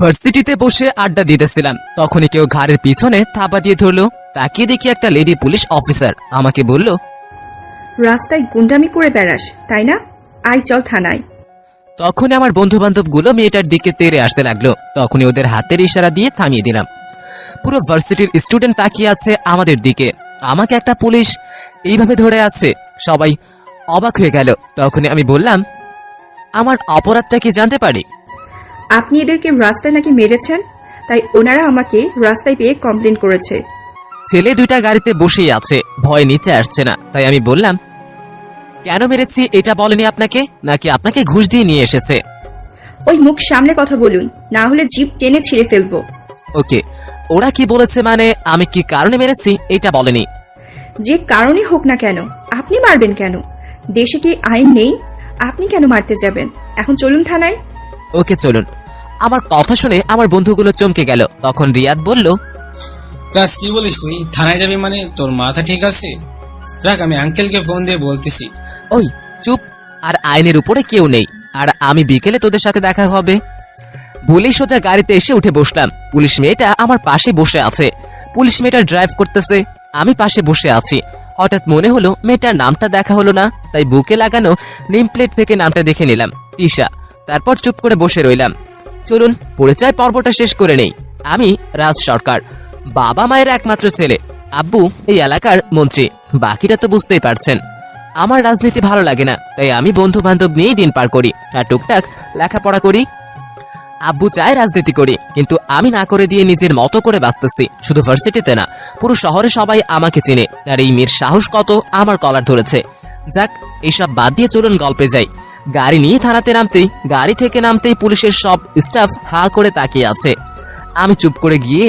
ভার্সিটিতে বসে আড্ডা দিতেছিলাম, তখনই কেউ ঘাড়ের পিছনে থাপা দিয়ে ধরলো। তাকিয়ে দেখি একটা লেডি পুলিশ অফিসার আমাকে বলল, রাস্তায় গুন্ডামি করে বেড়াস তাই না? আয় চল থানায়। তখনই আমার বন্ধু বান্ধব গুলো মেয়েটার দিকে তেড়ে আসতে লাগলো। তখনই ওদের হাতের ইশারা দিয়ে থামিয়ে দিলাম। পুরো ভার্সিটির স্টুডেন্ট তাকিয়ে আছে আমাদের দিকে। আমাকে একটা পুলিশ এইভাবে ধরে আছে, সবাই অবাক হয়ে গেল। তখনই আমি বললাম, আমার অপরাধটা কি জানতে পারি? আপনি এদেরকে রাস্তায় নাকি মেরেছেন, তাই ওনারা আমাকে রাস্তায় পেয়ে কমপ্লেন করেছে। ছেলে দুইটা গাড়িতে বসেই আছে, ভয় নিতে আসছে না। তাই আমি বললাম, কেন মেরেছি এটা বলেনি আপনাকে, নাকি আপনাকে ঘুষ দিয়ে নিয়ে এসেছে? ওই মুখ সামনে কথা বলুন, না হলে জিভ টেনে ছিঁড়ে ফেলবো। ওকে, ওরা কি বলেছে মানে আমি কি কারণে মেরেছি এটা বলেনি। যে কারণে হোক না কেন, আপনি মারবেন কেন? দেশে কি আইন নেই? আপনি কেন মারতে যাবেন? এখন চলুন থানায়। ওকে চলুন। আমার কথা শুনে আমার বন্ধুগুলো চমকে গেল। তখন রিয়াদ বলল, রাজ কি বলিস তুই? থানায় যাবি মানে তোর মাথা ঠিক আছে? রাখ, আমি আঙ্কেলকে ফোন দিয়ে বলতেছি। ওই চুপ, আর আইনের উপরে কেউ নেই, আর আমি বিকেলে তোদের সাথে দেখা হবে। বলেই সোজা গাড়িতে এসে উঠে বসলাম। পুলিশ মেয়েটা আমার পাশে বসে আছে। পুলিশ মেয়েটা ড্রাইভ করতেছে, আমি পাশে বসে আছি। হঠাৎ মনে হলো মেয়েটার নামটা দেখা হলো না, তাই বুকে লাগানো নেম প্লেট থেকে নামটা দেখে নিলাম, তিশা। তারপর চুপ করে বসে রইলাম। চলুন পরিচয় পর্বটা শেষ করে নেই। আমি রাজ সরকার, বাবা মায়ের একমাত্র ছেলে। আব্বু এই এলাকার মন্ত্রী। বাকিটা তো বুঝতেই পারছেন। আমার রাজনীতি ভালো লাগে না, তাই আমি বন্ধু বান্ধব নিয়েই দিন পার করি, আর টুকটাক লেখাপড়া করি। আব্বু চায় রাজনীতি করি, কিন্তু আমি না করে দিয়ে নিজের মতো করে বাঁচতেছি। শুধু ভার্সিটিতে না, পুরো শহরে সবাই আমাকে চিনে। আর এই মেয়ের সাহস কত আমার কলার ধরেছে। যাক, এইসব বাদ দিয়ে চলুন গল্পে যাই। গাড়ি নিয়ে থানাতে নামতেই, গাড়ি থেকে নামতেই পুলিশের সব স্টাফ হা করে তাকিয়ে আছে। আমি চুপ করে গিয়ে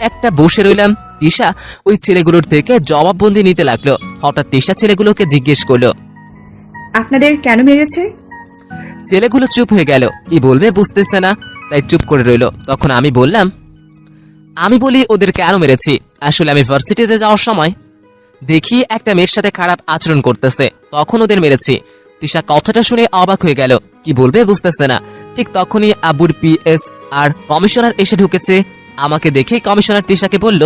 একটা বসে রইলাম। তিশা ওই ছেলেগুলোর থেকে জবাববন্দি নিতে লাগলো। হঠাৎ তিশা ছেলেগুলোকে জিজ্ঞেস করলো, আপনাদের কেন মেরেছে? ছেলেগুলো চুপ হয়ে গেল, কি বলবে বুঝতেছে না, তাই চুপ করে রইল। তখন আমি বললাম, আমি বলি ওদের কেন মেরেছি। আসলে আমি ভার্সিটিতে যাওয়ার সময় দেখি একটা মেয়ের সাথে খারাপ আচরণ করতেছে, তখন ওদের মেরেছি। তিশা কথাটা শুনে অবাক হয়ে গেল, কি বলবে বুঝতেছে না। ঠিক তখনই আবুর পিএস আর কমিশনার এসে ঢুকেছে। আমাকে দেখে কমিশনার তিশাকে বলল,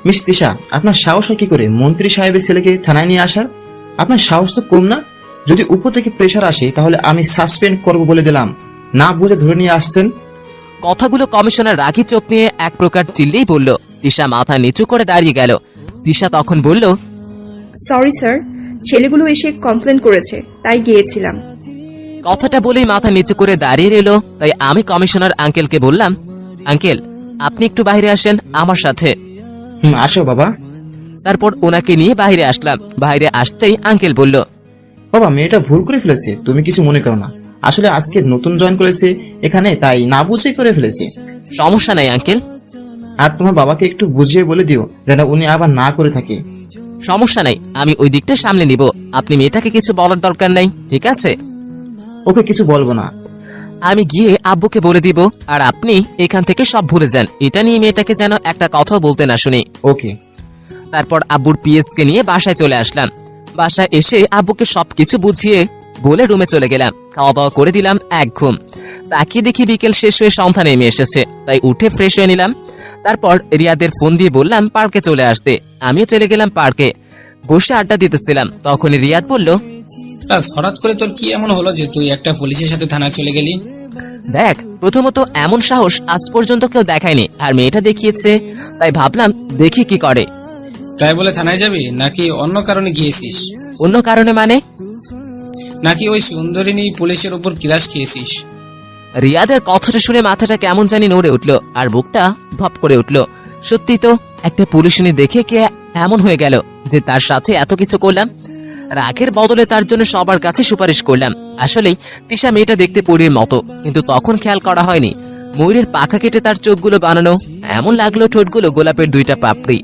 মিস তিশা, আপনার সাহস হয় কি করে মন্ত্রী সাহেবের ছেলেকে থানায় নিয়ে আসার? আপনার সাহস তো কম না। যদি উপর থেকে প্রেশার আসে তাহলে আমি সাসপেন্ড করব বলে দিলাম। না বুঝে ধরে নিয়ে আসছেন। কথাগুলো কমিশনার রাগী চোখ নিয়ে এক প্রকার চিল্লেই বলল। তিশা মাথা নিচু করে দাঁড়িয়ে গেল। তিশা তখন বলল, সরি স্যার, ছেলেগুলো এসে কমপ্লেন করেছে, তাই গিয়েছিলাম। কথাটা বলেই মাথা নিচু করে দাঁড়িয়ে রইল। তাই আমি কমিশনার আঙ্কেলকে বললাম, আঙ্কেল আপনি একটু বাইরে আসেন আমার সাথে। আসো বাবা। তারপর ওনাকে নিয়ে বাইরে আসলাম। বাইরে আসতেই আঙ্কেল বলল, বাবা, মেয়েটা ভুল করে ফেলেছে, তুমি কিছু মনে করো না। আসলে আজকে নতুন জয়েন করেছে এখানে, তাই না বুঝে করে ফেলেছে। সমস্যা নাই আঙ্কেল। আর তোমার বাবাকে একটু বুঝিয়ে বলে দিও যেন উনি আবার না করে থাকে। সমস্যা নাই, আমি ওই দিকটা সামলে নিব। আপনি মেয়েটাকে কিছু বলার দরকার নাই, ঠিক আছে? ওকে কিছু বলবো না। আমি গিয়ে আব্বুকে বলে দিব, আর আপনি এখান থেকে সব ভুলে যান। এটা নিয়ে মেয়েটাকে যেন একটা কথাও বলতে না শুনি। ওকে। তারপর আব্বুর পিএস কে নিয়ে বাসায় চলে আসলাম। বাসায় এসে আব্বুকে সবকিছু বুঝিয়ে বলে রুমে চলে গেলাম। খাওয়া দাওয়া করে দিলাম এক ঘুম। তাকিয়ে দেখি বিকেল শেষ হয়ে সন্ধ্যা নেমে এসেছে, তাই উঠে ফ্রেশ হয়ে নিলাম। তারপর রিয়াদের ফোন দিয়ে বললাম পার্কে চলে আসতে। আমিও চলে গেলাম পার্কে। বসে আড্ডা দিতেছিলাম, তখনই রিয়াদ বলল, রাজ, হঠাৎ করে তোর কি এমন হলো যে তুই একটা পুলিশের সাথে থানায় চলে গেলি? দেখ, প্রথমত এমন সাহস আজ পর্যন্ত কেউ দেখায়নি, আর মেয়েটা দেখিয়েছে, তাই ভাবলাম দেখি কি করে। তাই বলে থানায় যাবি নাকি অন্য কারণে গিয়েছিস? অন্য কারণে মানে? নাকি ওই সুন্দরিনী পুলিশের উপর ক্রাশ খেয়েছিস? রিয়াদের কথাটা শুনে মাথাটা কেমন জানি নড়ে উঠলো, আর বুকটা ধপ করে উঠলো। সত্যি তো, একটা পুলিশিনী দেখে কে এমন হয়ে গেল যে তার সাথে এত কিছু করলাম। রাগের বদলে তার জন্য সবার কাছে সুপারিশ করলাম। আসলেই তিশা মেয়েটা দেখতে পরীর মতো, কিন্তু তখন খেয়াল করা হয়নি ময়ূরের পাখা কেটে তার চোখগুলো বানানো। এমন লাগলো ঠোঁটগুলো গোলাপের দুইটা পাপড়ি,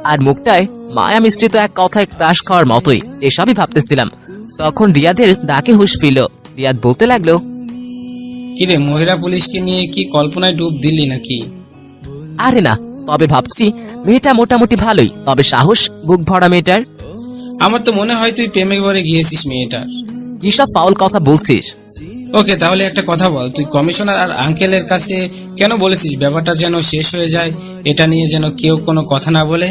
আর মুখটায় মায়া মিশ্রিত এক কথায় ক্রাশ খাওয়ার মতোই। এসবই ভাবতেছিলাম, তখন রিয়াদের ডাকে হুঁশ ফিরল। রিয়াদ বলতে লাগলো, কিরে, মহিলা পুলিশকে নিয়ে কি কল্পনায় ডুব দিলি নাকি? আরে না, তবে ভাবছি মেয়েটা মোটামুটি ভালোই, তবে সাহস বুক ভরা মেয়েটার। আমার তো মনে হয় তুই প্রেমে ঘরে গিয়েছিস মেয়েটার। কি সব ফাউল কথা বলছিস? ওকে, তাহলে একটা কথা বল, তুই কমিশনার আর আঙ্কেলের কাছে কেন বলেছিস ব্যাপারটা যেন শেষ হয়ে যায়, এটা নিয়ে যেন কেউ কোনো কথা না বলে?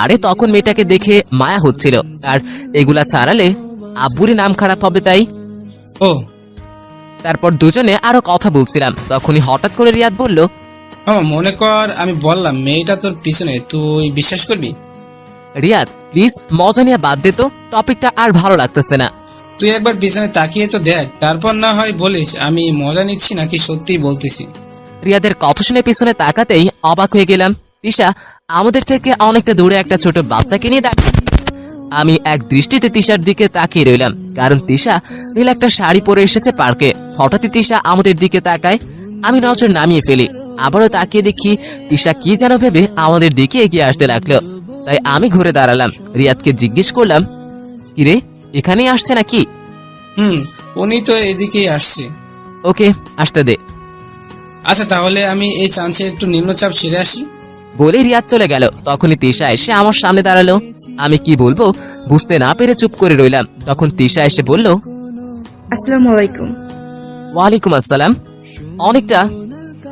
আরে তখন মেয়েটাকে দেখে মায়া হচ্ছিল, আর এগুলা ছাড়ালে আব্বুরই নাম খারাপ হবে তাই। ও, তারপর দুজনে আরো কথা বলছিলাম, তখনই হঠাৎ করে রিয়াদ বলল, আমার মনে কর আমি বললাম মেয়েটা তোর পিছনে, তুই বিশ্বাস করবি? রিয়াদ প্লিজ মজা নিয়ে বাদ দে তো, টপিকটা আর ভালো লাগতেছে না। তুই একবার পিছনে তাকিয়ে তো দেখ, তারপর না হয় বলিস আমি মজা নিচ্ছি নাকি সত্যিই বলতেছি। রিয়াদের কথা শুনে পিছনে তাকাতেই অবাক হয়ে গেলাম। তিশা আমাদের থেকে অনেকটা দূরে একটা ছোট বাচ্চাকে নিয়ে দাঁড়িয়ে। আমি এক দৃষ্টিতে তিশার দিকে তাকিয়ে রইলাম, কারণ তিশা নীল একটা শাড়ি পরে এসেছে পার্কে। হঠাৎই তিশা আমাদের দিকে তাকায়, আমি নজর নামিয়ে ফেলি। আবারও তাকিয়ে দেখি তিশা কি যেন ভেবে আমাদের দিকে এগিয়ে আসতে লাগলো। তাই আমি ঘুরে দাঁড়ালাম, রিয়াদকে জিজ্ঞেস করলাম, কিরে এখানেই আসছে নাকি? উনি তো এদিকেই আসছে। ওকে আসতে দে। আচ্ছা, তাহলে আমি এই চান্সে একটু নিম্নচাপ সেরে আসি। বলে রিয়াদ চলে গেল। তখনই তিশা এসে আমার সামনে দাঁড়ালো। আমি কি বলবো বুঝতে না পেরে চুপ করে রইলাম। তখন তিশা এসে বলল, আসসালামু আলাইকুম। ওয়ালাইকুম আসসালাম। অনেকটা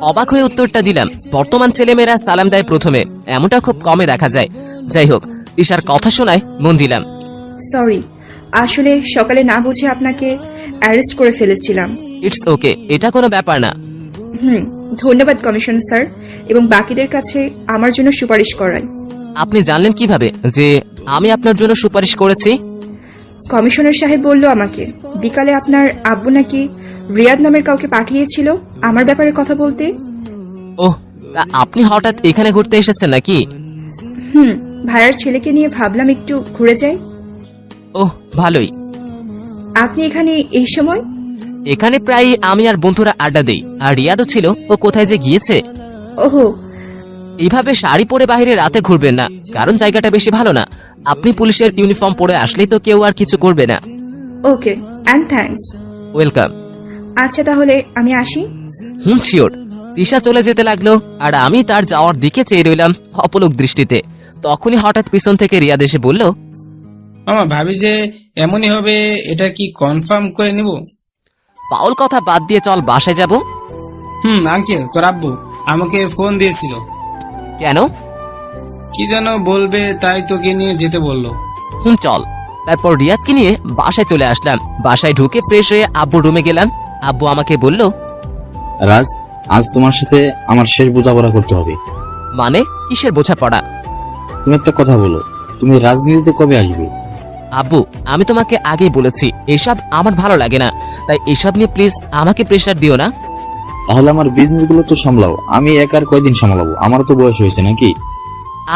অবাক হয়ে উত্তরটা দিলাম। বর্তমান ছেলেমেয়েরা সালাম দেয় প্রথমে, এমনটা খুব কমে দেখা যায়। যাই হোক, তিশার কথা শোনায় মন দিলাম। সরি, আসলে সকালে না বুঝে আপনাকে অ্যারেস্ট করে ফেলেছিলাম। ইটস ওকে, এটা কোনো ব্যাপার না। ধন্যবাদ কমিশনার স্যার, এবং বাকিদের কাছে আমার জন্য সুপারিশ করায়। আপনি জানলেন কিভাবে যে আমি আপনার জন্য সুপারিশ করেছি? কমিশনার সাহেব বলল আমাকে বিকালে আপনার আব্বু নাকি রিয়াদ নামের কাউকে পাঠিয়েছিল আমার ব্যাপারে কথা বলতে। ওহ, তা আপনি হঠাৎ এখানে ঘুরতে এসেছেন নাকি? ভাইয়ার ছেলেকে নিয়ে ভাবলাম একটু ঘুরে যাই। ওহ ভালোই। আপনি এখানে এই সময়? এখানে প্রায় আমি আর বন্ধুরা আড্ডা দেই, আর রিয়াদও ছিল। ও কোথায় যে গিয়েছে। ওহো, এইভাবে শাড়ি পরে বাইরে রাতে ঘুরবেন না, কারণ জায়গাটা বেশি ভালো না। আপনি পুলিশের ইউনিফর্ম পরে আসলেই তো কেউ আর কিছু করবে না। ওকে, অ্যান্ড থ্যাঙ্কস। ওয়েলকাম। আচ্ছা তাহলে আমি আসি। শিওর। তিশা চলে যেতে লাগলো, আর আমি তার যাওয়ার দিকে চেয়ে রইলাম অপলক দৃষ্টিতে। তখনই হঠাৎ পিছন থেকে রিয়াদ এসে বলল, মামা ভাবি যে এমনই হবে, এটা কি কনফার্ম করে নিব? পাউল কথা বাদ দিয়ে চল বাসায় যাব। আঙ্কেল, তোর আব্বু আমাকে ফোন দিয়েছিল। কেন? কি যেন বলবে, তাই তোকে নিয়ে যেতে বললো। চল। তারপর রিয়াদকে নিয়ে বাসায় চলে আসলাম। বাসায় ঢুকে ফ্রেশ হয়ে আব্বুর রুমে গেলাম। আব্বু আমাকে বলল, রাজ, আজ তোমার সাথে আমার শেষ বোঝাপড়া করতে হবে। মানে কিসের বোঝাপড়া? তুমি একটা কথা বলো, তুমি রাজনীতিতে কবে আসবে? আব্বু আমি তোমাকে আগেই বলেছি এসব আমার ভালো লাগে না, তাই এসব নিয়ে প্লিজ আমাকে প্রেসার দিও না। তাহলে আমার বিজনেস গুলো তো সামলাও, আমি একার কয়দিন সামলাবো? আমারও তো বয়স হয়েছে নাকি?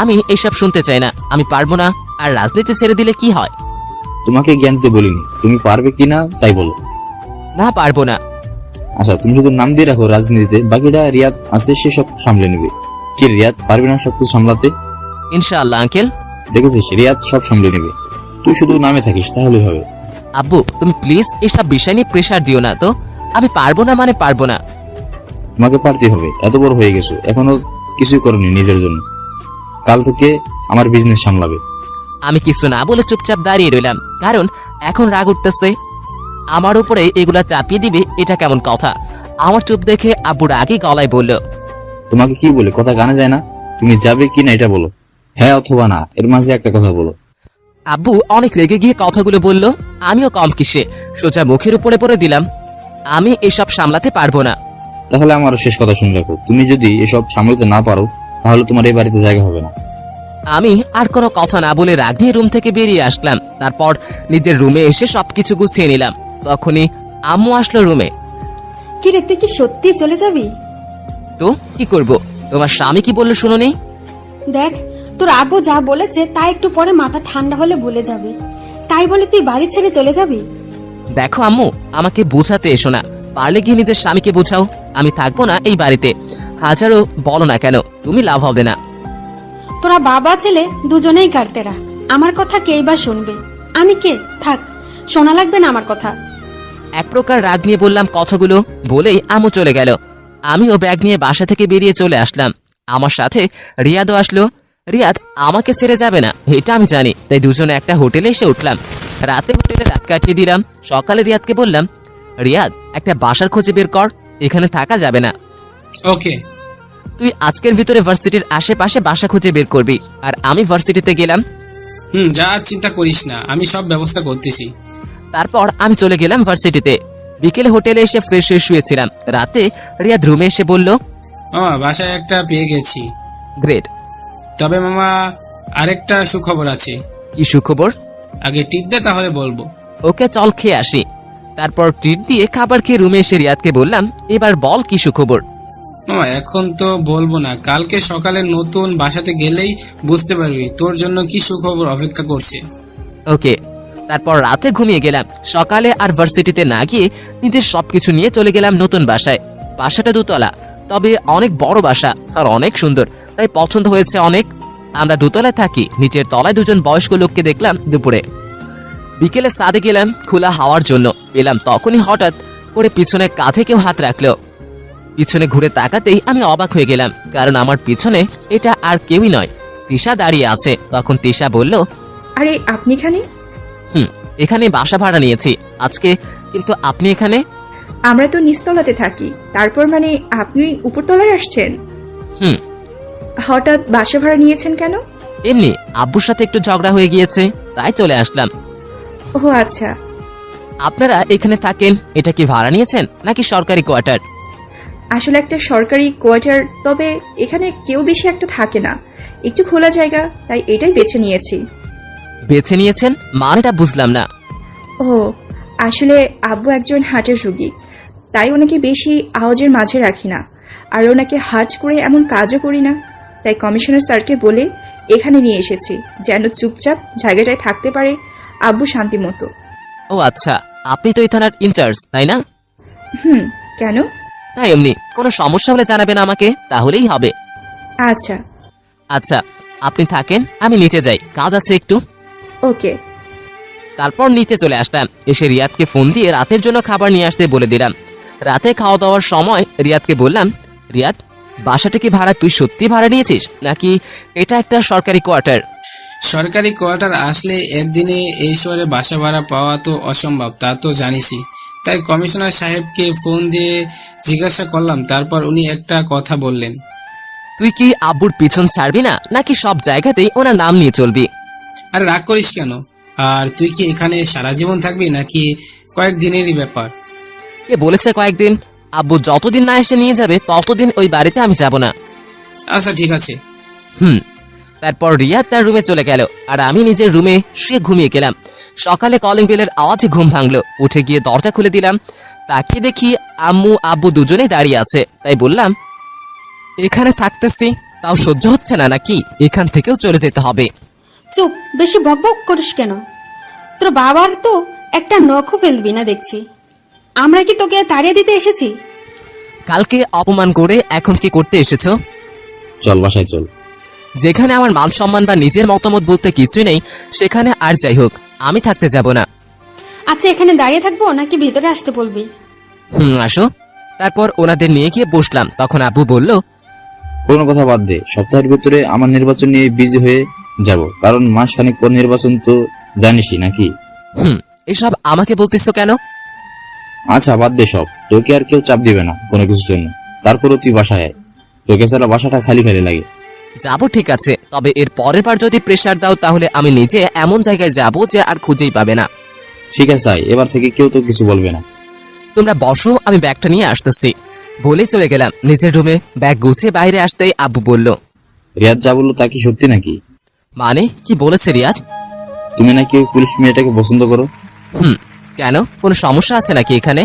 আমি এসব শুনতে চাই না, আমি পারবো না। আর রাজনীতি ছেড়ে দিলে কি হয়? তোমাকে জ্ঞান দিতে বলিনি, তুমি পারবে কিনা তাই বলো। না পারবো না। আচ্ছা, তুমি শুধু নাম দিয়ে রাখো রাজনীতিতে, বাকিটা রিয়াদ আছে, সে সব সামলে নেবে। কি রিয়াদ পারবে না সবকিছু সামলাতে? ইনশাআল্লাহ আঙ্কেল। দেখেছিস, রিয়াদ সব সামলে নেবে, তুই শুধু নামে থাকিস তাহলে হবে। আব্বু তুমি প্লিজ এসব বিষয় নিয়ে প্রেসার দিও না তো। আমি পারবো না মানে পারবো না। তোমাকে পারতে হবে, এত বড় হয়ে গেছো, এখনো কিছুই করনি নিজের জন্য। কাল থেকে আমার বিজনেস সামলাবে। আমি কিছু না বলে চুপচাপ দাঁড়িয়ে রইলাম, কারণ এখন রাগ উঠতেছে। আমার উপরে এগুলা চাপিয়ে দিবে, এটা কেমন কথা? আমার চুপ দেখে আব্বু রাগে গলায় বলল, তোমাকে কি বলে কথা কানে যায় না? তুমি যাবে কি না এটা বলো, হ্যাঁ অথবা না, এর মাঝে একটা কথা বলো। আব্বু অনেক রেগে গিয়ে কথাগুলো বলল। আমিও কম কিসে সোজা মুখের উপরে পড়ে দিলাম, আমি এসব সামলাতে পারবো না। তাহলে আমারও শেষ কথা শুনে রাখো, তুমি যদি এসব সামলাতে না পারো তাহলে তোমার এই বাড়িতে জায়গা হবে না। আমি আর কোনো কথা না বলে রাগ নিয়ে রুম থেকে বেরিয়ে আসলাম। তারপর নিজের রুমে এসে সবকিছু গুছিয়ে নিলাম। তখনই আম্মু আসলো রুমে। কি রে, তুই কি সত্যি চলে যাবি? তো কি করব, তোমার স্বামী কি বললো শুনোনি? দেখ, তোর আব্বু যা বলেছে তা একটু পরে মাথা ঠান্ডা হলে ভুলে যাবে, তাই বলে তুই বাড়ি ছেড়ে চলে যাবি? দেখো আম্মু, আমাকে বোঝাতে এসো না, পারলে গিয়ে নিজের স্বামীকে বোঝাও। আমি থাকবো না এই বাড়িতে, হাজারো বলো না কেন, তুমি লাভ হবে না। তোরা বাবা ছেলে দুজনেই কাটতেরা, আমার কথা কেই বা শুনবে? আমি কে? থাক, শোনা লাগবে না আমার কথা। এক প্রকার রাগ নিয়ে বললাম কথাগুলো, বলেই আম্মু চলে গেল। আমিও ব্যাগ নিয়ে বাসা থেকে বেরিয়ে চলে আসলাম। আমার সাথে রিয়াদও আসলো। রিয়াদ আমাকে ছেড়ে যাবে না এটা আমি জানি, তাই দুজনে একটা হোটেলে এসে উঠলাম। রাতে হোটেলে রাত কাটিয়ে দিলাম। সকালে রিয়াদকে বললাম, রিয়াদ, একটা বাসার খোঁজে বের কর, এখানে থাকা যাবে না। ওকে। তুই আজকের ভিতরে ভার্সিটির আশেপাশে বাসা খুঁজে বের করবি, আর আমি ভার্সিটিতে গেলাম। যা, আর চিন্তা করিস না, আমি সব ব্যবস্থা করতেছি। তারপর আমি চলে গেলাম ভার্সিটিতে। বিকেলে হোটেলে এসে ফ্রেশ হয়ে শুয়েছিলাম। রাতে রিয়াদ রুমে এসে বলল, মামা, বাসায় একটা পেয়ে গেছি। গ্রেট। তবে মামা, আরেকটা সুখবর আছে। কি সুখবর? আগে টিপ দে, তাহলে বলবো। ওকে, চল খেয়ে আসি। তারপর ট্রিট দিয়ে খাবার খেয়ে রুমে এসে রিয়াদকে বললাম, এবার বল কি সুখবর। মামা, এখন তো বলবো না, কালকে সকালে নতুন বাসাতে গেলেই বুঝতে পারবি তোর জন্য কি সুখবর অপেক্ষা করছে। ওকে। তারপর রাতে ঘুমিয়ে গেলাম। সকালে আর ভার্সিটিতে না গিয়ে নিজের সবকিছু নিয়ে চলে গেলাম নতুন বাসায়। বাসাটা 2 তলা, তবে অনেক বড় বাসা আর অনেক সুন্দর, তাই পছন্দ হয়েছে অনেক। আমরা 2 তলায় থাকি। নিচের তলায় 2জন বয়স্ক লোককে দেখলাম দুপুরে। বিকেলে ছাদে গেলাম খোলা হাওয়ার জন্য। পেলাম তখনই হঠাৎ করে পিছনে কাঁধে কেউ হাত রাখলো। পিছনে ঘুরে তাকাতেই আমি অবাক হয়ে গেলাম, কারণ আমার পিছনে এটা আর কেউই নয়, তিশা দাঁড়িয়ে আছে। তখন তিশা বলল, আরে আপনি এখানে? এখানে বাসা ভাড়া নিয়েছি আজকে, কিন্তু আপনি এখানে? আমরা তো নিচতলাতে থাকি, তারপর মানে আপনি উপরতলায় আসছেন? হুম। হঠাৎ বাসা ভাড়া নিয়েছেন কেন? এমনি আব্বুর সাথে একটু ঝগড়া হয়ে গিয়েছে, তাই চলে আসলাম। ও আচ্ছা। আপনারা এখানে থাকেন, এটা কি ভাড়া নিয়েছেন নাকি সরকারি কোয়ার্টার? আসলে একটা সরকারি কোয়ার্টার, তবে এখানে কেউ বেশি একটা থাকে না, একটু খোলা জায়গা, তাই এটাই বেছে নিয়েছি। বেছে নিয়েছেন মানেটা বুঝলাম না। ও আসলে আব্বু একজন হার্টের রোগী, তাই ওনাকে বেশি আওয়াজের মাঝে রাখি না, আর ওনাকে হার্ট করে এমন কাজও করি না, তাই কমিশনার স্যারকে বলে এখানে নিয়ে এসেছি, যেন চুপচাপ জায়গাটায় থাকতে পারে আব্বু শান্তি মতো। ও আচ্ছা, আপনি তো এই থানার ইনচার্জ, তাই না? কেন? না এমনি, কোনো সমস্যা হলে জানাবেন আমাকে, তাহলেই হবে। আচ্ছা। আচ্ছা, আপনি থাকেন, আমি নিচে যাই, কাজ আছে একটু। ওকে। তারপর নিচে চলে আসলাম। এসে রিয়াদকে ফোন দিয়ে রাতের জন্য খাবার নিয়ে আসতে বলে দিলাম। রাতে খাওয়া দাওয়ার সময় রিয়াদকে বললাম, রিয়াদ, বাসাটা কি ভাড়া তুই সত্যি ভাড়া নিয়েছিস নাকি এটা একটা সরকারি কোয়ার্টার? সরকারি কোয়ার্টার আসলে একদিনে এই শহরে বাসা ভাড়া পাওয়া তো অসম্ভব, তা তো জানিসই। তাই কমিশনার সাহেবকে ফোন দিয়ে জিজ্ঞাসা করলাম, তারপর উনি একটা কথা বললেন। তুই কি আব্বুর পিছন ছাড়বি না নাকি সব জায়গাতেই ওনার নাম নিয়ে চলবি? আরে রাগ করিস কেন? আর তুই কি এখানে সারা জীবন থাকবি নাকি কয়েকদিনেরই ব্যাপার? কে বলেছে কয়েকদিন? আব্বু যতদিন না এসে নিয়ে যাবে ততদিন ওই বাড়িতে আমি যাব না। আচ্ছা ঠিক আছে। তারপর রিয়াদ তার রুমে চলে গেল, আর আমি নিজের রুমে শুয়ে ঘুমিয়ে গেলাম। সকালে কলিং বেলের আওয়াজে ঘুম ভাঙলো। উঠে গিয়ে দরজা খুলে দিলাম। তাকিয়ে দেখি আম্মু আব্বু দুজনেই দাঁড়িয়ে আছে। তাই বললাম, এখানে থাকতেছি, তাও সহ্য হচ্ছে না নাকি? এখান থেকেও চলে যেতে হবে। চুপ, বেশি বকবক করিস কেন? তোর বাবার তো একটা নখও ফেলবি না দেখছি। আমরা কি তোকে তাড়িয়ে দিতে এসেছি? কালকে অপমান করে এখন কি করতে এসেছো? চল বাসায় চল। যেখানে আমার মান সম্মান বা নিজের মতামত বলতে কিছুই নেই, সেখানে আর যাই হোক, আমি থাকতে যাব না। আচ্ছা, এখানে দাঁড়িয়ে থাকবো নাকি ভিতরে আসতে বলবি? আসো। তারপর ওনাদের নিয়ে গিয়ে বসলাম। তখন আব্বু বলল, কোনো কথা বাদ দে, সপ্তাহের ভিতরে আমার নির্বাচন নিয়ে বিজি হয়ে যাব, কারণ মাসখানেক পর নির্বাচন তো জানিসই নাকি। এসব আমাকে বলতেছো কেন? আচ্ছা বাদ দে সব, তোকে আর কেউ চাপ দিবে না কোনো কিছুর জন্য। তারপরও তুই বাসায় আয়, তোকে ছাড়া বাসাটা খালি খালি লাগে। যাবো ঠিক আছে, তবে এর পরের বার যদি প্রেসার দাও তাহলে আমি নিজে এমন জায়গায় যাব যে আর খুঁজেই পাবে না। ঠিক আছে আয়, এবার থেকে কেউ তো কিছু বলবে না। তোমরা বসো, আমি ব্যাগটা নিয়ে আসতেছি। বলে চলে গেলাম নিজের রুমে। ব্যাগ গুছিয়ে বাইরে আসতেই আব্বু বলল, রিয়াদ যা বললো তা কি সত্যি নাকি? মানে কি বলেছে রিয়াদ? তুমি নাকি ওই পুলিশ মেয়েটাকে পছন্দ করো? কেন, কোনো সমস্যা আছে নাকি এখানে?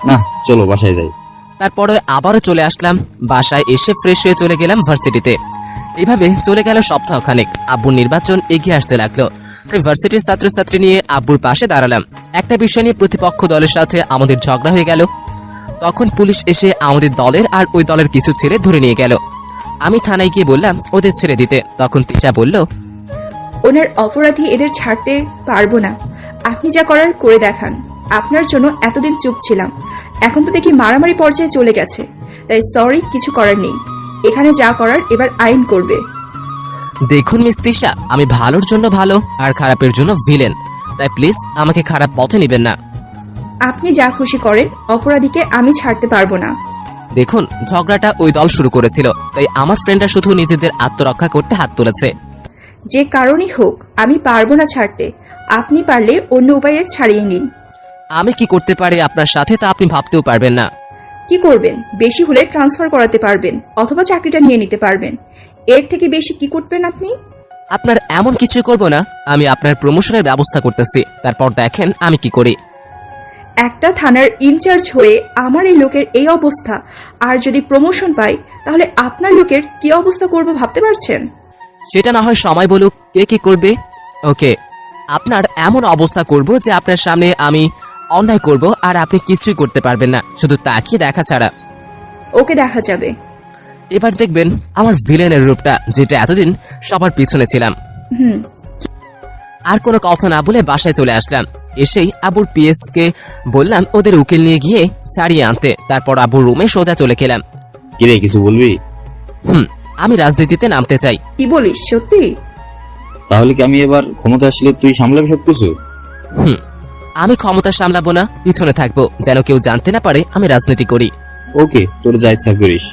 না, চলো বাসায় যাই। তারপরে আবারও চলে আসলাম। বাসায় এসে ফ্রেশ হয়ে চলে গেলাম ভার্সিটিতে। এইভাবে চলে গেল সপ্তাহখানেক। আব্বুর নির্বাচন এগিয়ে আসতে লাগলো, তাই ভার্সিটির ছাত্রছাত্রী নিয়ে আব্বুর পাশে দাঁড়ালাম। একটা বিষয় নিয়ে প্রতিপক্ষ দলের সাথে আমাদের ঝগড়া হয়ে গেল। তখন পুলিশ এসে আমাদের দলের আর ওই দলের কিছু ছেলে ধরে নিয়ে গেল। আমি থানায় গিয়ে বললাম ওদের ছেড়ে দিতে। তখন তিশা বলল, ওনার অপরাধী এদের ছাড়তে পারবো না, আপনি যা করার করে দেখান। আপনার জন্য এতদিন চুপ ছিলাম, এখন তো দেখি মারামারি পর্যায়ে চলে গেছে, তাই সরি, কিছু করার নেই। এখানে যা করার এবার আইন করবে। দেখুন মিস তিশা, আমি ভালোর জন্য ভালো আর খারাপের জন্য ভিলেন, তাই প্লিজ আমাকে খারাপ পথে নেবেন না। আপনি যা খুশি করেন, অপরাধীকে আমি ছাড়তে পারবো না। দেখুন, ঝগড়াটা ওই দল শুরু করেছিল, তাই আমার ফ্রেন্ডরা শুধু নিজেদের আত্মরক্ষা করতে হাত তুলেছে। যে কারণই হোক, আমি পারবো না ছাড়তে। আপনি পারলে অন্য উপায়ে ছাড়িয়ে নিন। আমি কি করতে পারি আপনার সাথে তা আপনি ভাবতেও পারবেন না। কি করবেন? বেশি হলে ট্রান্সফার করাতে পারবেন, অথবা চাকরিটা নিয়ে নিতে পারবেন। এর থেকে বেশি কি করবেন আপনি? আপনার এমন কিছু করব না, আমি আপনার প্রমোশনের ব্যবস্থা করতেছি, তারপর দেখেন আমি কি করি। একটা থানার ইনচার্জ হয়ে আমার এই লোকের এই অবস্থা, আর যদি প্রমোশন পাই তাহলে আপনার লোকের কি অবস্থা করব ভাবতে পারছেন? সেটা না হয় সময় বলুক কে কি করবে। ওকে, আপনার এমন অবস্থা করব যে আপনার সামনে আমি অন্যায় করব আর আপনি কিছুই করতে পারবেন না, শুধু তাকিয়ে দেখা ছাড়া। ওকে, দেখা যাবে। এবার দেখবেন আমার ভিলেনের রূপটা, যেটা এতদিন সবার পিছনে ছিলাম। হুম। আর কোনো কথা না বলে বাসায় চলে আসলাম। এসেই আবুর পিএস কে বললাম ওদের উকিল নিয়ে গিয়ে ছাড়িয়ে আনতে। তারপর আবুর রুমে সোজা চলে গেলাম। কিরে, কিছু বলবি? আমি রাজনীতিতে নামতে চাই। কি বলিস, সত্যি? তাহলে কি আমি এবার ক্ষমতা আসলে তুই সামলাবি সবকিছু? আমি ক্ষমতা সামলাবো না, পিছনে থাকবো, যেন কেউ জানতে না পারে আমি রাজনীতি করি। ওকে, তোর যা ইচ্ছা করিস।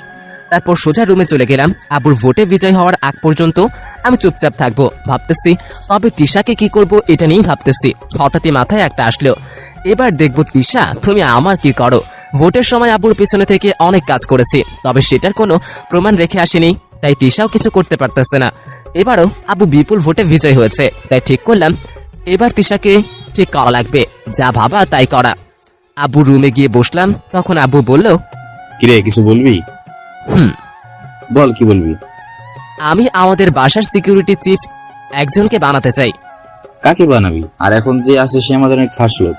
তারপর সোজা রুমে চলে গেলাম। আবুর ভোটে বিজয় হওয়ার আগ পর্যন্ত আমি চুপচাপ থাকবো ভাবতেছি, তবে তিশাকে কি করব এটা নিয়েই ভাবতেছি। হঠাৎই মাথায় একটা আসলো, এবার দেখবো তিশা তুমি আমার কি করো। ভোটের সময় আবুর পিছনে থেকে অনেক কাজ করেছি, তবে সেটার কোনো প্রমাণ রেখে আসেনি, তাই তিশাও কিছু করতে পারতেছে না। এবারও আবু বিপুল ভোটে বিজয় হয়েছে, তাই ঠিক করলাম এবার তিশাকে ঠিক করা লাগবে, যা ভাবা তাই করা। আবু রুমে গিয়ে বসলাম, তখন আবু বলল, কিরে, কিছু বলবি? বল, কি বলবি? আমি আমাদের বাসার সিকিউরিটি চিফ একজনকে বানাতে চাই। কাকে বানাবি? আর এখন যে আছে সে আমাদের অনেক ফাঁস লোক।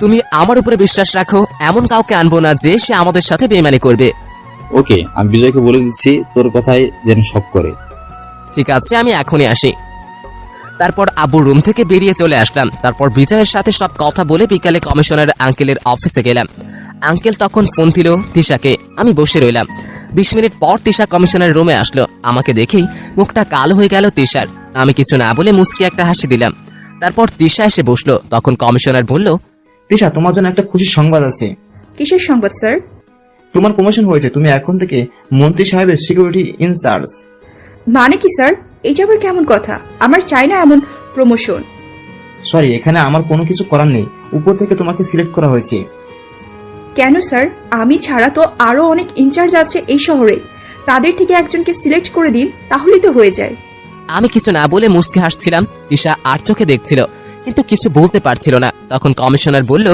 তুমি আমার উপরে বিশ্বাস রাখো, এমন কাউকে আনবো না যে সে আমাদের সাথে বেইমানি করবে। ওকে, আমি বিজয়কে বলে দিচ্ছি তোর কথাই যেন সব করে। ঠিক আছে, আমি এখনই আসি। তারপর আবু রুম থেকে বেরিয়ে চলে আসলাম। তারপর বিজয়ের সাথে সব কথা বলে বিকালে কমিশনার আঙ্কেলের অফিসে গেলাম। আঙ্কেল তখন ফোন দিল তিশাকে। আমি বসে রইলাম। 20 মিনিট পর তিশা কমিশনারের রুমে আসলো। আমাকে দেখেই মুখটা কালো হয়ে গেল তিশার। আমি কিছু না বলে মুচকি একটা হাসি দিলাম। তারপর তিশা এসে বসলো। তখন কমিশনার বলল, তিশা, তোমার জন্য একটা খুশির সংবাদ আছে। কিসের সংবাদ স্যার? তোমার প্রমোশন হয়েছে, তুমি এখন থেকে মন্ত্রী সাহেবের সিকিউরিটি ইনচার্জ। মানে কি স্যার? এটা আবার কেমন কথা? আমার চাই না এমন প্রমোশন। সরি, এখানে আমার কোনো কিছু করার নেই, উপর থেকে তোমাকে সিলেক্ট করা হয়েছে। কেন স্যার? আমি ছাড়া তো আরো অনেক ইনচার্জ আছে এই শহরে, তাদের থেকে একজনকে সিলেক্ট করে দিন, তাহলেই তো হয়ে যায়। আমি কিছু না বলে মুচকি হাসছিলাম। তিশা আর চোখে দেখছিল, কিন্তু কিছু বলতে পারছিল না। তখন কমিশনার বলল,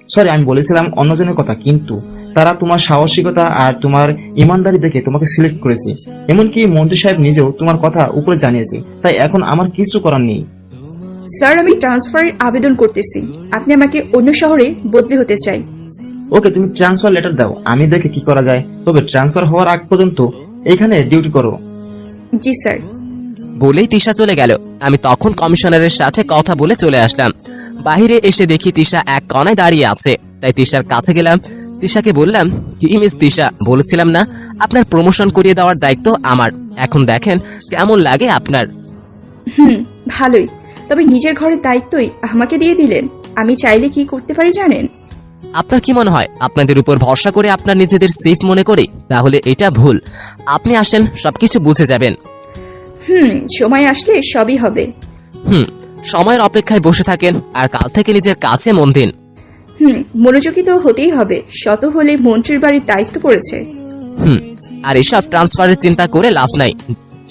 সরি, আমি বলেছিলাম অন্যজনের কথা, কিন্তু তারা তোমার সাহসিকতা আর তোমার ইমানদারি দেখে তোমাকে সিলেক্ট করেছে। এমনকি মন্ত্রী সাহেব নিজেও তোমার কথা উপরে জানিয়েছে, তাই এখন আমার কিছু করার নেই। স্যার, আমি ট্রান্সফারের আবেদন করতেছি। আপনি আমাকে অন্য শহরে বদলি হতে চাই। ওকে, তুমি ট্রান্সফার লেটার দাও, আমি দেখে কি করা যায়। তবে ট্রান্সফার হওয়ার আগ পর্যন্ত এখানে ডিউটি করো। জি স্যার। বলেই তিশা চলে গেল। আমি তখন কমিশনারের সাথে কথা বলে চলে আসলাম। বাইরে এসে দেখি তিশা এক কোণায় দাঁড়িয়ে আছে, তাই তিশার কাছে গেলাম। তিশাকে বললাম, কি মিস তিশা, বলেছিলাম না আপনার প্রমোশন করিয়ে দেওয়ার দায়িত্ব আমার। এখন দেখেন কেমন লাগে আপনার। ভালোই, তবে নিজের ঘরের দায়িত্বই আমাকে দিয়ে দিলেন। আমি চাইলে কি করতে পারি জানেন? আপনার কি মনে হয় আপনাদের উপর ভরসা করে আপনার নিজেদের সেফ মনে করি? তাহলে এটা ভুল। আপনি আসেন, সবকিছু বুঝে যাবেন। সময় আসলে সবই হবে। সময়ের অপেক্ষায় বসে থাকেন আর কাল থেকে নিজের কাছে মন দিন। মনোযোগী তো হতেই হবে, শত হলে মন্ত্রীর বাড়ির দায়িত্ব পড়েছে। আর এসব ট্রান্সফারের চিন্তা করে লাভ নাই।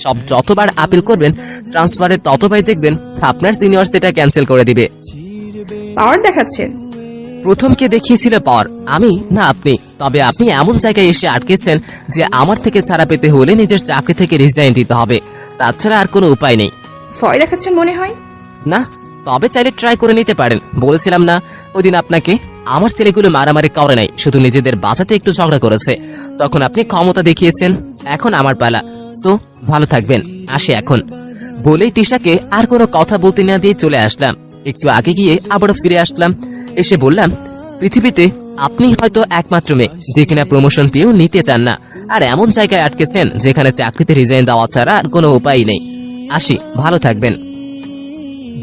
সব যতবার আপিল করবেন ট্রান্সফারের, ততবার দেখবেন আপনার সিনিয়র সেটা ক্যান্সেল করে দিবে। পাওয়ার দেখাচ্ছেন? প্রথম কে দেখিয়েছিল পাওয়ার? আমি না আপনি। তবে আপনি এমন জায়গায় এসে আটকেছেন যে আমার থেকে ছাড়া পেতে হলে নিজের চাকরি থেকে রিজাইন দিতে হবে, তাছাড়া আর কোনো উপায় নেই। ভয় দেখাচ্ছেন মনে হয়। না, তবে চাইলে ট্রাই করে নিতে পারেন। বলছিলাম না ওই দিন আপনাকে, আমার ছেলেগুলো মারামারি করে নাই, শুধু নিজেদের বাঁচাতে একটু ঝগড়া করেছে। তখন আপনি ক্ষমতা দেখিয়েছেন, এখন আমার পালা। তো ভালো থাকবেন, আসি এখন। বলেই তিশাকে আর কোনো কথা বলতে না দিয়ে চলে আসলাম। একটু আগে গিয়ে আবারও ফিরে আসলাম। এসে বললাম, পৃথিবীতে আপনি হয়তো একমাত্র মেয়ে যে কিনা প্রমোশন পেয়েও নিতে চান না, আর এমন জায়গায় আটকেছেন যেখানে চাকরিতে রিজাইন দেওয়া ছাড়া আর কোনো উপায় নেই। আসি, ভালো থাকবেন।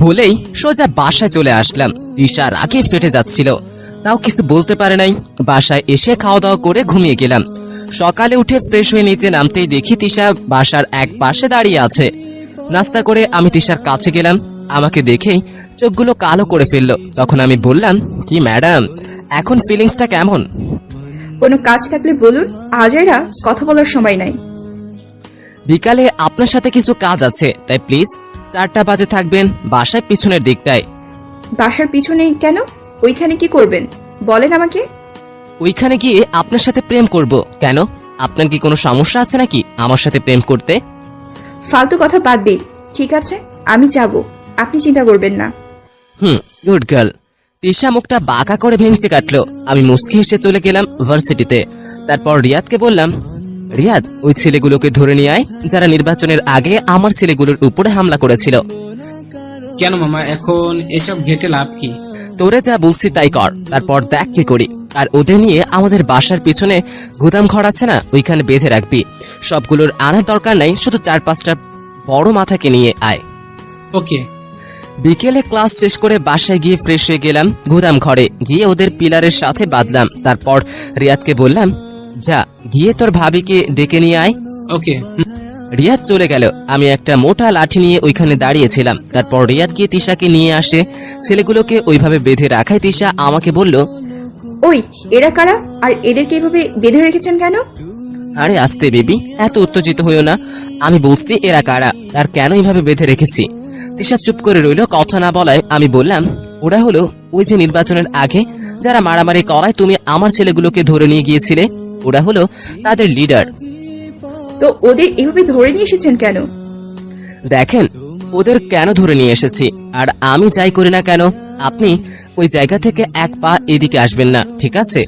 বলেই সোজা বাসায় চলে আসলাম। তিশা রাগে ফেটে যাচ্ছিল, তাও কিছু বলতে পারে নাই। বাসায় এসে খাওয়া দাওয়া করে ঘুমিয়ে গেলাম। সকালে উঠে ফ্রেশ হয়ে নিচে নামতেই দেখি তিশা বাসার এক পাশে দাঁড়িয়ে আছে। নাস্তা করে আমি তিশার কাছে গেলাম। আমাকে দেখেই চোখগুলো কালো করে ফেললো। তখন আমি বললাম, কি ম্যাডাম, এখন ফিলিংসটা কেমন? কোনো কাজ থাকলে বলুন, আজ এরা কথা বলার সময় নাই। বিকালে আপনার সাথে কিছু কাজ আছে, তাই প্লিজ 4টা বাজে থাকবেন বাসায় পিছনের দিকটায়। বাসার পিছনে কেন? ওইখানে কি করবেন বলেন আমাকে। ওইখানে গিয়ে আপনার সাথে প্রেম করব। কেন, আপনার কি কোনো সমস্যা আছে নাকি আমার সাথে প্রেম করতে? ফালতু কথা বাদ দিন, ঠিক আছে? আমি যাব, আপনি চিন্তা করবেন না। Good girl. তিশা মুখটা বাঁকা করে ভেঙচে কাটলো। আমি মুস্কি হেসে চলে গেলাম ভার্সিটিতে। তারপর রিয়াদকে বললাম, রিয়াদ, ওই ছেলেগুলোকে ধরে নিয়ে আয় যারা নির্বাচনের আগে আমার ছেলেগুলোর উপরে হামলা করেছিল। কেন মামা, এখন এসব ঘেটে লাভ কি? তোরে যা বলছি তাই কর, তারপর দেখ কি করি। আর ওদের নিয়ে আমাদের বাসার পিছনে গুদাম ঘর আছে না, ওইখানে বেঁধে রাখবি। সবগুলোর আনার দরকার নাই, শুধু 4-5টা বড় মাথাকে নিয়ে আয়। ওকে। বিকেলে ক্লাস শেষ করে বাসায় গিয়ে ফ্রেশ হয়ে গেলাম। গুদাম ঘরে গিয়ে ওদের পিলারের সাথে বাঁধলাম। তারপর রিয়াদকে বললাম, যা গিয়ে তোর ভাবিকে ডেকে নিয়ে আয়। ওকে। রিয়াদ চলে গেল। আমি একটা মোটা লাঠি নিয়ে ওইখানে দাঁড়িয়েছিলাম। তারপর রিয়াদ গিয়ে তিশাকে নিয়ে আসে। ছেলেগুলোকে ওইভাবে বেঁধে রাখায় তিশা আমাকে বলল, ওই এরা কারা, আর এদেরকে এভাবে বেঁধে রেখেছেন কেন? আরে আস্তে বেবি, এত উত্তেজিত হইও না। আমি বলছি এরা কারা আর কেন এইভাবে বেঁধে রেখেছি। তিশা চুপ করে রইল, কথা না বলায়। আমি বললাম, ওরা হলো ওই যে নির্বাচনের আগে যারা মারামারি করায় তুমি আমার ছেলেগুলোকে ধরে নিয়ে গিয়েছিলে, ওরা হলো তাদের লিডার। তো ওদের এভাবে ধরে নিয়ে এসেছেন কেন? দেখেন, ওদের কেন ধরে নিয়ে এসেছি আর আমি যাই করি না কেন, আপনি ওই জায়গা থেকে এক পা এদিকে আসবেন না, ঠিক আছে?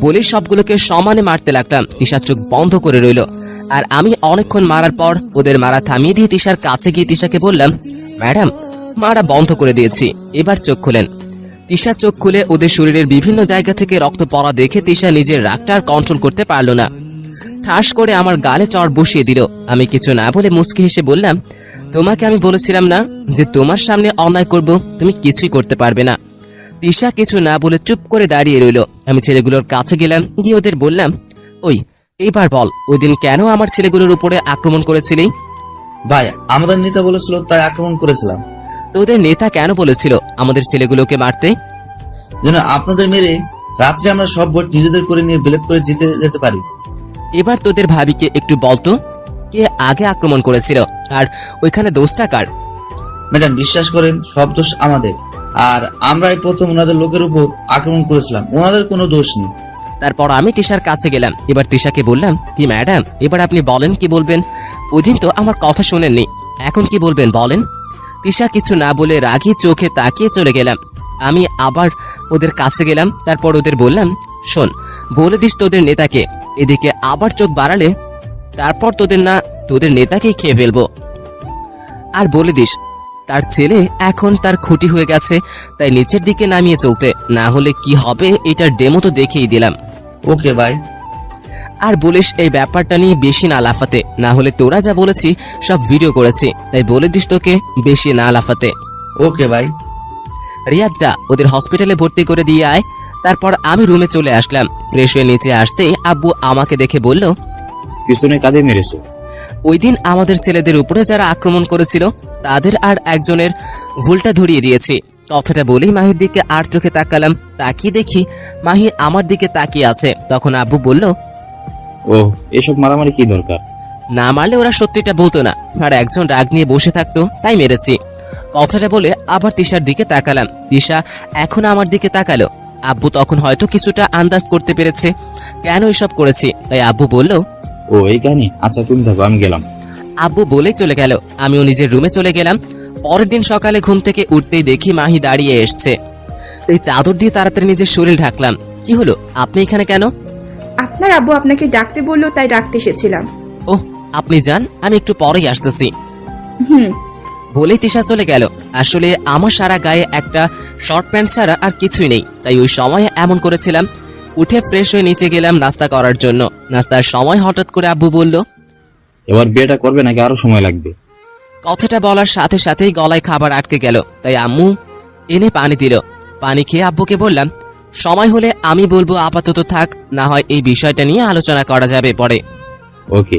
বলে সবগুলোকে সমানে মারতে লাগলাম। তিশার চোখ বন্ধ করে রইল। আর আমি অনেকক্ষণ মারার পর ওদের মারা থামিয়ে দিয়ে তিশার কাছে গিয়ে তিশাকে বললাম, ম্যাডাম, মারা বন্ধ করে দিয়েছি, এবার চোখ খুলেন। তিশা চোখ খুলে ওদের শরীরের বিভিন্ন জায়গা থেকে রক্ত পড়া দেখে তিশা নিজের রাগটা আর কন্ট্রোল করতে পারল না। ঠাস করে আমার গালে চড় বসিয়ে দিল। আমি কিছু না বলে মুচকি হেসে বললাম, তোমাকে আমি বলেছিলাম না যে তোমার সামনে অন্যায় করব, তুমি কিছুই করতে পারবে না। তিশা কিছু না বলে চুপ করে দাঁড়িয়ে রইল। আমি ছেলেগুলোর কাছে গেলাম, গিয়ে ওদের বললাম, ওই এবার বল, ওই দিন কেন আমার ছেলেগুলোর উপরে আক্রমণ করেছিলি? ভাই, আমাদের নেতা বলেছিল তাই আক্রমণ করেছিলাম। তোদের নেতা কেন বলেছিল আমাদের ছেলেগুলোকে মারতে? যেন আপনাদের মেরে রাত্রে আমরা সব ভোট নিজেদের করে নিয়ে বিলেত করে জিতে যেতে পারি। এবার তোদের ভাবিকে একটু বলতো, কে আগে আক্রমণ করেছিল আর ওইখানে দোষটা কার? ম্যাডাম, বিশ্বাস করেন সব দোষ আমাদের, আর আমরাই প্রথম ওনাদের লোকের উপর আক্রমণ করেছিলাম, ওনাদের কোনো দোষ নেই। তারপর আমি তিশার কাছে গেলাম। এবার তিশাকে বললাম, কি ম্যাডাম, এবার আপনি বলেন, কি বলবেন? ওদিন তো আমার কথা শোনেননি, এখন কি বলবেন বলেন? তিশা কিছু না বলে রাগি চোখে তাকিয়ে চলে গেলাম। আমি আবার ওদের কাছে গেলাম। তারপর ওদের বললাম, শোন, বলে দিস তোদের নেতাকে, এদিকে আবার চোখ বাড়ালে তারপর তোদের নেতাকেই খেয়ে ফেলবো। আর বলে দিস তার ছেলে এখন তার খুঁটি হয়ে গেছে, তাই নিচের দিকে নামিয়ে চলতে, না হলে কি হবে এটার ডেমো তো দেখেই দিলাম। ওকে ভাই। আর বলিস এই ব্যাপারটা নিয়ে বেশি না লাফাতে, না হলে তোরা যা বলেছি সব ভিডিও করেছি, তাই বলে দিস তোকে বেশি না লাফাতে। ওকে ভাই। রিয়াদ, যা ওদের হসপিটালে ভর্তি করে দিয়ে আয়। তারপর আমি রুমে চলে আসলাম। ফ্রেশ হয়ে নিচে আসতেই আব্বু আমাকে দেখে বলল, পিছনে কাঁধে মেরেছো? ওই দিন আমাদের ছেলেদের উপরে যারা আক্রমণ করেছিল তাদের আর একজনের ভুলটা ধরিয়ে দিয়েছি। কথাটা বলেই মাহির দিকে আর চোখে তাকালাম। তাকিয়ে দেখি মাহি আমার দিকে তাকিয়ে আছে। তখন আব্বু বলল, ও, এসব মারামারি কি দরকার? না মারলে ওরা সত্যিটা বলতো না, আর একজন রাগ নিয়ে বসে থাকতো, তাই মেরেছি। কথাটা বলে আবার তিশার দিকে তাকালাম। তিশা এখন আমার দিকে তাকালো। আব্বু তখন হয়তো কিছুটা আন্দাজ করতে পেরেছে কেন এসব করেছি, তাই আব্বু বলল, ও, এই কাহিনী, আচ্ছা তুমি থাকো, আমি গেলাম। আব্বু বলেই চলে গেল। আমিও নিজের রুমে চলে গেলাম। পরের দিন সকালে ঘুম থেকে উঠতেই দেখি মাহি দাঁড়িয়ে এসছে। এই চাদর দিয়ে তাড়াতাড়ি নিজের শরীর ঢাকলাম। কি হলো, আপনি এখানে কেন? আপনার আব্বু আপনাকে ডাকতে বললো, তাই ডাকতে এসেছিলাম। ওহ, আপনি যান, আমি একটু পরেই আসতেছি। হুম। বলেই তিশা চলে গেল। আসলে আমার সারা গায়ে একটা শর্ট প্যান্ট ছাড়া আর কিছুই নেই, তাই ওই সময়ে এমন করেছিলাম। উঠে ফ্রেশ হয়ে নিচে গেলাম নাস্তা করার জন্য। নাস্তার সময় হঠাৎ করে আব্বু বলল, এবার বিয়েটা করবে নাকি আরো সময় লাগবে? কথাটা বলার সাথে সাথেই গলায় খাবার আটকে গেল, তাই আম্মু এনে পানি দিল। পানি খেয়ে আব্বুকে বললাম, সময় হলে আমি বলবো, আপাতত থাক, না হয় এই বিষয়টা নিয়ে আলোচনা করা যাবে পরে। ওকে।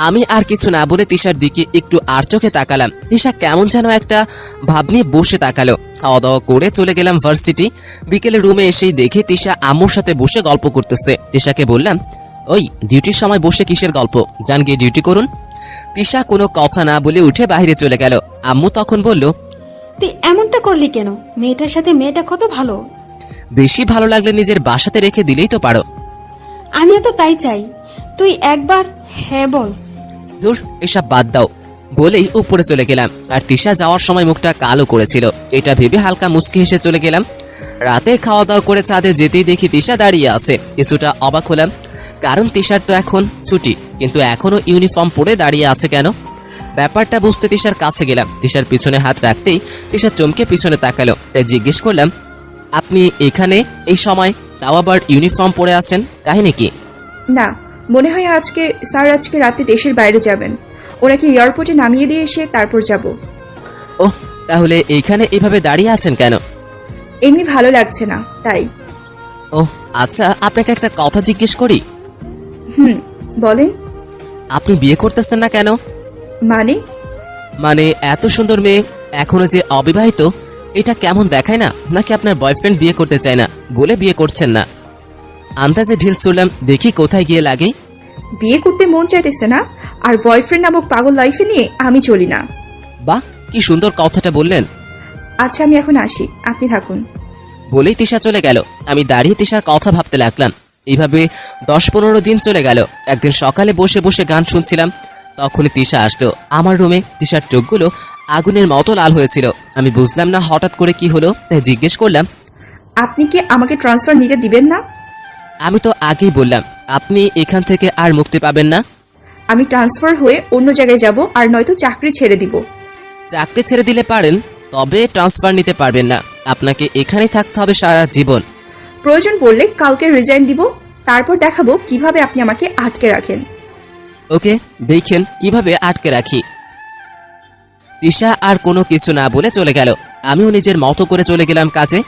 আমি আর কিছু না বলে তিশার দিকে একটু আর চোখে তাকালাম। তিশা কেমন যেন একটা ভাব নিয়ে বসে তাকালো। খাওয়া দাওয়া করে চলে গেলাম ভার্সিটি। বিকেলে রুমে এসেই দেখি তিশা আম্মুর সাথে বসে গল্প করতেছে। তিশাকে বললাম, ওই ডিউটির সময় বসে কিসের গল্প, যান গিয়ে ডিউটি করুন। তিশা কোনো কথা না বলে উঠে বাইরে চলে গেল। আম্মু তখন বলল, তুই এমনটা করলি কেন? মেয়েটার সাথে মেয়েটা কত ভালো। বেশি ভালো লাগলে নিজের বাসাতে রেখে দিলেই তো পারো। আমিও তো তাই চাই, তুই একবার হ্যাঁ বল। দূর, এসব বাদ দাও বলেই উপরে চলে গেলাম। আর তিশা যাওয়ার সময় মুখটা কালো করেছিল, এটা ভেবে হালকা মুচকি হেসে চলে গেলাম। রাতে খাওয়া দাওয়া করে ছাদে যেতেই দেখি তিশা দাঁড়িয়ে আছে। কিছুটা অবাক হলাম, কারণ তিশার তো এখন ছুটি, কিন্তু এখনো ইউনিফর্ম পরে দাঁড়িয়ে আছে কেন? ব্যাপারটা বুঝতে তিশার কাছে গেলাম। তিশার পিছনে হাত রাখতেই তিশা চমকে পিছনে তাকালো। তাই জিজ্ঞেস করলাম, আপনি এখানে এই সময়, তাও আবার ইউনিফর্ম পরে আছেন, কাহিনী কি? না, মনে হয় স্যার আজকে রাতে দেশের বাইরে যাবেন। ওনাকে এয়ারপোর্টে নামিয়ে দিয়ে এসে তারপর যাব। ওহ, তাহলে এইখানে এভাবে দাঁড়িয়ে আছেন কেন? এমনি ভালো লাগছে না, তাই। ওহ আচ্ছা, আপনাকে একটা কথা জিজ্ঞেস করি। বলেন। আপনি বিয়ে করতেছেন না কেন? মানে এত সুন্দর মেয়ে এখনো যে অবিবাহিত, এটা কেমন দেখায় না? নাকি আপনার বয়ফ্রেন্ড বিয়ে করতে চায় না বলে বিয়ে করছেন না? আন্দাজে ঢিল ছুড়লাম, দেখি কোথায় গিয়ে লাগে। বিয়ে করতে মন চাইতেছে না, আর বয়ফ্রেন্ড নামক পাগল লাইফে নিয়ে আমি চলি না। বাহ, কি সুন্দর কথাটা বললেন। আচ্ছা, আমি এখন আসি, আপনি থাকুন। বলেই তিশা চলে গেল। আমি দাঁড়িয়ে তিশার কথা ভাবতে লাগলাম। এইভাবে 10-15 দিন চলে গেল। একদিন সকালে বসে বসে গান শুনছিলাম, তখনই তিশা আসলো আমার রুমে। তিশার চোখগুলো আগুনের মতো লাল হয়েছিল। আমি বুঝলাম না হঠাৎ করে কি হলো, তাই জিজ্ঞেস করলাম, আপনি কি আমাকে ট্রান্সফার নিতে দিবেন না? আমি তো আগেই বললাম আপনি এখান থেকে আর মুক্তি পাবেন না। আমি ট্রান্সফার হয়ে অন্য জায়গায় যাব, আর নয়তো চাকরি ছেড়ে দিব। চাকরি ছেড়ে দিলে পারেন, তবে ট্রান্সফার নিতে পারবেন না। আপনাকে এখানেই থাকতে হবে সারা জীবন। প্রয়োজন পড়লে কালকে রিজাইন দিব, তারপর দেখাবো কিভাবে আপনি আমাকে আটকে রাখেন। ওকে, দেখেন কিভাবে আটকে রাখি। তিশা আর কোনো কিছু না বলে চলে গেল। আমিও নিজের মতো করে চলে গেলাম কাজে।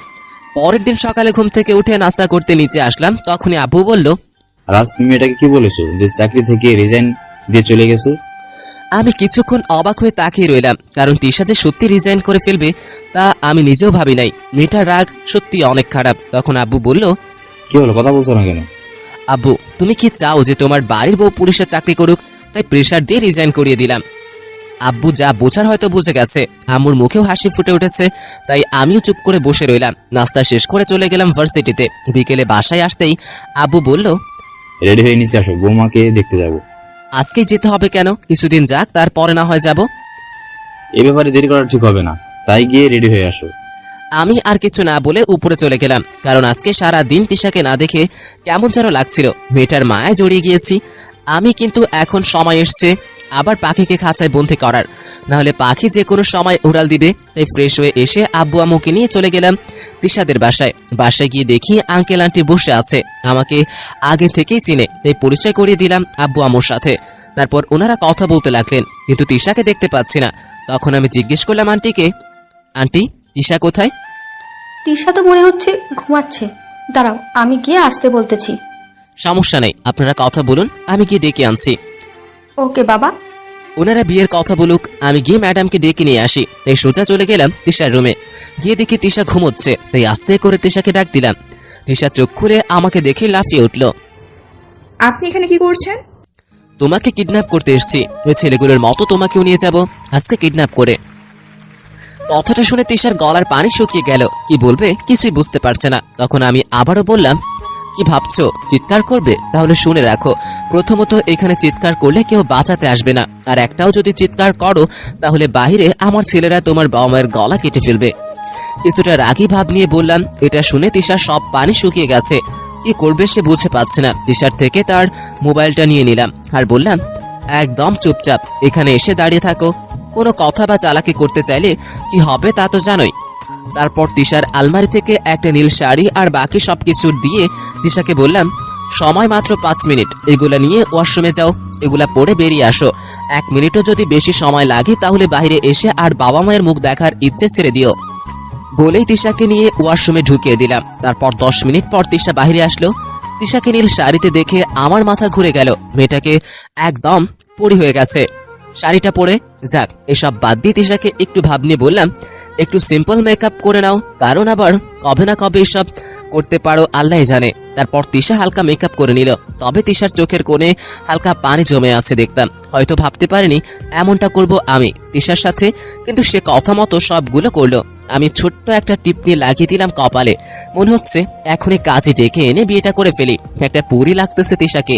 পরের দিন সকালে ঘুম থেকে উঠে নাস্তা করতে নিচে আসলাম, তখনই আব্বু বলল, রাজ, তুমি এটাকে কি বলেছো যে চাকরি থেকে রিজাইন দিয়ে চলে গেছে? আমি কিছুক্ষণ অবাক হয়ে তাকিয়ে রইলাম, কারণ তিশা যে সত্যি রিজাইন করে ফেলবে তা আমি নিজেও ভাবি নাই। মেয়েটার রাগ সত্যি অনেক খারাপ। তখন আব্বু বলল, কি হলো, কথা বলছো না কেন? আব্বু, তুমি কি চাও যে তোমার বাড়ির বউ পুলিশের চাকরি করুক? তাই প্রেশার দিয়ে রিজাইন করিয়ে দিলাম। আব্বু যা বোঝার হয়তো বুঝে গেছে। আম্মুর মুখেও হাসি ফুটে উঠেছে, তাই আমিও চুপ করে বসে রইলাম। নাস্তা শেষ করে চলে গেলাম ভার্সিটিতে। বিকেলে বাসায় আসতেই আব্বু বলল, রেডি হয়ে নিচে আসো, বৌমাকে দেখতে যাবো। আজকেই যেতে হবে কেন? কিছুদিন যাক, তারপরে না হয় যাব। এ ব্যাপারে দেরি করা ঠিক হবে না, তাই গিয়ে রেডি হয়ে আসো। আমি আর কিছু না বলে উপরে চলে গেলাম, কারণ আজকে সারা দিন তিশাকে না দেখে কেমন যেন লাগছিল। মেয়েটার মায়ায় জড়িয়ে গিয়েছি আমি। কিন্তু এখন সময় এসছে আবার পাখিকে খাঁচায় বন্দি করার, নাহলে পাখি যে কোনো সময় উড়াল দিবে। তাই ফ্রেশ হয়ে এসে আব্বু আম্মুকে নিয়ে চলে গেলাম তিশাদের বাসায়। বাসায় গিয়ে দেখি আঙ্কেল আন্টি বসে আছে, আমাকে আগে থেকেই চিনে, তাই পরিচয় করিয়ে দিলাম আব্বু আম্মুর সাথে। তারপর ওনারা কথা বলতে লাগলেন, কিন্তু তিশাকে দেখতে পাচ্ছি না। তখন আমি জিজ্ঞেস করলাম আন্টিকে, আন্টি তিশা কোথায়? তিশা তো মনে হচ্ছে ঘুমাচ্ছে, দাঁড়াও আমি গিয়ে আসতে বলতেছি। সমস্যা নেই, আপনারা কথা বলুন, আমি গিয়ে ডেকে আনছি। ওকে বাবা। ওনারা বিয়ের কথা বলুক, আমি গিয়ে ম্যাডামকে ডেকে নিয়ে আসি। তাই সোজা চলে গেলাম তিশার রুমে। গিয়ে দেখি তিশা ঘুমোচ্ছে, তাই আস্তে করে তিশাকে ডাক দিলাম। তিশা চোখ খুলে আমাকে দেখে লাফিয়ে উঠল। আপনি এখানে কি করছেন? তোমাকে কিডন্যাপ করতে এসেছি। ওই ছেলেগুলোর মতো তোমাকেও নিয়ে যাব আজকে কিডন্যাপ করে। কথাটা শুনে তিশার গলার পানি শুকিয়ে গেল। কি বলবে কিছুই বুঝতে পারছে না। তখন আমি আবারও বললাম, কি ভাবছো চিৎকার করবে? তাহলে শুনে রাখো, প্রথমত এখানে চিৎকার করলে কেউ বাঁচাতে আসবে না, আর একটাও যদি চিৎকার করো তাহলে বাইরে আমার ছেলেরা তোমার বাবা মায়ের গলা কেটে ফেলবে। কিছুটা রাগী ভাব নিয়ে বললাম। এটা শুনে তিশার সব পানি শুকিয়ে গেছে। কি করবে সে বুঝে পাচ্ছে না। তিশার থেকে তার মোবাইলটা নিয়ে নিলাম আর বললাম, একদম চুপচাপ এখানে এসে দাঁড়িয়ে থাকো। কোনো কথা বা চালাকি করতে চাইলে কি হবে তা তো জানোই। তারপর তিশার আলমারি থেকে একটা নীল শাড়ি আর বাকি সবকিছু দিয়ে তিশাকে বললাম, সময় মাত্র 5 মিনিট, এগুলা নিয়ে ওয়াশরুমে যাও, এগুলা পরে বেরিয়ে আসো। 1 মিনিটও যদি বেশি সময় লাগে তাহলে বাইরে এসে আর বাবা মায়ের মুখ দেখার ইচ্ছে ছেড়ে দিও। বলেই তিশাকে নিয়ে ওয়াশরুমে ঢুকিয়ে দিলাম। তারপর 10 মিনিট পর তিশা বাইরে আসলো। তিশাকে নীল শাড়িতে দেখে আমার মাথা ঘুরে গেল। মেয়েটাকে একদম পরি হয়ে গেছে শাড়িটা পরে। যাক, এসব বাদ দিয়ে তিশাকে একটু ভাব নিয়ে বললাম, একটু সিম্পল মেকআপ করে নাও, কারণ আবার কবে না কবে এসব করতে পারো আল্লাহ জানে। তারপর তিশা হালকা মেকআপ করে নিল। তবে তিশার চোখের কোণে হালকা পানি জমে আছে দেখতাম। হয়তো ভাবতে পারিনি এমনটা করব আমি তিশার সাথে, কিন্তু সে কথা মতো সবগুলো করলো। আমি ছোট্ট একটা টিপনি লাগিয়ে দিলাম কপালে। মনে হচ্ছে এখনই কাজে ডেকে এনে বিয়েটা করে ফেলি। একটা পুরি লাগতেছে তিশাকে,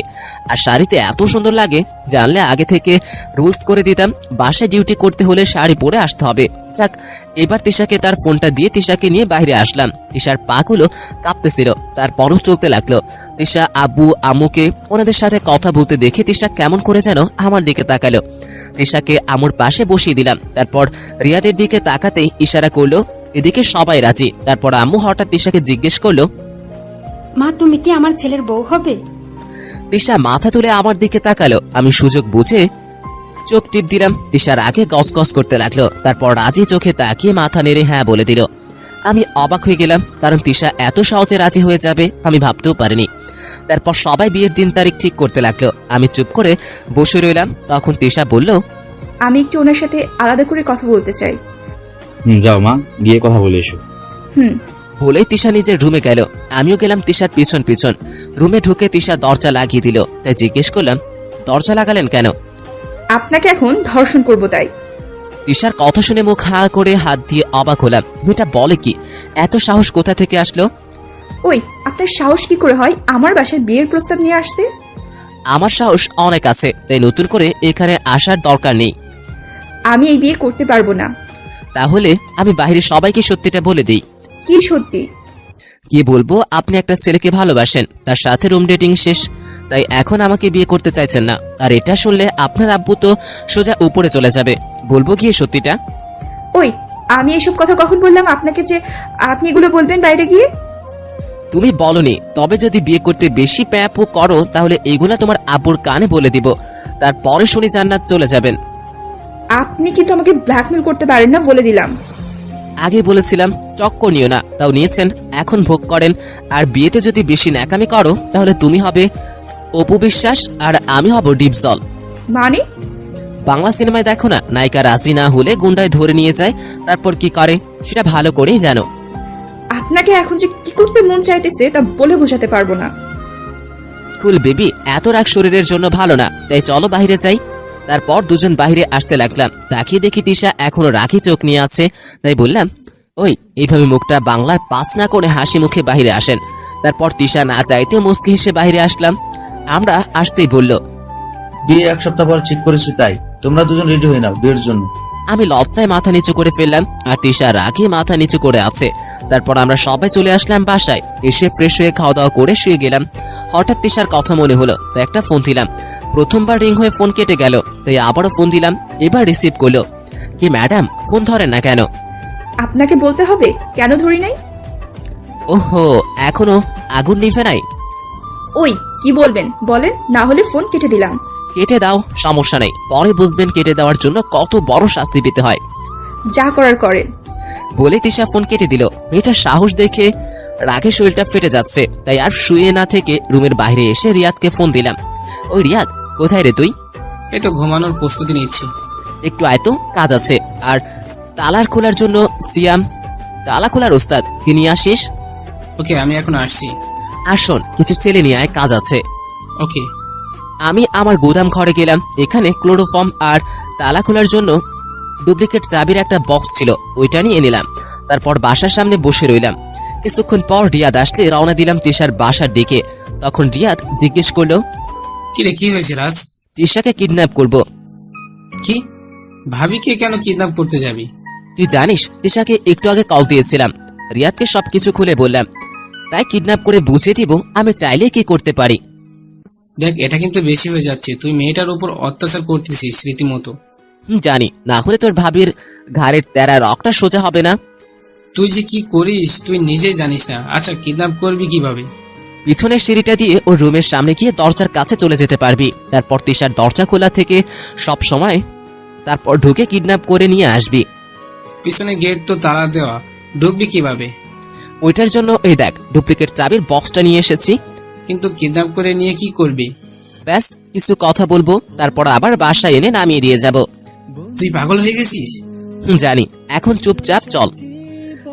আর শাড়িতে এত সুন্দর লাগে, জানলে আগে থেকে রুলস করে দিতাম বাসায় ডিউটি করতে হলে শাড়ি পরে আসতে হবে। যাক, এবার তিশাকে তার ফোনটা দিয়ে তিশাকে নিয়ে বাইরে আসলাম। তিশার পাগুলো কাঁপতেছিল, তারপরও চলতে লাগলো। তিশা আব্বু আম্মুকে ওনাদের সাথে কথা বলতে দেখে তিশা কেমন করে যেন আমার দিকে তাকালো। তিশাকে আম্মুর পাশে বসিয়ে দিলাম। তারপর রিয়াদের দিকে তাকাতেই ইশারা করলো, এদিকে সবাই রাজি। তারপর আম্মু হঠাৎ তিশাকে জিজ্ঞেস করলো, মা তুমি কি আমার ছেলের বউ হবে? তিশা মাথা তুলে আমার দিকে তাকালো। আমি সুযোগ বুঝে চোখ টিপ দিলাম। তিশার আগে গসগস করতে লাগলো, তারপর রাজি চোখে তাকিয়ে মাথা নেড়ে হ্যাঁ বলে দিল। আমি অবাক হয়ে গেলাম, কারণ তিশা এত সহজে রাজি হয়ে যাবে আমি ভাবতেও পারিনি। তারপর সবাই বিয়ের দিন তারিখ ঠিক করতে লাগলো। আমি চুপ করে বসে রইলাম। তখন তিশা বলল, আমি একটু ওনার সাথে আলাদা করে কথা বলতে চাই। যাও মা, গিয়ে কথা বলে এসো। বলেই তিশা নিজের রুমে গেল। আমিও গেলাম তিশার পিছন পিছন। রুমে ঢুকে তিশা দরজা লাগিয়ে দিল। তাই জিজ্ঞেস করলাম, দরজা লাগালেন কেন? আপনাকে এখন ধর্ষণ করব তাই। তিশার কথা শুনে মুখ হা করে হাত দিয়ে অবাক হলাম। মেয়েটা বলে কি? এত সাহস কোথা থেকে আসলো? ওই, আপনার সাহস কি করে হয় আমার বাসায় বিয়ের প্রস্তাব নিয়ে আসতে? আমার সাহস অনেক আছে, তাই নতুন করে এখানে আসার দরকার নেই। আমি এই বিয়ে করতে পারবো না। তাহলে আমি বাইরে সবাইকে সত্যিটা বলে দিই। কি সত্যি? কি বলবো, আপনি একটা ছেলেকে ভালোবাসেন, তার সাথে রুম ডেটিং শেষ, তাই এখন আমাকে বিয়ে করতে চাইছেন না। আর এটা শুনলে আপনার আব্বু তো সোজা উপরে চলে যাবে। বলবো গিয়ে সত্যিটা? ওই, আমি এসব কথা কখন বললাম আপনাকে যে আপনি এগুলো বলবেন বাইরে গিয়ে? তুমি বলনি, তবে যদি বিয়ে করতে বেশি প্যাপু করো তাহলে এগুলা তোমার আব্বুর কানে বলে দিব, তারপরে শুনি জান্নাত চলে যাবেন। আপনি কিন্তু আমাকে ব্ল্যাকমেল করতে পারেন না, বলে দিলাম। আগে বলেছিলাম চক্কর নিও না, তাও নিয়েছেন, এখন ভোগ করেন। আর বিয়েতে যদি বেশি ন্যাকামি করো তাহলে তুমি হবে অপু বিশ্বাস আর আমি হব ডিপজল। মানে? বাংলা সিনেমায় দেখো না, নায়িকা রাজি না হলে গুন্ডায় ধরে নিয়ে যায়, তারপর কি করে সেটা ভালো করেই জানো। আপনাকে এখন যে কি করতে মন চাইতেছে তা বলে বোঝাতে পারবো না। কুল বেবি, এত রাগ শরীরের জন্য ভালো না, তাই চলো বাইরে যাই। তারপর দুজন বাইরে আসতে লাগলাম। তাকিয়ে দেখি তিশা এখনো রাখি চোখ নিয়ে আছে। তাই বললাম, ওই এইভাবে মুখটা বাংলার পাঁচ না করে হাসি মুখে বাইরে আসেন। তারপর তিশা না চাইতেও মুচকি হেসে বাইরে আসলাম। আমরা আসতেই বলল, বিয়ে 1 সপ্তাহ পর ঠিক করেছি, তাই তোমরা দুজন রেডি হয়ে নাও বিয়ের জন্য। আমি লজ্জায় মাথা নিচু করে ফেললাম, আর তিশা রাগে মাথা নিচু করে আছে। তারপর আমরা সবাই চলে আসলাম বাসায়। এসে ফ্রেশ হয়ে খাওয়া দাওয়া করে শুয়ে গেলাম। হঠাৎ তিশার কথা মনে হলো, তাই একটা ফোন দিলাম। প্রথমবার রিং হয়ে ফোন কেটে গেল, তাই আবারও ফোন দিলাম। এবার রিসিভ করলো। কি ম্যাডাম, ফোন ধরেন না কেন? আপনাকে বলতে হবে কেন ধরি নাই? ওহো, এখনো আগুন নিভে নাই? ওই, কি বলবেন বলেন, না হলে ফোন কেটে দিলাম। কেটে দাও, সমস্যা নেই, পরে বুঝবেন কেটে দেওয়ার জন্য কত বড় শাস্তি পেতে হয়। যা করার করেন। বলে তিশা ফোন কেটে দিল। মেয়েটার সাহস দেখে রাগে শরীরটা ফেটে যাচ্ছে, তাই আর শুয়ে না থেকে রুমের বাইরে এসে রিয়াদকে ফোন দিলাম। ওই রিয়াদ, কোথায় রে তুই? এই তো ঘুমানোর প্রস্তুতি নিচ্ছি। একটু আয় তো, কাজ আছে। আর তালার খোলার জন্য সিয়াম, তালা খোলার ওস্তাদ, কি নিয়ে আসিস? ওকে, আমি এখন আসছি। আর শোন, কিছু ছেলে নিয়ে আয়, কাজ আছে। ওকে। আমি আমার গোদাম ঘরে গেলাম। এখানে ক্লোরোফর্ম আর তালা খোলার জন্য ডুপ্লিকেট চাবির একটা বক্স ছিল, ওইটা নিয়ে নিলাম। তারপর বাসার সামনে বসে রইলাম। কিছুক্ষণ পর রিয়াদ আসলে রওনা দিলাম তিশার বাসার দিকে। তখন রিয়াদ জিজ্ঞেস করলো, কিরে, কি হয়েছে রাজ? তিশাকে কিডন্যাপ করব। কি? ভাবিকে কেন কিডন্যাপ করতে যাবি? তুই জানিস, তিশাকে একটু আগে কল দিয়েছিলাম। রিয়াদকে সবকিছু খুলে বললাম, তাই কিডন্যাপ করে বুঝিয়ে দিব আমি চাইলে কি করতে পারি। দেখ, এটা কিন্তু বেশি হয়ে যাচ্ছে। তুই মেয়েটার উপর অত্যাচার করতেছিস রীতিমতো। জানি, না হলে তোর ভাবির ঘাড়ের তেরা রকটা সোজা হবে না। তুই যে কি করিস তুই নিজেই জানিস না। আচ্ছা, কিডন্যাপ করবি কিভাবে? পিছনের সিঁড়িটা দিয়ে ওর রুমের সামনে গিয়ে দরজার কাছে চলে যেতে পারবি। তারপর তিশার দরজা খোলা থেকে সব সময় তারপর ঢুকে কিডন্যাপ করে নিয়ে আসবি। পিছনে গেট তো তালা দেওয়া, ঢুকবি কিভাবে? ওইটার জন্য এই দেখ ডুপ্লিকেট চাবির বক্সটা নিয়ে এসেছি। কিন্তু কিডন্যাপ করে নিয়ে কি করবি? ব্যাস কিছু কথা বলবো, তারপর আবার বাসায় এনে নামিয়ে দিয়ে যাব। তুই পাগল হয়ে গেছিস? জানি, এখন চুপচাপ চল।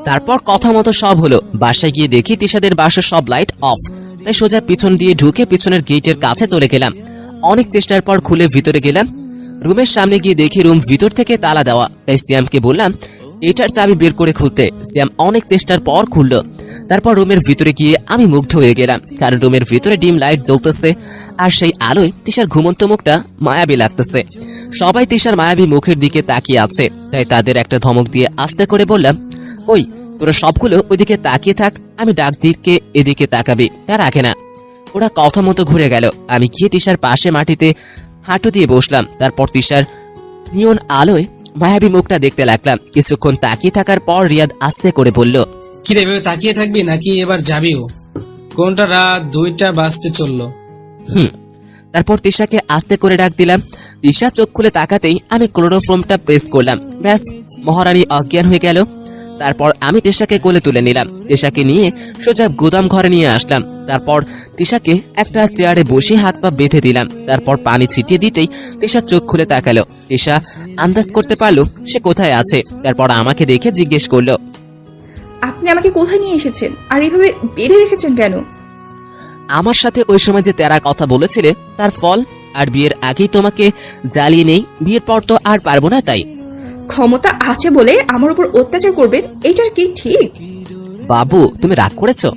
তারপর কথা মতো সব হলো। বাসায় গিয়ে দেখি তিশাদের বাসার সব লাইট অফ, তাই সোজা পিছন দিয়ে ঢুকে পিছনের গেটের কাছে চলে গেলাম। অনেক চেষ্টার পর খুলে ভিতরে গেলাম। রুমের সামনে গিয়ে দেখি রুম ভিতর থেকে তালা দেওয়া, তাই সিয়ামকে বললাম এটার চাবি বের করে খুলতে। সিয়াম অনেক চেষ্টার পর খুললো। তারপর রুমের ভিতরে গিয়ে আমি মুগ্ধ হয়ে গেলাম, কারণ রুমের ভিতরে ডিম লাইট জ্বলতেছে আর সেই আলোয় তিশার ঘুমন্ত মুখটা মায়াবী লাগতেছে। সবাই তিশার মায়াবী মুখের দিকে তাকিয়ে আছে, তাই তাদের একটা ধমক দিয়ে আস্তে করে বললাম, ওই তোরা সবগুলো ওইদিকে তাকিয়ে থাক, আমি ডাক দিকে এদিকে তাকাবি, তার আগে না। ওরা কথা মতো ঘুরে গেল। আমি গিয়ে তিশার পাশে মাটিতে হাঁটু দিয়ে বসলাম। তারপর তিশার নিয়ন আলোয় মায়াবী মুখটা দেখতে লাগলাম। কিছুক্ষণ তাকিয়ে থাকার পর রিয়াদ আস্তে করে বলল, কি রে, ভেবে তাকিয়ে থাকবি নাকি এবার যাবিও? কোনটা রাত 2টা বাজতে চললো। তারপর তিশাকে আস্তে করে ডাক দিলাম। তিশা চোখ খুলে তাকাতেই আমি ক্লোরোফর্মটা প্রেস করলাম। ব্যাস, মহারানী অজ্ঞান হয়ে গেল। তারপর আমি তিশাকে কোলে তুলে নিলাম। তিশাকে নিয়ে সোজা গুদাম ঘরে নিয়ে আসলাম। তারপর তিশাকে একটা চেয়ারে বসে হাত পা বেঁধে দিলাম। তারপর পানি ছিটিয়ে দিতেই তিশা চোখ খুলে তাকালো। তিশা আন্দাজ করতে পারলো সে কোথায় আছে। তারপর আমাকে দেখে জিজ্ঞেস করলো, আপনি আমাকে কোথায় নিয়ে এসেছেন আর এইভাবে বেঁধে রেখেছেন কেন? আমার সাথে ওই সময় যে তেরা কথা বলেছিলে তার ফল। আর বিয়ের আগেই তোমাকে জ্বালিয়ে নেই, বিয়ের পর তো আর পারবো না। তাই ক্ষমতা আছে বলে আমার উপর অত্যাচার করবেন, এইটার কি ঠিক? বাবু, তুমি রাগ করেছো?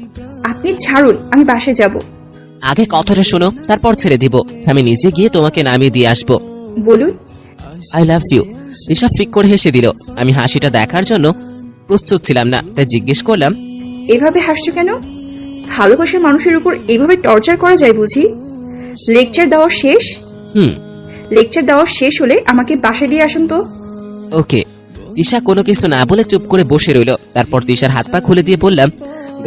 আপনি ছাড়ুন, আমি বাসায় যাব। আগে কথাটা শোনো, তারপর ছেড়ে দিব। আমি নিজে গিয়ে তোমাকে নামিয়ে দিয়ে আসবো। বলুন। I love you. ঋষভ ফিক করে হেসে দিল। আমি হাসিটা দেখার জন্য প্রস্তুত ছিলাম না, তাই জিজ্ঞেস করলাম, এভাবে হাসছো কেন? ভালোবাসার মানুষের উপর এইভাবে টর্চার করা যায় বুঝি? লেকচার দেওয়া শেষ? লেকচার দেওয়া শেষ হলে আমাকে বাসায় দিয়ে আসুন তো। ওকে। তিশা কোনো কিছু না বলে চুপ করে বসে রইল। তারপর তিশার হাত পা খুলে দিয়ে বললাম,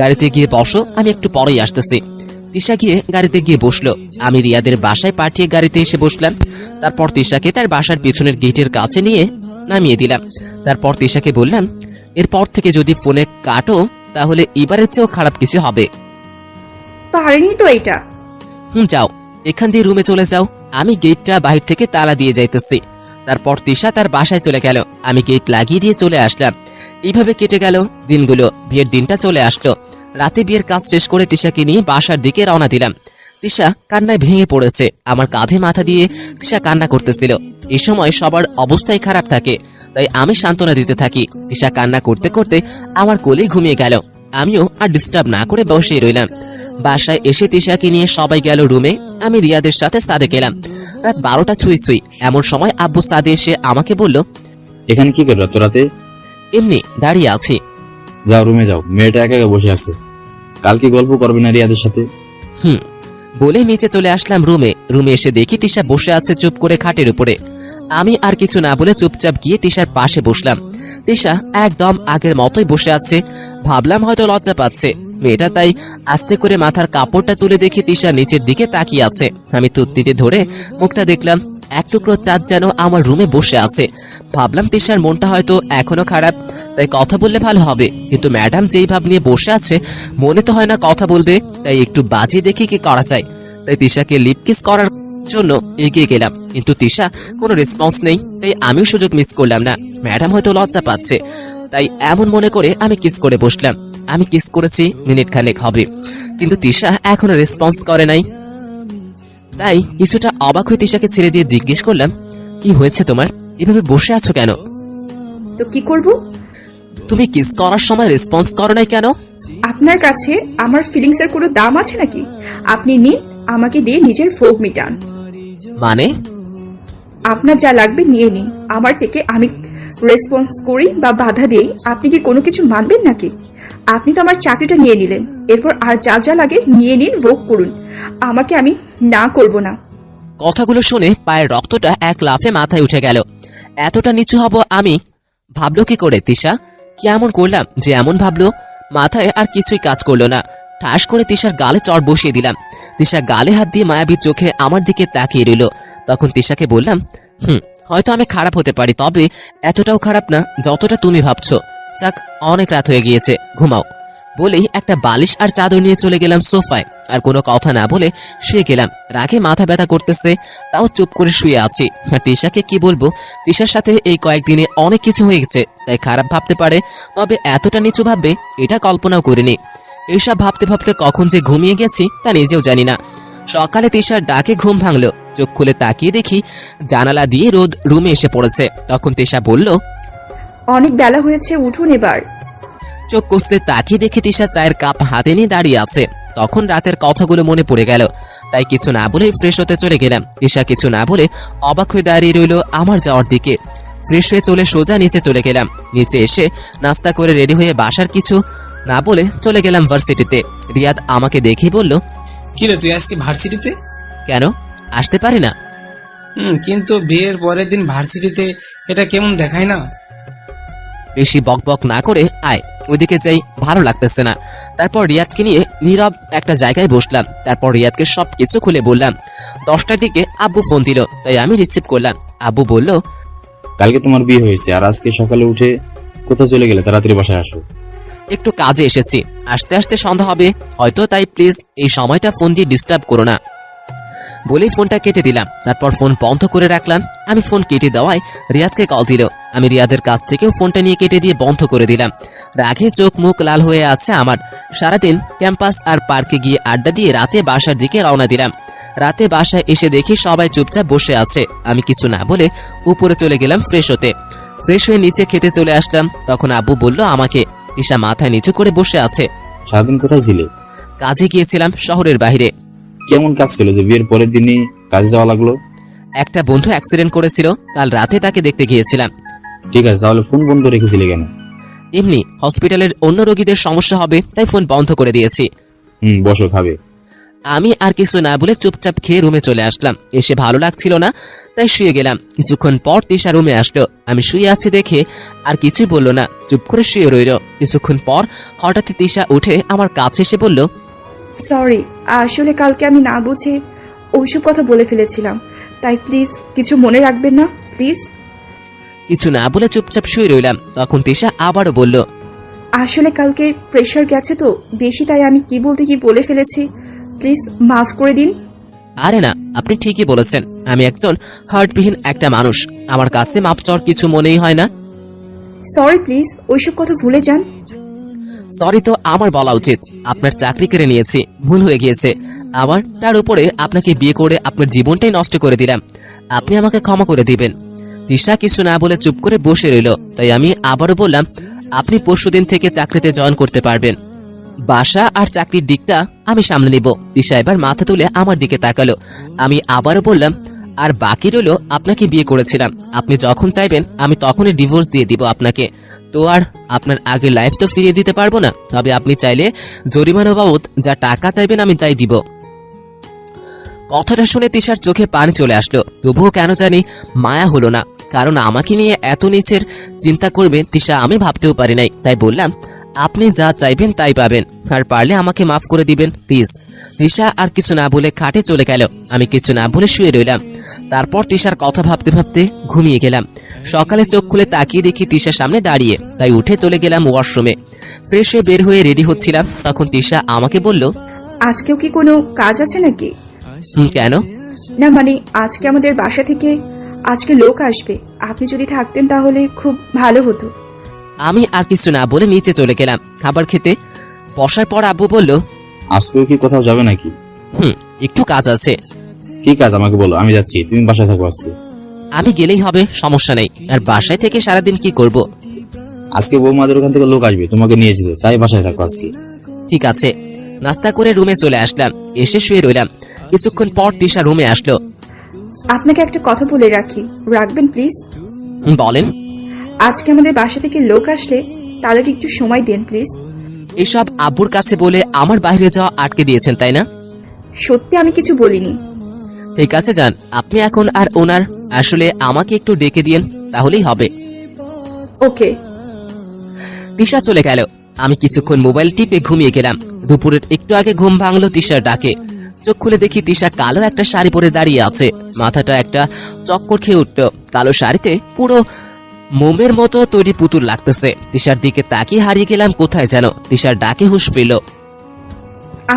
গাড়িতে গিয়ে বসো, আমি একটু পরেই আসতেছি। তিশা গিয়ে গাড়িতে গিয়ে বসলো। আমি রিয়াদের বাসায় পাঠিয়ে গাড়িতে এসে বসলাম। তারপর তিশাকে তার বাসার পিছনের গেটের কাছে নিয়ে নামিয়ে দিলাম। তারপর তিশাকে বললাম, এরপর থেকে যদি ফোনে কাটো তাহলে এবারের চেয়েও খারাপ কিছু হবে। পারেনি তো এটা। যাও, এখান দিয়ে রুমে চলে যাও। আমি গেটটা বাহির থেকে তালা দিয়ে যাইতেছি। তারপর তিশা তার বাসায় চলে গেল। আমি গেট লাগিয়ে দিয়ে চলে আসলাম। এইভাবে কেটে গেল দিনগুলো। বিয়ের দিনটা চলে আসলো। রাতে বিয়ের কাজ শেষ করে তিশাকে নিয়ে বাসার দিকে রওনা দিলাম। তিশা কান্নায় ভেঙে পড়েছে। আমার কাঁধে মাথা দিয়ে তিশা কান্না করতেছিল। এই সময় সবার অবস্থাই খারাপ থাকে, তাই আমি সান্ত্বনা দিতে থাকি। তিশা কান্না করতে করতে আমার কোলেই ঘুমিয়ে গেল। আমিও আর ডিস্টার্ব না করে বসেই রইলাম। বাসায় এসে তিশাকে নিয়ে সবাই গেল রুমে। আমি রিয়াদের সাথে সাদে গেলাম। রাত 12টা ছুঁই ছুঁই। এমন সময় আব্বু সাদে এসে আমাকে বলল, এখানে কি করলো তো রাতে? এমনি দাঁড়িয়ে আছি। যাও রুমে যাও, মেয়েটা একা একা বসে আছে। কালকে গল্প করবে না রিয়াদের সাথে? বলে নিচে চলে আসলাম রুমে। রুমে এসে দেখি তিশা বসে আছে চুপ করে খাটের উপরে। আমি আর কিছু না বলে চুপচাপ গিয়ে তিশার পাশে বসলাম। তিশা একদম আগের মতোই বসে আছে। ভাবলাম হয়তো লজ্জা পাচ্ছে মেয়েটা, তাই আস্তে করে মাথার কাপড়টা তুলে দেখি তিশা নিচের দিকে তাকিয়ে আছে। আমি তুত্তিতে ধরে মুখটা দেখলাম। এক টুকরো চাঁদ যেন আমার রুমে বসে আছে। ভাবলাম তিশার মনটা হয়তো এখনো খারাপ, তাই কথা বললে ভালো হবে। কিন্তু ম্যাডাম যেই ভাব নিয়ে বসে আছে, মনে তো হয় না কথা বলবে। তাই একটু বাজিয়ে দেখি কি করা যায়। তাই তিশাকে লিপ কিস করার জন্য এগিয়ে গেলাম, কিন্তু তিশা কোনো রেসপন্স নেই। তাই আমিও সুযোগ মিস করলাম না। ম্যাডাম হয়তো লজ্জা পাচ্ছে, তাই এমন মনে করে আমি কিস করে বসলাম। আমি কিস করেছি মিনিট খানেক হবে, কিন্তু তিশা এখনো রেসপন্স করে নাই। তাই কিছুটা অবাক হয়ে তিশাকে ছেড়ে দিয়ে জিজ্ঞেস করলাম, কি হয়েছে তোমার? এভাবে বসে আছো কেন? তো কি করব? তুমি কিস করার সময় রেসপন্স করো নাই কেন? আপনার কাছে আমার ফিলিংস এর কোনো দাম আছে নাকি? আপনি নিন, আমাকে দিয়ে নিজের ভোগ মিটান। মানে? আপনার যা লাগবে নিয়ে নিন আমার থেকে। আমি রেসপন্স করি বা বাধা দেই, আপনি কি কোনো কিছু মানবেন নাকি? আপনি তো আমার চাকরিটা নিয়ে নিলেন, এরপর আর যা যা লাগে নিয়ে নিন, ভোগ করুন। আমাকে আমি না করব না। কথাগুলো শুনে পায়ের রক্তটা এক লাফে মাথায় উঠে গেল। এতটা নিচু হব আমি ভাবলো কি করে তিশা? কি এমন করলাম যে এমন ভাবলো? মাথায় আর কিছুই কাজ করলো না। ঠাস করে তিশার গালে চড় বসিয়ে দিলাম। তিশা গালে হাত দিয়ে মায়াবী চোখে আমার দিকে তাকিয়ে রইল। তখন তিশাকে বললাম, হয়তো আমি খারাপ হতে পারি, তবে এতটাও খারাপ না যতটা তুমি ভাবছো। যাক, অনেক রাত হয়ে গিয়েছে, ঘুমাও। বলেই একটা বালিশ আর চাদর নিয়ে চলে গেলাম সোফায়। আর কোনো কথা না বলে শুয়ে গেলাম। রাগে মাথা ব্যথা করতেছে, তাও চুপ করে শুয়ে আছি। আর তিশাকে কি বলবো, তিশার সাথে এই কয়েকদিনে অনেক কিছু হয়ে গেছে, তাই খারাপ ভাবতে পারে, তবে এতটা নিচু ভাববে এটা কল্পনাও করিনি। এইসব ভাবতে ভাবতে কখন যে ঘুমিয়ে গেছি তা নিজেও জানি না। সকালে তিশার ডাকে ঘুম ভাঙলো। চোখ খুলে তাকিয়ে দেখি জানালা দিয়ে রোদ রুমে এসে পড়েছে। তখন তিশা বলল, অনেক বেলা হয়েছে, উঠুন এবার। চোখ কষতে তাকিয়ে দেখে তিশা চায়ের কাপ হাতে নিয়ে দাঁড়িয়ে আছে। তখন রাতের কথাগুলো মনে পড়ে গেল, তাই কিছু না বলে ফ্রেশ হতে চলে গেলাম। তিশা কিছু না বলে অবাক হয়ে দাঁড়িয়ে রইল আমার যাওয়ার দিকে। ফ্রেশ হয়ে চলে সোজা নিচে চলে গেলাম। নিচে এসে নাস্তা করে রেডি হয়ে বাসার কিছু না বলে চলে গেলাম ভার্সিটিতে। রিয়াদ আমাকে দেখে বলল, কিরে তুই আজকে ভার্সিটিতে? কেন, আসতে পারি না? কিন্তু বিয়ের পরের দিন ভার্সিটিতে, এটা কেমন দেখায় না? বেশি বকবক না করে আয়, ওইদিকে যাই, ভালো লাগতেছে না। তারপর রিয়াদকে নিয়ে নীরব একটা জায়গায় বসলাম। তারপর রিয়াদকে সবকিছু খুলে বললাম। 10টার দিকে আব্বু ফোন দিল, তাই আমি রিসিভ করলাম। আব্বু বলল, কালকে তোমার বিয়ে হয়েছে আর আজকে সকালে উঠে কোথায় চলে গেলে? তাড়াতাড়ি বাসায় আসো। একটু কাজে এসেছি, আসতে আসতে সন্ধ্যা হবে হয়তো, তাই প্লিজ এই সময়টা ফোন দিয়ে ডিস্টার্ব করো না। বলেই ফোনটা কেটে দিলাম। তারপর ফোন বন্ধ করে রাখলাম। আমি ফোন কেটে দেওয়ায় রিয়াদকে কল দিল। আমি রিয়াদের কাছ থেকেও ফোনটা নিয়ে কেটে দিয়ে বন্ধ করে দিলাম। রাগে চোখ মুখ লাল হয়ে আছে আমার। সারাদিন ক্যাম্পাস আর পার্কে গিয়ে আড্ডা দিয়ে রাতে বাসার দিকে রওনা দিলাম। রাতে বাসায় এসে দেখি সবাই চুপচাপ বসে আছে। আমি কিছু না বলে উপরে চলে গেলাম ফ্রেশ হতে। ফ্রেশ হয়ে নিচে খেতে চলে আসলাম। তখন আব্বু বলল আমাকে। তিশা মাথায় নিচু করে বসে আছে। সারাদিন কোথায় ছিলে? কাজে গিয়েছিলাম শহরের বাইরে। কেমন কাজ ছিল যে বিয়ের পরের দিনই কাজে যাওয়া লাগলো? একটা বন্ধু অ্যাক্সিডেন্ট করেছিল, কাল রাতে তাকে দেখতে গিয়েছিলাম। ঠিক আছে, তাহলে ফোন বন্ধ রেখেছিলে কেন? এমনি হসপিটালের অন্য রোগীদের সমস্যা হবে তাই ফোন বন্ধ করে দিয়েছি। বসো, খাবে। আমি আর কিছু না বলে চুপচাপ খেয়ে রুমে চলে আসলাম। এসে ভালো লাগছিল না, তাই শুয়ে গেলাম। কিছুক্ষণ পর তিশা রুমে আসলো। আমি শুয়ে আছি দেখে আর কিছুই বললো না, চুপ করে শুয়ে রইল। কিছুক্ষণ পর হঠাৎ তিশা উঠে আমার কাছে এসে বলল, সরি, আসলে কালকে আমি না বুঝে ওইসব কথা বলে ফেলেছিলাম, তাই প্লিজ কিছু মনে রাখবেন না, প্লিজ। কিছু না বলে চুপচাপ শুয়ে রইলাম। তখন তিশা আবারও বলল, আসলে কালকে প্রেশার গেছে তো বেশি, তাই আমি কি বলতে কি বলে ফেলেছি, প্লিজ মাফ করে দিন। আরে না, আপনি ঠিকই বলেছেন। আমি একজন হার্টবিহীন একটা মানুষ, আমার কাছে মাপ চাওয়ার কিছু মনেই হয় না। সরি, প্লিজ ওইসব কথা ভুলে যান। সরি তো আমার বলা উচিত। আপনার চাকরি কেড়ে নিয়েছি, ভুল হয়ে গিয়েছে। আবার তার উপরে আপনাকে বিয়ে করে আপনার জীবনটাই নষ্ট করে দিলাম। আপনি আমাকে ক্ষমা করে দিবেন। তিশা কিছু না বলে চুপ করে বসে রইল। তাই আমি আবারও বললাম, আপনি পরশুদিন থেকে চাকরিতে জয়েন করতে পারবেন। বাসা আর চাকরির দিকটা আমি সামলে নিব। তিশা এবার মাথা তুলে আমার দিকে তাকালো। আমি আবারও বললাম, আর বাকি রইল আপনাকে বিয়ে করেছিলাম, আপনি যখন চাইবেন আমি তখনই ডিভোর্স দিয়ে দিব আপনাকে। তো আর আপনার আগের লাইফ তো ফিরিয়ে দিতে পারবো না, তবে আপনি চাইলে জরিমানা বাবদ যা টাকা চাইবেন আমি তাই দিব। কথাটা শুনে তিশার চোখে পানি চলে আসলো। তবুও কেন জানি মায়া হলো না, কারণ আমাকে নিয়ে এত নিচের চিন্তা করবে তিশা আমি ভাবতেও পারি নাই। তাই বললাম, আপনি যা চাইবেন তাই পাবেন, আর পারলে আমাকে মাফ করে দিবেন প্লিজ। তিশা আর কিছু না বলে খাটে চলে গেল। আমি কিছু না বলে শুয়ে রইলাম। তারপর তিশার কথা ভাবতে ভাবতে ঘুমিয়ে গেলাম। সকালে চোখ খুলে তাকিয়ে দেখি তিশার সামনে দাঁড়িয়ে, তাই উঠে চলে গেলাম ওয়াশরুমে। ফ্রেশ হয়ে বের হয়ে রেডি হচ্ছিলাম, তখন তিশা আমাকে বলল, আজকেও কি কোনো কাজ আছে নাকি? কেন? না মানে আজকে আমাদের বাসা থেকে আজকে লোক আসবে, আপনি যদি থাকতেন তাহলে খুব ভালো হতো। আমি আর কিছু না বলে নিচে চলে গেলাম খাবার খেতে। বসার পর আব্বু বলল, আজকেও কি কোথাও যাবে নাকি? একটু কাজ আছে। কি কাজ আমাকে বলো, আমি যাচ্ছি, তুমি বাসায় থাকো আজকে। আমি গেলেই হবে, সমস্যা নেই। আর বাসায় থেকে সারাদিন কি করব? আজকে বৌমাদের ওখান থেকে লোক আসবে তোমাকে নিয়ে যেতে, তাই বাসায় থাকো আজকে। ঠিক আছে। নাস্তা করে রুমে চলে আসলাম। এসে শুয়ে রইলাম। কিছুক্ষণ পর তিশা রুমে আসলো। আপনাকে একটা কথা বলে রাখি, রাখবেন প্লিজ? বলেন। আজকে আমাদের বাসা থেকে লোক আসলে তাদের একটু সময় দেন প্লিজ। এসব আব্বুর কাছে বলে আমার বাইরে যাওয়া আটকে দিয়েছেন তাই না? সত্যি আমি কিছু বলিনি। ঠিক আছে যান, আপনি এখন আর ওনার আসলে আমাকে একটু ডেকে দিয়েন, তাহলেই হবে। ওকে। তিশা চলে গেল। আমি কিছুক্ষণ মোবাইল টিপে ঘুমিয়ে গেলাম। দুপুরের একটু আগে ঘুম ভাঙলো তিশার ডাকে। চোখ খুলে দেখি তিশা কালো একটা শাড়ি পরে দাঁড়িয়ে আছে। মাথাটা একটা চক্কর খেয়ে উঠল। কালো শাড়িতে পুরো মোমের মতো তৈরি পুতুল লাগতেছে। তিশার দিকে তাকিয়ে হারিয়ে গেলাম কোথায় যেন। তিশার ডাকে হুঁশ ফিরল।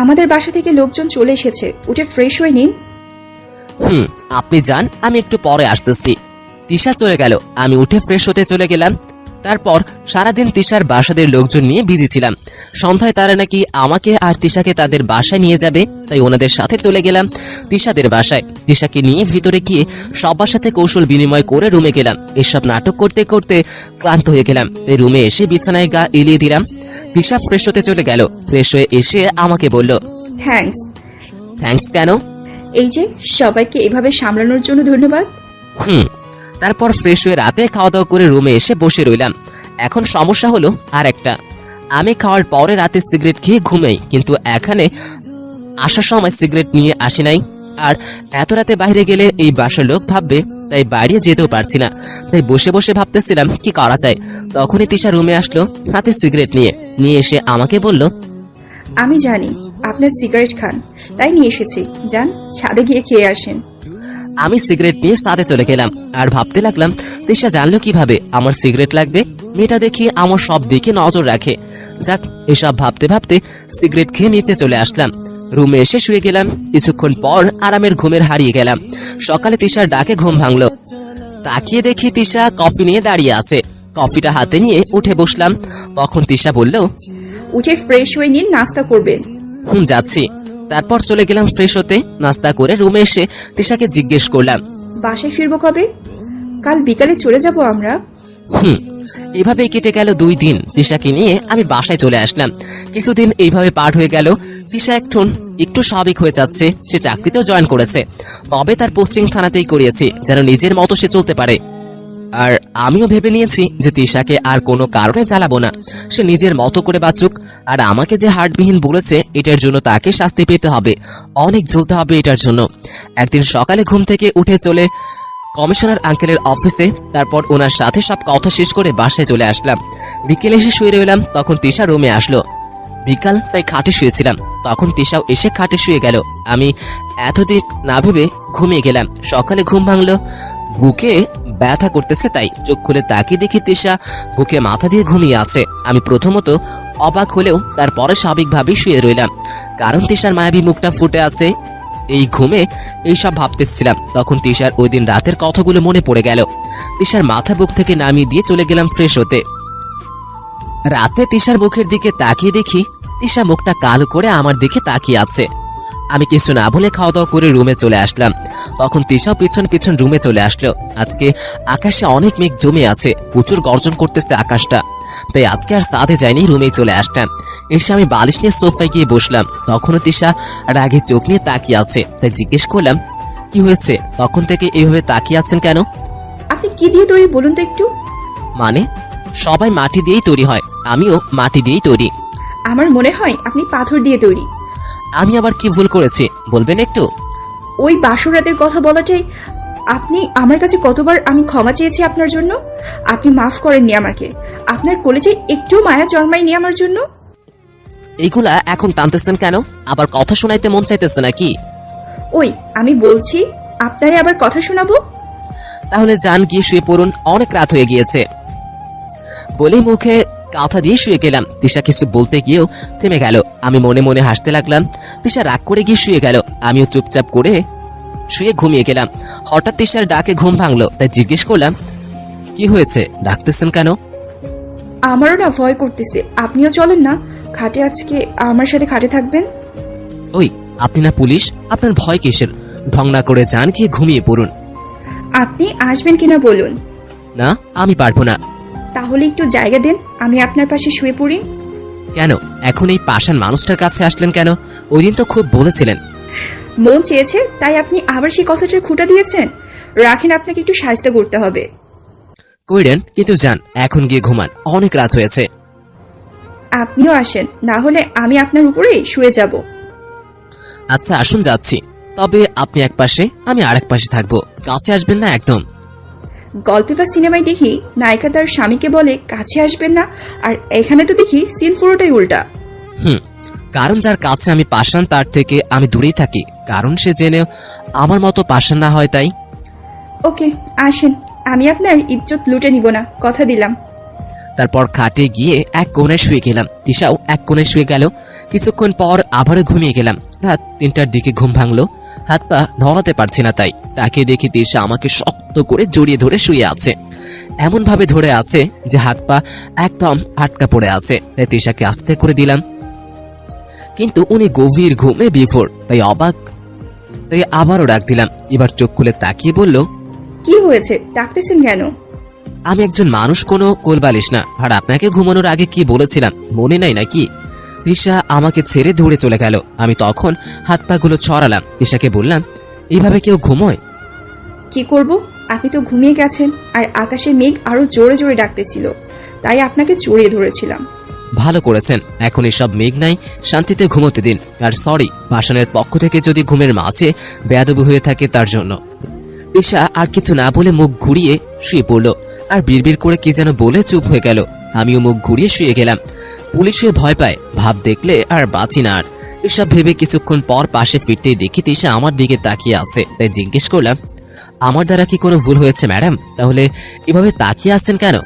আমাদের বাসা থেকে লোকজন চলে এসেছে, উঠে ফ্রেশ হয়ে নিন। আপনি যান, আমি একটু পরে আসতেছি। তিশা চলে গেল। আমি উঠে ফ্রেশ হতে চলে গেলাম। তারপর সারাদিন তিশার বাসাদের লোকজন নিয়ে বিজি ছিলাম। সন্ধ্যায় তারা নাকি আমাকে আর তিশাকে তাদের বাসায় নিয়ে যাবে, তাই ওনাদের সাথে চলে গেলাম তিশাদের বাসায়। তিশাকে নিয়ে ভিতরে গিয়ে সবার সাথে কৌশল বিনিময় করে রুমে গেলাম। এসব নাটক করতে করতে ক্লান্ত হয়ে গেলাম, তাই রুমে এসে বিছানায় গা এলিয়ে দিলাম। তিশা ফ্রেশ হতে চলে গেল। ফ্রেশ হয়ে এসে আমাকে বলল, থ্যাঙ্কস। কেন? এই যে সবাইকে এভাবে সামলানোর জন্য ধন্যবাদ। তারপর ফ্রেশ হয়ে রাতে খাওয়া দাওয়া করে রুমে এসে বসে রইলাম। এখন সমস্যা হলো আর একটা, আমি খাওয়ার পরে রাতে সিগারেট খেয়ে ঘুমাই, কিন্তু এখানে আসার সময় সিগারেট নিয়ে আসি নাই। আর এত রাতে বাইরে গেলে এই বাসার লোক ভাববে, তাই বাইরে যেতেও পারছি না। তাই বসে বসে ভাবতেছিলাম কি করা যায়। তখনই তিশা রুমে আসলো হাতে সিগারেট নিয়ে এসে আমাকে বলল, আমি জানি আপনার সিগারেট খান, তাই নিয়ে এসেছি, যান ছাদে গিয়ে খেয়ে আসেন। আমি সিগারেট নিয়ে ছাদে চলে গেলাম। আর ভাবতে লাগলাম, তিশা জানলো কিভাবে আমার সিগারেট লাগবে। মেয়েটা দেখি আমার সব দিকে নজর রাখে। যাক, এসব ভাবতে ভাবতে সিগারেট খেয়ে নিচে চলে আসলাম। রুমে এসে শুয়ে গেলাম। কিছুক্ষণ পর আরামের ঘুমের হারিয়ে গেলাম। সকালে তিশার ডাকে ঘুম ভাঙলো। তাকিয়ে দেখি তিশা কফি নিয়ে দাঁড়িয়ে আছে। কফিটা হাতে নিয়ে উঠে বসলাম। তখন তিশা বলল, উঠে ফ্রেশ হয়ে নিন, নাস্তা করবেন। যাচ্ছি। তারপর চলে গেলাম ফ্রেশ হতে। নাস্তা করে রুমে এসে তিশাকে জিজ্ঞেস করলাম, বাসায় ফিরবো কবে? কাল বিকালে চলে যাব আমরা। এভাবেই কেটে গেল 2 দিন। তিশাকে নিয়ে আমি বাসায় চলে আসলাম। কিছুদিন এইভাবে পার হয়ে গেল। তিশা একটু স্বাভাবিক হয়ে যাচ্ছে। সে চাকরিতেও জয়েন করেছে, তবে তার পোস্টিং থানাতেই করিয়েছি, যেন নিজের মতো সে চলতে পারে। আর আমিও ভেবে নিয়েছি যে তিশাকে আর কোনো কারণে জ্বালাবো না। সে নিজের মতো করে বাঁচুক। আর আমাকে যে হার্টবিহীন বলেছে, এটার জন্য তাকে শাস্তি পেতে হবে, অনেক ঝুলতে হবে এটার জন্য। একদিন সকালে ঘুম থেকে উঠে চলে কমিশনার আঙ্কেলের অফিসে। তারপর ওনার সাথে সব কথা শেষ করে বাসায় চলে আসলাম। বিকেলে এসে শুয়ে রইলাম। তখন তিশা রুমে আসলো। বিকাল, তাই খাটে শুয়েছিলাম। তখন তিশাও এসে খাটে শুয়ে গেল। আমি এতদিন না ভেবে ঘুমিয়ে গেলাম। সকালে ঘুম ভাঙলো, বুকে ব্যথা করতেছে, তাই চোখ খুলে তাকিয়ে দেখি তিশা বুকে মাথা দিয়ে ঘুমিয়ে আছে। আমি প্রথমত অবাক হলেও তারপরে স্বাভাবিকভাবেই শুয়ে রইলাম, কারণ তিশার মায়াবী মুখটা ফুটে আছে। এই ঘুমে এইসব ভাবতেছিলাম। তখন তিশার ওই দিন রাতের কথাগুলো মনে পড়ে গেল। তিশার মাথা বুক থেকে নামিয়ে দিয়ে চলে গেলাম ফ্রেশ হতে। রাতে তিশার মুখের দিকে তাকিয়ে দেখি তিশা মুখটা কালো করে আমার দিকে তাকিয়ে আছে। আমি কিছু না বলে খাওয়া দাওয়া করে রুমে চলে আসলাম। তখন তিশাও পিছন পিছন রুমে চলে আসলো। আজকে আকাশে অনেক মেঘ জমে আছে, প্রচুর গর্জন করতেছে আকাশটা। তাই আজকে আর ছাদে যাইনি, রুমেই চলে আসলাম। এসে আমি বালিশ নিয়ে সোফায় গিয়ে বসলাম। তখনও তিশা রাগে চোখ নিয়ে তাকিয়ে আছে। তাই জিজ্ঞেস করলাম, কি হয়েছে? তখন থেকে এইভাবে তাকিয়ে আছেন কেন? আপনি কি দিয়ে তৈরি বলুন তো একটু। মানে, সবাই মাটি দিয়েই তৈরি হয়, আমিও মাটি দিয়েই তৈরি। আমার মনে হয় আপনি পাথর দিয়ে তৈরি। আমি আবার কি ভুল করেছি বলবেন একটু? ওই বাসর রাতের কথা বলাটাই আপনি আমার কাছে কতবার আমি ক্ষমা চেয়েছি আপনার জন্য, আপনি মাফ করেননি আমাকে। আপনার কলেজে একটু মায়া জন্মায়নি আমার জন্য। এইগুলা এখন টানতেছেন কেন? আবার কথা শোনাইতে মন চাইতেছে নাকি? ওই আমি বলছি, আপনারে আবার কথা শোনাবো? তাহলে যান, গিয়ে শুয়ে পড়ুন, অনেক রাত হয়ে গিয়েছে। বলে মুখে কাঁথা দিয়ে শুয়ে গেলাম। তিশা কিছু বলতে গিয়েও থেমে গেল। আমি মনে মনে হাসতে লাগলাম। তিশা রাগ করে গিয়ে শুয়ে গেল। আমিও চুপচাপ করে শুয়ে ঘুমিয়ে গেলাম। হঠাৎ তিশার ডাকে ঘুম ভাঙলো। তাই জিজ্ঞেস করলাম, কি হয়েছে, ডাকতেছেন কেন? আমারও না ভয় করতেছে, আপনিও চলেন না খাটে, আজকে আমার সাথে খাটে থাকবেন। ওই, আপনি না পুলিশ, আপনার ভয় কিসের? ঢং না করে যান, গিয়ে ঘুমিয়ে পড়ুন। আপনি আসবেন কিনা বলুন। না, আমি পারবো না। তাহলে একটু জায়গা দেন, আমি আপনার পাশে শুয়ে পড়ি। কেন এখন এই পাষাণ মানুষটার কাছে আসলেন কেন? ওই দিন তো খুব বলেছিলেন। মন চেয়েছে তাই আপনি আবার সেই কথাটার খুঁটা দিয়েছেন। রাখেন, আপনাকে একটু সাহায্য করতে হবে। কইরেন, কিন্তু যান, এখন গিয়ে ঘুমান, অনেক রাত হয়েছে। আপনিও আসেন, না হলে আমি আপনার উপরেই শুয়ে যাব। আচ্ছা আসুন, যাচ্ছি। তবে আপনি এক পাশে, আমি আরেক পাশে থাকবো, কাছে আসবেন না একদম। গল্পে বা সিনেমায় দেখি নায়িকা তার স্বামীকে বলে কাছে আসবেন না, আর এখানে তো দেখি সিন পুরোটাই উল্টা। কারণ যার কাছে আমি পাষাণ তার থেকে আমি দূরেই থাকি, কারণ সে জেনেও আমার মতো পাষাণ না হয় তাই। ওকে আসেন, আমি আপনার ইজ্জত লুটে নিব না, কথা দিলাম। তারপর খাটে গিয়ে এক কোণে শুয়ে গেলাম, তিশাও এক কোণে শুয়ে গেল। কিছুক্ষণ পর আবারও ঘুমিয়ে গেলাম। রাত 3টার দিকে ঘুম ভাঙলো, হাত পা নড়াতে পারছি না, তাই তাকে দেখি তিশা আমাকে শক্ত করে জড়িয়ে ধরে শুয়ে আছে। এমন ভাবে ধরে আছে যে হাত পা একদম আটকা পড়ে আছে, তাই তিশাকে আস্তে করে দিলাম। কিন্তু উনি গভীর ঘুমে বিভোর, তাই অবাক, তাই আবারও ডাক দিলাম। এবার চোখ খুলে তাকিয়ে বলল, কি হয়েছে, ডাকতেছেন কেন? আমি একজন মানুষ, কোনো কোলবালিশ না। আর আপনাকে ঘুমানোর আগে কি বলেছিলাম মনে নাই নাকি? তিশা আমাকে ছেড়ে দৌড়ে চলে গেল। আমি তখন হাত পাগুলো ছড়ালাম, তিশাকে বললাম, এইভাবে কেউ ঘুমোয়? কি করব, আপনি তো ঘুমিয়ে গেছেন, আর আকাশে মেঘ আরো জোরে জোরে ডাকতেছিল, তাই আপনাকে জড়িয়ে ধরেছিলাম। ভালো করেছেন, এখন এসব মেঘ নাই, শান্তিতে ঘুমোতে দিন। আর সরি ভাষণের পক্ষ থেকে যদি ঘুমের মাঝে বেয়াদবি হয়ে থাকে তার জন্য। তিশা আর কিছু না বলে মুখ ঘুরিয়ে শুয়ে পড়ল, আর বিড়বিড় করে কি যেন বলে চুপ হয়ে গেল। আমিও মুখ ঘুরিয়ে শুয়ে গেলাম। পুলিশে ভয় পায়, ভাব দেখলে আর বাঁচি না। আর এসব ভেবে কিছুক্ষণ পর পাশে ফিরতেই দেখি তিশা আমার দিকে তাকিয়ে আছে, তাই জিজ্ঞেস করলাম, আমার দ্বারা কি কোনো ভুল হয়েছে ম্যাডাম? তাহলে এভাবে তাকিয়ে আসছেন কেন?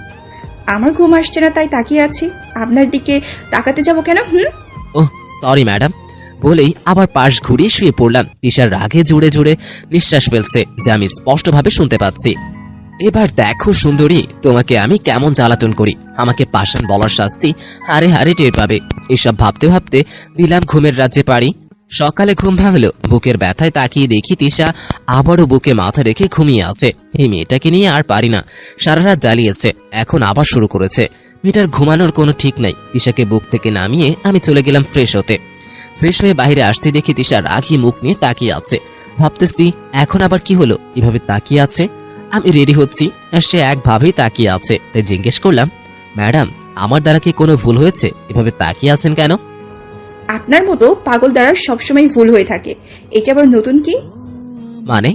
আমার ঘুম আসছে না তাই তাকিয়ে আছি, আপনার দিকে তাকাতে যাব কেন? ওহ সরি ম্যাডাম, বলেই আবার পাশ ঘুরিয়ে শুয়ে পড়লাম। তিশার রাগে জোরে জোরে নিঃশ্বাস ফেলছে, যা আমি স্পষ্টভাবে শুনতে পাচ্ছি। এবার দেখো সুন্দরী, তোমাকে আমি কেমন জ্বালাতন করি। আমাকে পাষাণ বলার শাস্তি হারে হারে টের পাবে। এসব ভাবতে ভাবতে দিলাম ঘুমের রাজ্যে পারি। সকালে ঘুম ভাঙলো, বুকের ব্যথায় তাকিয়ে দেখি তিশা আবারও বুকে মাথা রেখে ঘুমিয়ে আছে। এই মেয়েটাকে নিয়ে আর পারি না, সারা রাত জ্বালিয়েছে, এখন আবার শুরু করেছে। মেয়েটার ঘুমানোর কোনো ঠিক নাই। তিশাকে বুক থেকে নামিয়ে আমি চলে গেলাম ফ্রেশ হতে। ফ্রেশ হয়ে বাইরে আসতে দেখি তিশা রাগি মুখ নিয়ে তাকিয়ে আছে। ভাবতেছি এখন আবার কি হলো, এভাবে তাকিয়ে আছে। আমি রেডি হচ্ছি আর সে একভাবেই তাকিয়ে আছে, তাই জিজ্ঞেস করলাম, ম্যাডাম আমার দ্বারা কি কোনো ভুল হয়েছে? এভাবে তাকিয়ে আছেন কেন? আপনার মতো পাগল দ্বারা সবসময় ভুল হয়ে থাকে, এটা আবার নতুন কি? মানে?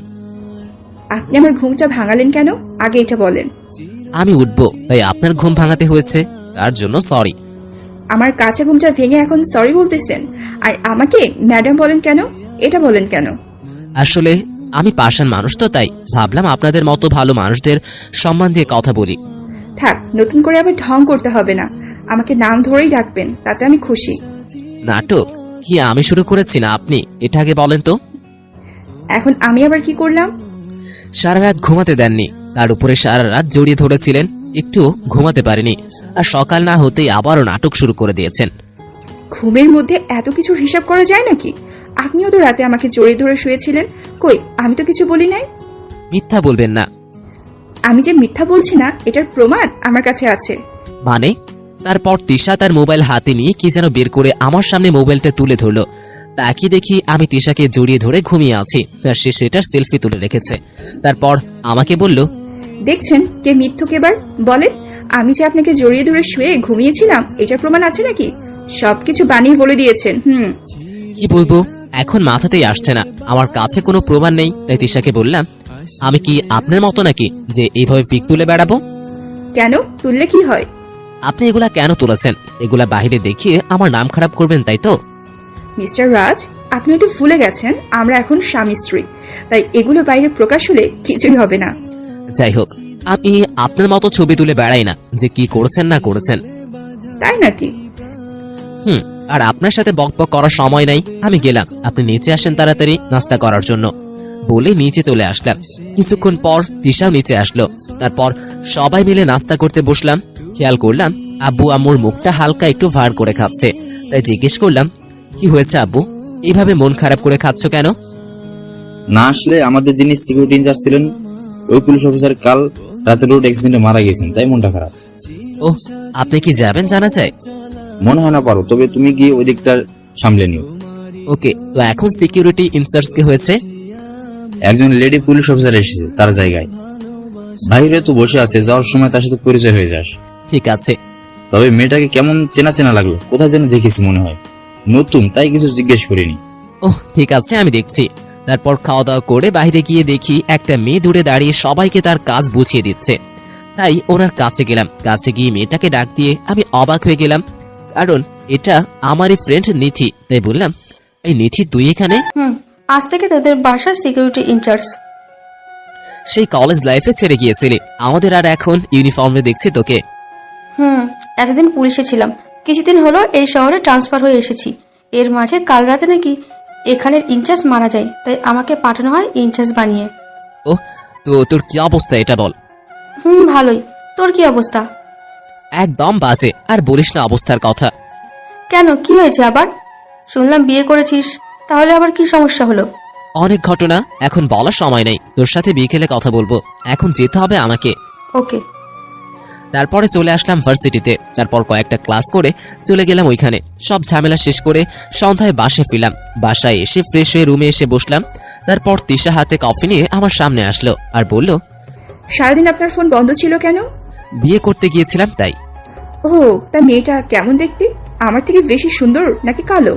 আপনি আমার ঘুমটা ভাঙালেন কেন, আগে এটা বলেন। আমি উঠবো তাই আপনার ঘুম ভাঙাতে হয়েছে, তার জন্য সরি। আমার কাঁচা ঘুমটা ভেঙে এখন সরি বলতেছেন, আর আমাকে ম্যাডাম বলেন কেন, এটা বলেন কেন? আসলে আমি পাষাণ মানুষ তো, তাই ভাবলাম আপনাদের মতো ভালো মানুষদের সম্মান দিয়ে কথা বলি। থাক, নতুন করে আবার ঢং করতে হবে না, আমাকে নাম ধরেই ডাকবেন, তাতে আমি খুশি। নাটক কি আমি শুরু করেছি না আপনি? এটা আগে বলেন তো। এখন আমি আবার কি করলাম? সারা রাত ঘুমাতে দেননি, তার উপরে সারা রাত জড়িয়ে ধরেছিলেন, একটু ঘুমাতে পারিনি। আর সকাল না হতেই আবারও নাটক শুরু করে দিয়েছেন। ঘুমের মধ্যে এত কিছুর হিসাব করা যায় নাকি? আপনিও তো রাতে আমাকে জড়িয়ে ধরে শুয়েছিলেন, কই আমি তো কিছু বলি নাই। মিথ্যা বলবেন না। আমি যে মিথ্যা বলছি না এটার প্রমাণ আমার কাছে আছে। মানে? তারপর তিশা তার মোবাইল হাতে নিয়ে কি যেন বের করে আমার সামনে মোবাইলটা তুলে ধরলো। তাকে দেখি আমি তিশাকে জড়িয়ে ধরে ঘুমিয়ে আছি, আর সে সেটার সেলফি তুলে রেখেছে। তারপর আমাকে বলল, দেখছেন কে মিথ্যুক, এবার বলেন আমি যে আপনাকে জড়িয়ে ধরে শুয়ে ঘুমিয়েছিলাম এটার প্রমাণ আছে নাকি? সবকিছু বানিয়ে বলে দিয়েছেন। কি বলবো এখন মাথাতেই আসছে না, আমার কাছে কোনো প্রমাণ নেই। তাই তিশাকে বললাম, আমি কি আপনার মতো নাকি যে এইভাবে পিক তুলে বেড়াবো? কেন তুললে কি হয়? আপনি এগুলা কেন তুলেছেন? এগুলা বাইরে দেখিয়ে আমার নাম খারাপ করবেন তাই তো? মিস্টার রাজ, আপনি হয়তো ভুলে গেছেন আমরা এখন স্বামী স্ত্রী, তাই এগুলো বাইরে প্রকাশ হলে কিছুই হবে না। যাই হোক, আমি আপনার মতো ছবি তুলে বেড়াই না যে কি করেছেন না করেছেন। তাই নাকি? আর আপনার সাথে বকবক করার সময় নাই, আমি গেলাম। আপনি নিচে আসেন তাড়াতাড়ি নাস্তা করার জন্য, বলে নিচে চলে আসলাম। কিছুক্ষণ পর তিশাও নিচে আসলো। তারপর সবাই মিলে নাস্তা করতে বসলাম। খেয়াল করলাম আব্বু আম্মুর মুখটা হালকা একটু ভার করে খাচ্ছে, তাই জিজ্ঞেস করলাম, কি হয়েছে আব্বু, এইভাবে মন খারাপ করে খাচ্ছ কেন? না আসলে আমাদের যিনি সিকিউরিটি ইনচার্জ ছিলেন ওই পুলিশ অফিসার কাল রাতে রোড অ্যাক্সিডেন্টে মারা গেছেন, তাই মনটা খারাপ। ওহ, আপনি কি যাবেন জানা যায়? মনে হয় না পারো, তবে তুমি গিয়ে ওই দিকটা সামলে নিও। ওকে, তো এখন সিকিউরিটি ইনচার্জ কি হয়েছে? একজন লেডি পুলিশ অফিসার এসেছে তার জায়গায়, বাইরে তো বসে আছে, যাওয়ার সময় তার সাথে পরিচয় হয়ে যাস। ঠিক আছে। তবে মেয়েটাকে কেমন চেনা চেনা লাগলো, কোথায় যেন দেখেছি মনে হয়, নতুন, তাই কিছু জিজ্ঞেস করিনি। ওহ ঠিক আছে, আমি দেখছি। তারপর খাওয়া দাওয়া করে বাইরে গিয়ে দেখি একটা মেয়ে দূরে দাঁড়িয়ে সবাইকে তার কাজ বুঝিয়ে দিচ্ছে। তাই ওনার কাছে গেলাম। কাছে গিয়ে মেয়েটাকে ডাক দিয়ে আমি অবাক হয়ে গেলাম, কারণ এটা আমারই ফ্রেন্ড নিথি। তাই বললাম, এই নিথি তুই এখানে? আজ থেকে তোদের বাসার সিকিউরিটি ইনচার্জ। সেই কলেজ লাইফে ছেড়ে গিয়েছিলি, আমাদের আর এখন ইউনিফর্মে দেখছি তোকে। এতদিন পুলিশে ছিলাম, কিছুদিন হলো এই শহরে ট্রান্সফার হয়ে এসেছি। এর মাঝে কাল রাতে নাকি এখানের ইনচার্জ মারা যায়, তাই আমাকে পাঠানো হয় ইনচার্জ বানিয়ে। ও, তো তোর কি অবস্থা এটা বল। ভালোই। তোর কি অবস্থা? একদম বাজে, আর বলিস না অবস্থার কথা। কেন, কি হয়েছে আবার? শুনলাম বিয়ে করেছিস, তাহলে আবার কি সমস্যা হলো? অনেক ঘটনা, এখন বলার সময় নেই। তোর সাথে বিকেলে কথা বলবো, এখন যেতে হবে আমাকে। ওকে। তারপরে চলে আসলাম ভার্সিটিতে। তারপর কয়েকটা ক্লাস করে চলে গেলাম ওইখানে। সব ঝামেলা শেষ করে সন্ধ্যায় বাসায় ফিরলাম। বাসায় এসে ফ্রেশ হয়ে রুমে এসে বসলাম। তারপর তিশা হাতে কফি নিয়ে আমার সামনে আসলো আর বলল, সারাদিন আপনার ফোন বন্ধ ছিল কেন? বিয়ে করতে গিয়েছিলাম তাই। ও, তা মেয়েটা কেমন দেখতে? আমার থেকে বেশি সুন্দর নাকি কালো?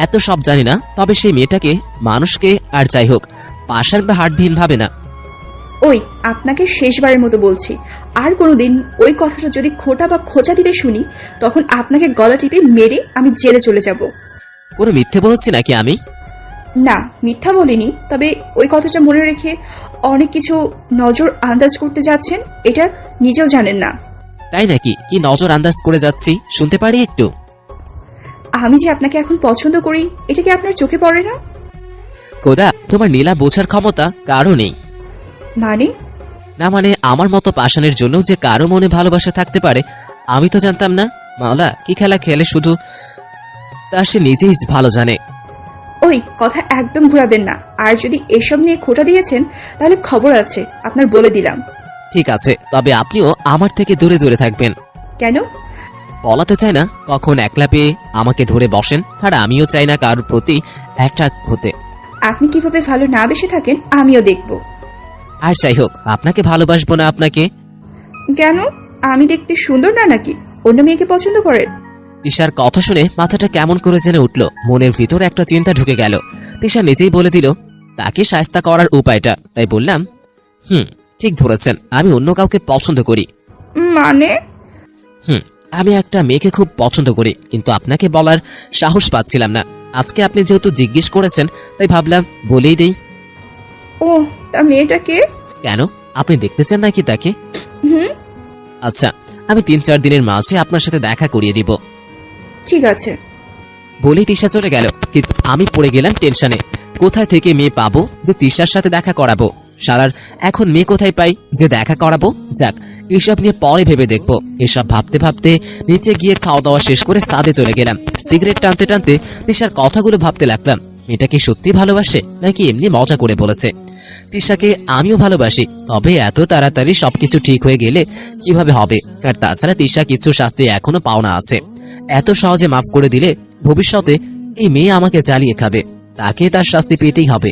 এত সব জানি না, তবে সেই মেয়েটাকে মানুষকে আর যাই হোক পাষাণ বা হাড়ভিন ভাবে না। ওই, আপনাকে শেষবারের মতো বলছি, আর কোনোদিন ওই কথাটা যদি খোটা বা খোঁচা দিতে শুনি, তখন আপনাকে গলা টিপে মেরে আমি জেলে চলে যাব। কোনো মিথ্যে বলছি নাকি আমি? না, মিথ্যা বলিনি, তবে ওই কথাটা মনে রেখে অনেক কিছু নজর আন্দাজ করতে যাচ্ছেন, এটা নিজেও জানেন না। তাই নাকি? কি নজর আন্দাজ করে যাচ্ছি, শুনতে পারি একটু? আমি যে আপনাকে এখন পছন্দ করি, এটা কি আপনার চোখে পড়ে না? খোদা, তোমার নীলা বোঝার ক্ষমতা কারো নেই। মানে? না মানে, আমার মতো পাষাণের জন্য যে কারো মনে ভালোবাসা থাকতে পারে আমি তো জানতাম না। মাওলা কি খেলা খেলে শুধু, তা সে নিজেই ভালো জানে। ওই কথা একদম ঘুরাবেন না, আর যদি এসব নিয়ে খোটা দিয়েছেন তাহলে খবর আছে আপনার, বলে দিলাম। ঠিক আছে, তবে আপনিও আমার থেকে দূরে দূরে থাকবেন। কেন? বলা তো চাই না কখন একলা পেয়ে আমাকে ধরে বসেন, আর আমিও চাই না কারোর প্রতি অ্যাট্রাক্ট হতে। আপনি কিভাবে ভালো না বেসে থাকেন আমিও দেখব। আর যাই হোক, আপনাকে ভালোবাসবো না আপনাকে? কেন? আমি দেখতে সুন্দর না নাকি? অন্য মেয়েকে পছন্দ করেন? তিশার কথা শুনে মাথাটা কেমন করে জেনে উঠল। মনের ভিতর একটা চিন্তা ঢুকে গেল। তিশা নিজেই বলে দিল তাকে শায়েস্তা করার উপায়টা। তাই বললাম, ঠিক ধরেছেন, আমি অন্য কাউকে পছন্দ করি। মানে? আমি একটা মেয়েকে খুব পছন্দ করি, কিন্তু আপনাকে বলার সাহস পাচ্ছিলাম না। আজকে আপনি যেহেতু জিজ্ঞেস করেছেন, তাই ভাবলাম বলেই দেই। ও, তা মেয়েটাকে? কেন, আপনি দেখতে চান নাকি তাকে? হুম, আচ্ছা, আমি 3-4 দিনের মাঝে আপনার সাথে দেখা করিয়ে দিব। ঠিক আছে। বলেই তিশা চলে গেল। কিন্তু আমি পড়ে গেলাম টেনশনে। কোথায় থেকে মেয়ে পাবো যে তিশার সাথে দেখা করাবো? শালার এখন মেয়ে কোথায় পাই যে দেখা করাবো? যাক, এসব নিয়ে পরে ভেবে দেখবো। এসব ভাবতে ভাবতে নিচে গিয়ে খাওয়া দাওয়া শেষ করে ছাদে চলে গেলাম। সিগারেট টানতে টানতে তিশার কথাগুলো ভাবতে লাগলাম। মেয়েটা কি সত্যি ভালোবাসে নাকি এমনি মজা করে বলেছে? তিশাকে আমিও ভালোবাসি, তবে এত তাড়াতাড়ি সবকিছু ঠিক হয়ে গেলে কিভাবে হবে? আর তাছাড়া তিশা কিছু শাস্তি এখনো পাওনা আছে। এত সহজে মাফ করে দিলে ভবিষ্যতে এই মেয়ে আমাকে জ্বালিয়ে খাবে, তাকে তার শাস্তি পেতেই হবে।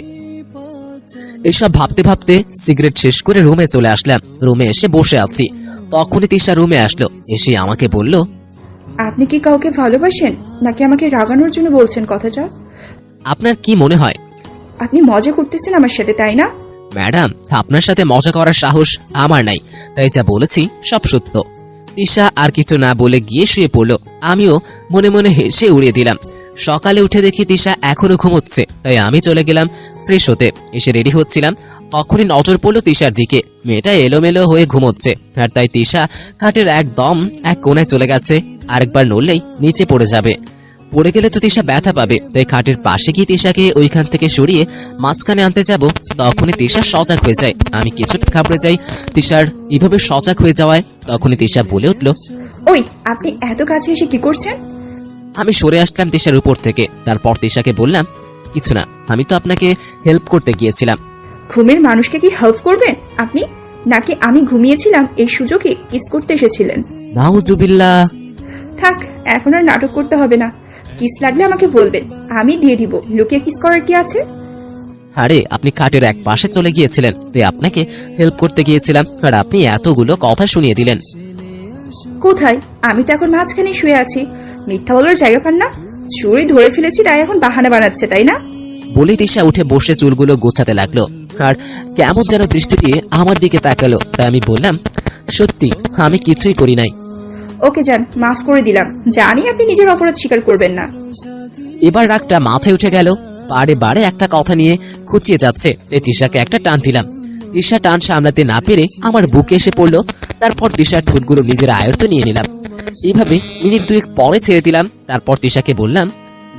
এসব ভাবতে ভাবতে সিগারেট শেষ করে রুমে চলে আসলাম। রুমে এসে বসে আছি, তখনই তিশা রুমে আসলো। এসে আমাকে বলল, আপনি কি কাউকে ভালোবাসেন নাকি আমাকে রাগানোর জন্য বলছেন কথাটা? আপনার কি মনে হয়? আপনি মজা করতেছেন আমার সাথে, তাই না? ম্যাডাম, আপনার সাথে মজা করার সাহস আমার নাই, তাই যা বলেছি সব সত্য। তিশা আর কিছু না বলে গিয়ে শুয়ে পড়লো। আমিও মনে মনে হেসে উড়িয়ে দিলাম। সকালে উঠে দেখি তিশা এখনো ঘুমোচ্ছে, তাই আমি চলে গেলাম ফ্রেশ হতে। এসে রেডি হচ্ছিলাম, তখনই নজর পড়লো তিশার দিকে। মেয়েটা এলোমেলো হয়ে ঘুমোচ্ছে, আর তাই তিশা খাটের একদম এক কোণায় চলে গেছে। আরেকবার নড়লেই নিচে পড়ে যাবে। পড়ে গেলে তো তিশা ব্যথা পাবে, তাই খাটের পাশে গিয়ে তিশাকে ওইখান থেকে সরিয়ে মাঝখানে আনতে যাব। তখনই তিশা সজাগ হয়ে যায়। আমি কিছুটা ঘাবড়ে যাই তিশার এইভাবে সজাগ হয়ে যাওয়ায়। তখনই তিশা বলে উঠল, ওই, আপনি এত কাছে এসে কি করছেন? আমি সরে আসলাম তিশার উপর থেকে। তারপর তিশাকে বললাম, কিছু না, আমি তো আপনাকে হেল্প করতে গিয়েছিলাম। ঘুমের মানুষকে কি হেল্প করবেন আপনি? নাকি আমি ঘুমিয়েছিলাম এই সুযোগে কিস করতে এসেছিলেন? নাউজুবিল্লাহ। থাক, এখন আর নাটক করতে হবে না। কিস লাগলে আমাকে বলবেন, আমি দিয়ে দিব। লুকিয়ে কিস করার কি আছে? আরে, আপনি খাটের এক পাশে চলে গিয়েছিলেন, তাই আপনাকে হেল্প করতে গিয়েছিলাম, আর আপনি এতগুলো কথা শুনিয়ে দিলেন। কোথায়? আমি তো এখন মাঝখানে শুয়ে আছি। মিথ্যা বলার জায়গা পান না? চুরি ধরে ফেলেছি তাই এখন বাহানা বানাচ্ছে, তাই না? বলে তিশা উঠে বসে চুলগুলো গোছাতে লাগলো আর কেমন যেন দৃষ্টি দিয়ে আমার দিকে তাকালো। তাই আমি বললাম, সত্যি আমি কিছুই করি নাই। ওকে যান, মাফ করে দিলাম। জানি আপনি নিজের অপরাধ স্বীকার করবেন না। এবার রাগটা মাথায় উঠে গেল। বারে বারে একটা কথা নিয়ে খুঁচিয়ে যাচ্ছে। তাই তিশাকে একটা টান দিলাম। তিশা টান সামলাতে না পেরে আমার বুকে এসে পড়লো। তারপর তিশার ঠোঁটগুলো নিজের আয়ত্তে নিয়ে নিলাম। এইভাবে মিনিট 2 পরে ছেড়ে দিলাম। তারপর তিশাকে বললাম,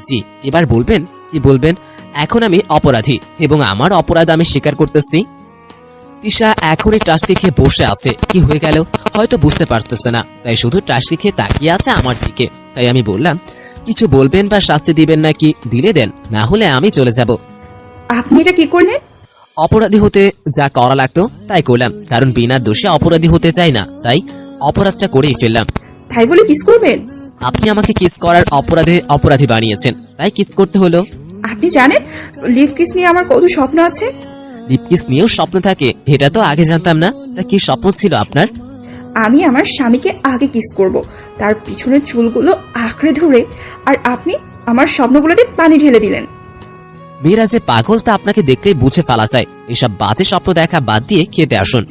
জি এবার বলবেন কি বলবেন? এখন আমি অপরাধী এবং আমার অপরাধ আমি স্বীকার করতেছি। তিশা এখনই টাস্কি খেয়ে বসে আছে। কি হয়ে গেল হয়তো বুঝতে পারতেছে না, তাই শুধু টাস্কি খেয়ে তাকিয়ে আছে আমার দিকে। তাই আমি বললাম, কিছু বলবেন বা শাস্তি দিবেন নাকি দিলে দেন, না হলে আমি চলে যাব। আপনি এটা কি করলেন? অপরাধী হতে যা করা লাগতো তাই করলাম, কারণ বিনা দোষে অপরাধী হতে চাই না, তাই অপরাধটা করেই ফেললাম। তাই বলে কিস করবেন? আপনি আমাকে কিস করার অপরাধে অপরাধী বানিয়েছেন, তাই কিস করতে হলো। আপনি জানেন লিভ কিস নিয়ে আমার কত স্বপ্ন আছে। লিপ কিস নিয়েও স্বপ্ন থাকে, এটা তো আগে জানতাম না। তা কি স্বপ্ন ছিল আপনার? আমি আমার স্বামীকে আগে কিস করব, তার পিছনের চুলগুলো আঁকড়ে ধরে, আর আপনি আমার স্বপ্নগুলোতে পানি ঢেলে দিলেন। মেয়েরা যে পাগল তা আপনাকে দেখলেই বুঝে ফেলা যায়। এসব বাজে স্বপ্ন দেখা বাদ দিয়ে খেতে আসুন।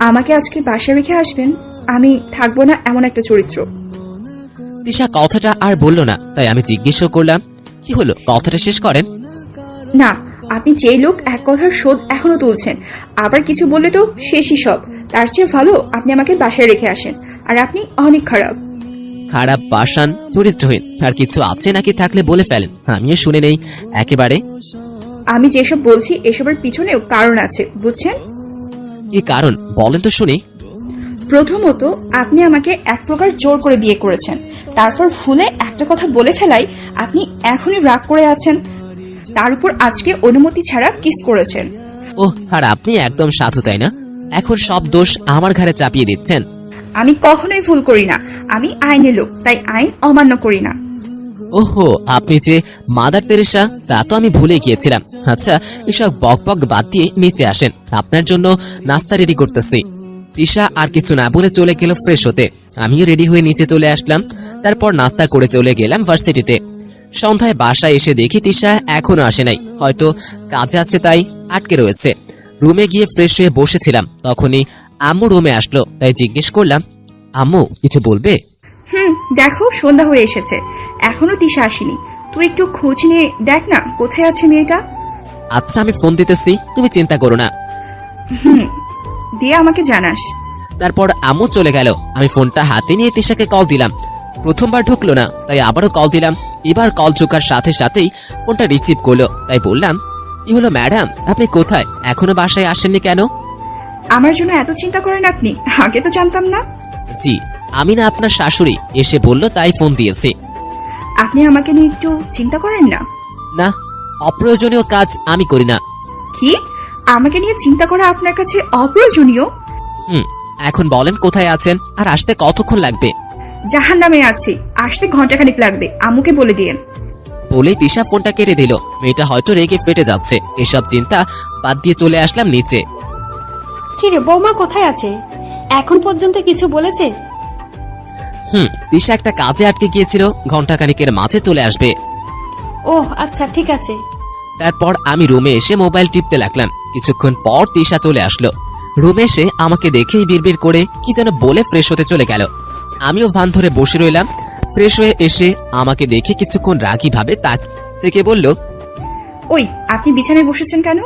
আমাকে আজকে বাসায় রেখে আসবেন, আমি থাকবো না এমন একটা চরিত্র। তিশা কথাটা আর বলল না, তাই আমি জিজ্ঞেসও করলাম, কি হলো কথাটা শেষ করেন। না, আপনি যেই লোক এক কথার শোধ এখনো তুলছেন, আবার কিছু বললে তো শেষই সব। তার চেয়ে ভালো আপনি আমাকে বাসায় রেখে আসেন। আর আপনি অনেক খারাপ। খারাপ, পাষাণ, চরিত্রহীন আর কিছু আছে নাকি থাকলে বলে ফেলেন, আমিও শুনে নেই একেবারে। আমি যেসব বলছি এসবের পিছনেও কারণ আছে, বুঝছেন? কি কারণ বলেন তো শুনি। প্রথমত, আপনি আমাকে এক প্রকার জোর করে বিয়ে করেছেন, তারপর ভুলে একটা কথা বলে ফেলাই আপনি এখনই রাগ করে আছেন। তার উপর আজকে অনুমতি ছাড়া কিস করেছেন। ও, আর আপনি একদম সাধু তাই না? এখন সব দোষ আমার ঘাড়ে চাপিয়ে দিচ্ছেন। আমি কখনোই ভুল করি না, আমি আইনের লোক, তাই আইন অমান্য করি না। ওহো, আপনি যে মাদার তেরেসা তা তো আমি ভুলে গিয়েছিলাম। আচ্ছা, এসব বক বক বাদ দিয়ে নিচে আসেন, আপনার জন্য নাস্তা রেডি করতেছি। তিশা আর কিছু না বলে চলে গেল ফ্রেশ হতে। আমিও রেডি হয়ে নিচে চলে আসলাম। তারপর নাস্তা করে চলে গেলাম ভার্সিটিতে। সন্ধ্যায় বাসায় এসে দেখি তিশা এখনো আসে নাই, হয়তো কাজে আছে তাই আটকে রয়েছে। রুমে গিয়ে ফ্রেশ হয়ে বসেছিলাম, তখনই আম্মু রুমে আসলো। তাই জিজ্ঞেস করলাম, আম্মু কিছু বলবে? দেখো সন্ধ্যা হয়ে এসেছে, এখনো তিশা আসেনি। তুই একটু খোঁজ নিয়ে দেখ না কোথায় আছে মেয়েটা। আচ্ছা, আমি ফোন দিতেছি, তুমি চিন্তা করো না। দিয়ে আমাকে জানাস। তারপর আম্মু চলে গেল। আমি ফোনটা হাতে নিয়ে তিশাকে কল দিলাম। প্রথমবার ঢুকলো না, তাই আবারও কল দিলাম। এবার কল ঢোকার সাথে সাথেই ফোনটা রিসিভ করলো। তাই বললাম, কি হলো ম্যাডাম, আপনি কোথায়? এখনো বাসায় আসেননি কেন? আমার জন্য এত চিন্তা করেন আপনি? আগে তো জানতাম না। জি, আমি না আপনার শাশুড়ি, এসে বললো তাই ফোন দিয়েছি। আপনি আমাকে নিয়ে একটু চিন্তা করেন না? না, অপ্রয়োজনীয় কাজ আমি করি না। কি? আমাকে নিয়ে চিন্তা করা আপনার কাছে অপ্রয়োজনীয়? এখন বলেন কোথায় আছেন আর আসতে কতক্ষণ লাগবে? জাহান্নামে আছি, আসতে ঘন্টাখানেক লাগবে, আম্মুকে বলে দিয়েন। বলেই তিশা ফোনটা কেটে দিল। মেয়েটা হয়তো রেগে ফেটে যাচ্ছে। এসব চিন্তা বাদ দিয়ে চলে আসলাম নিচে। কিরে বৌমা কোথায় আছে? এখন পর্যন্ত কিছু বলেছে? তিশা একটা কাজে আটকে গিয়েছিল, ঘন্টাখানিকের মাঝে চলে আসবে। ওহ আচ্ছা, ঠিক আছে। তারপর আমি রুমে এসে মোবাইল টিপতে লাগলাম। কিছুক্ষণ পর তিশা চলে আসলো। রুমে এসে আমাকে দেখেই বিড়বিড় করে কি যেন বলে ফ্রেশ হতে চলে গেল। আমিও ভান ধরে বসে রইলাম। ফ্রেশ হয়ে এসে আমাকে দেখে কিছুক্ষণ রাগী ভাবে তাক থেকে বলল, ওই আপনি বিছানায় বসেছেন কেন?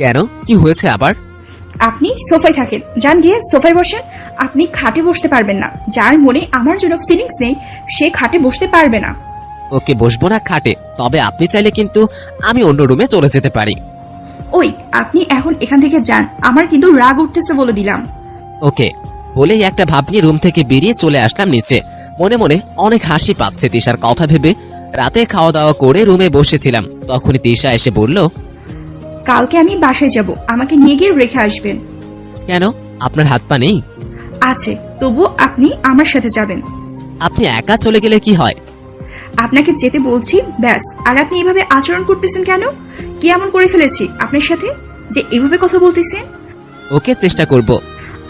কেন, কি হয়েছে আবার? আপনি সোফায় থাকেন, যান গিয়ে সোফায় বসেন। আপনি খাটে বসতে পারবেন না। যার মনে আমার জন্য ফিলিংস নেই সে খাটে বসতে পারবে না। ওকে, বসবো না খাটে, তবে আপনি চাইলে কিন্তু আমি অন্য রুমে চলে যেতে পারি। ওই আপনি এখন এখান থেকে যান, আমার কিন্তু রাগ উঠতেছে বলে দিলাম। ওকে বলেই একটা ভাব নিয়ে রুম থেকে বেরিয়ে চলে আসলাম নিচে। মনে মনে অনেক হাসি পাচ্ছে তিশার কথা ভেবে। রাতে খাওয়া দাওয়া করে রুমে বসেছিলাম, তখনই তিশা এসে বলল, কালকে আমি বাসায় যাব, আমাকে নিয়ে গিয়ে রেখে আসবেন। কেন, আপনার হাত পা নেই? আছে, তবু আপনি আমার সাথে যাবেন। আপনি একা চলে গেলে কি হয়? আপনাকে যেতে বলছি ব্যাস, আর আপনি এভাবে আচরণ করতেছেন কেন? কি এমন করে ফেলেছি আপনার সাথে যে এভাবে কথা বলতেছেন? ওকে, চেষ্টা করব।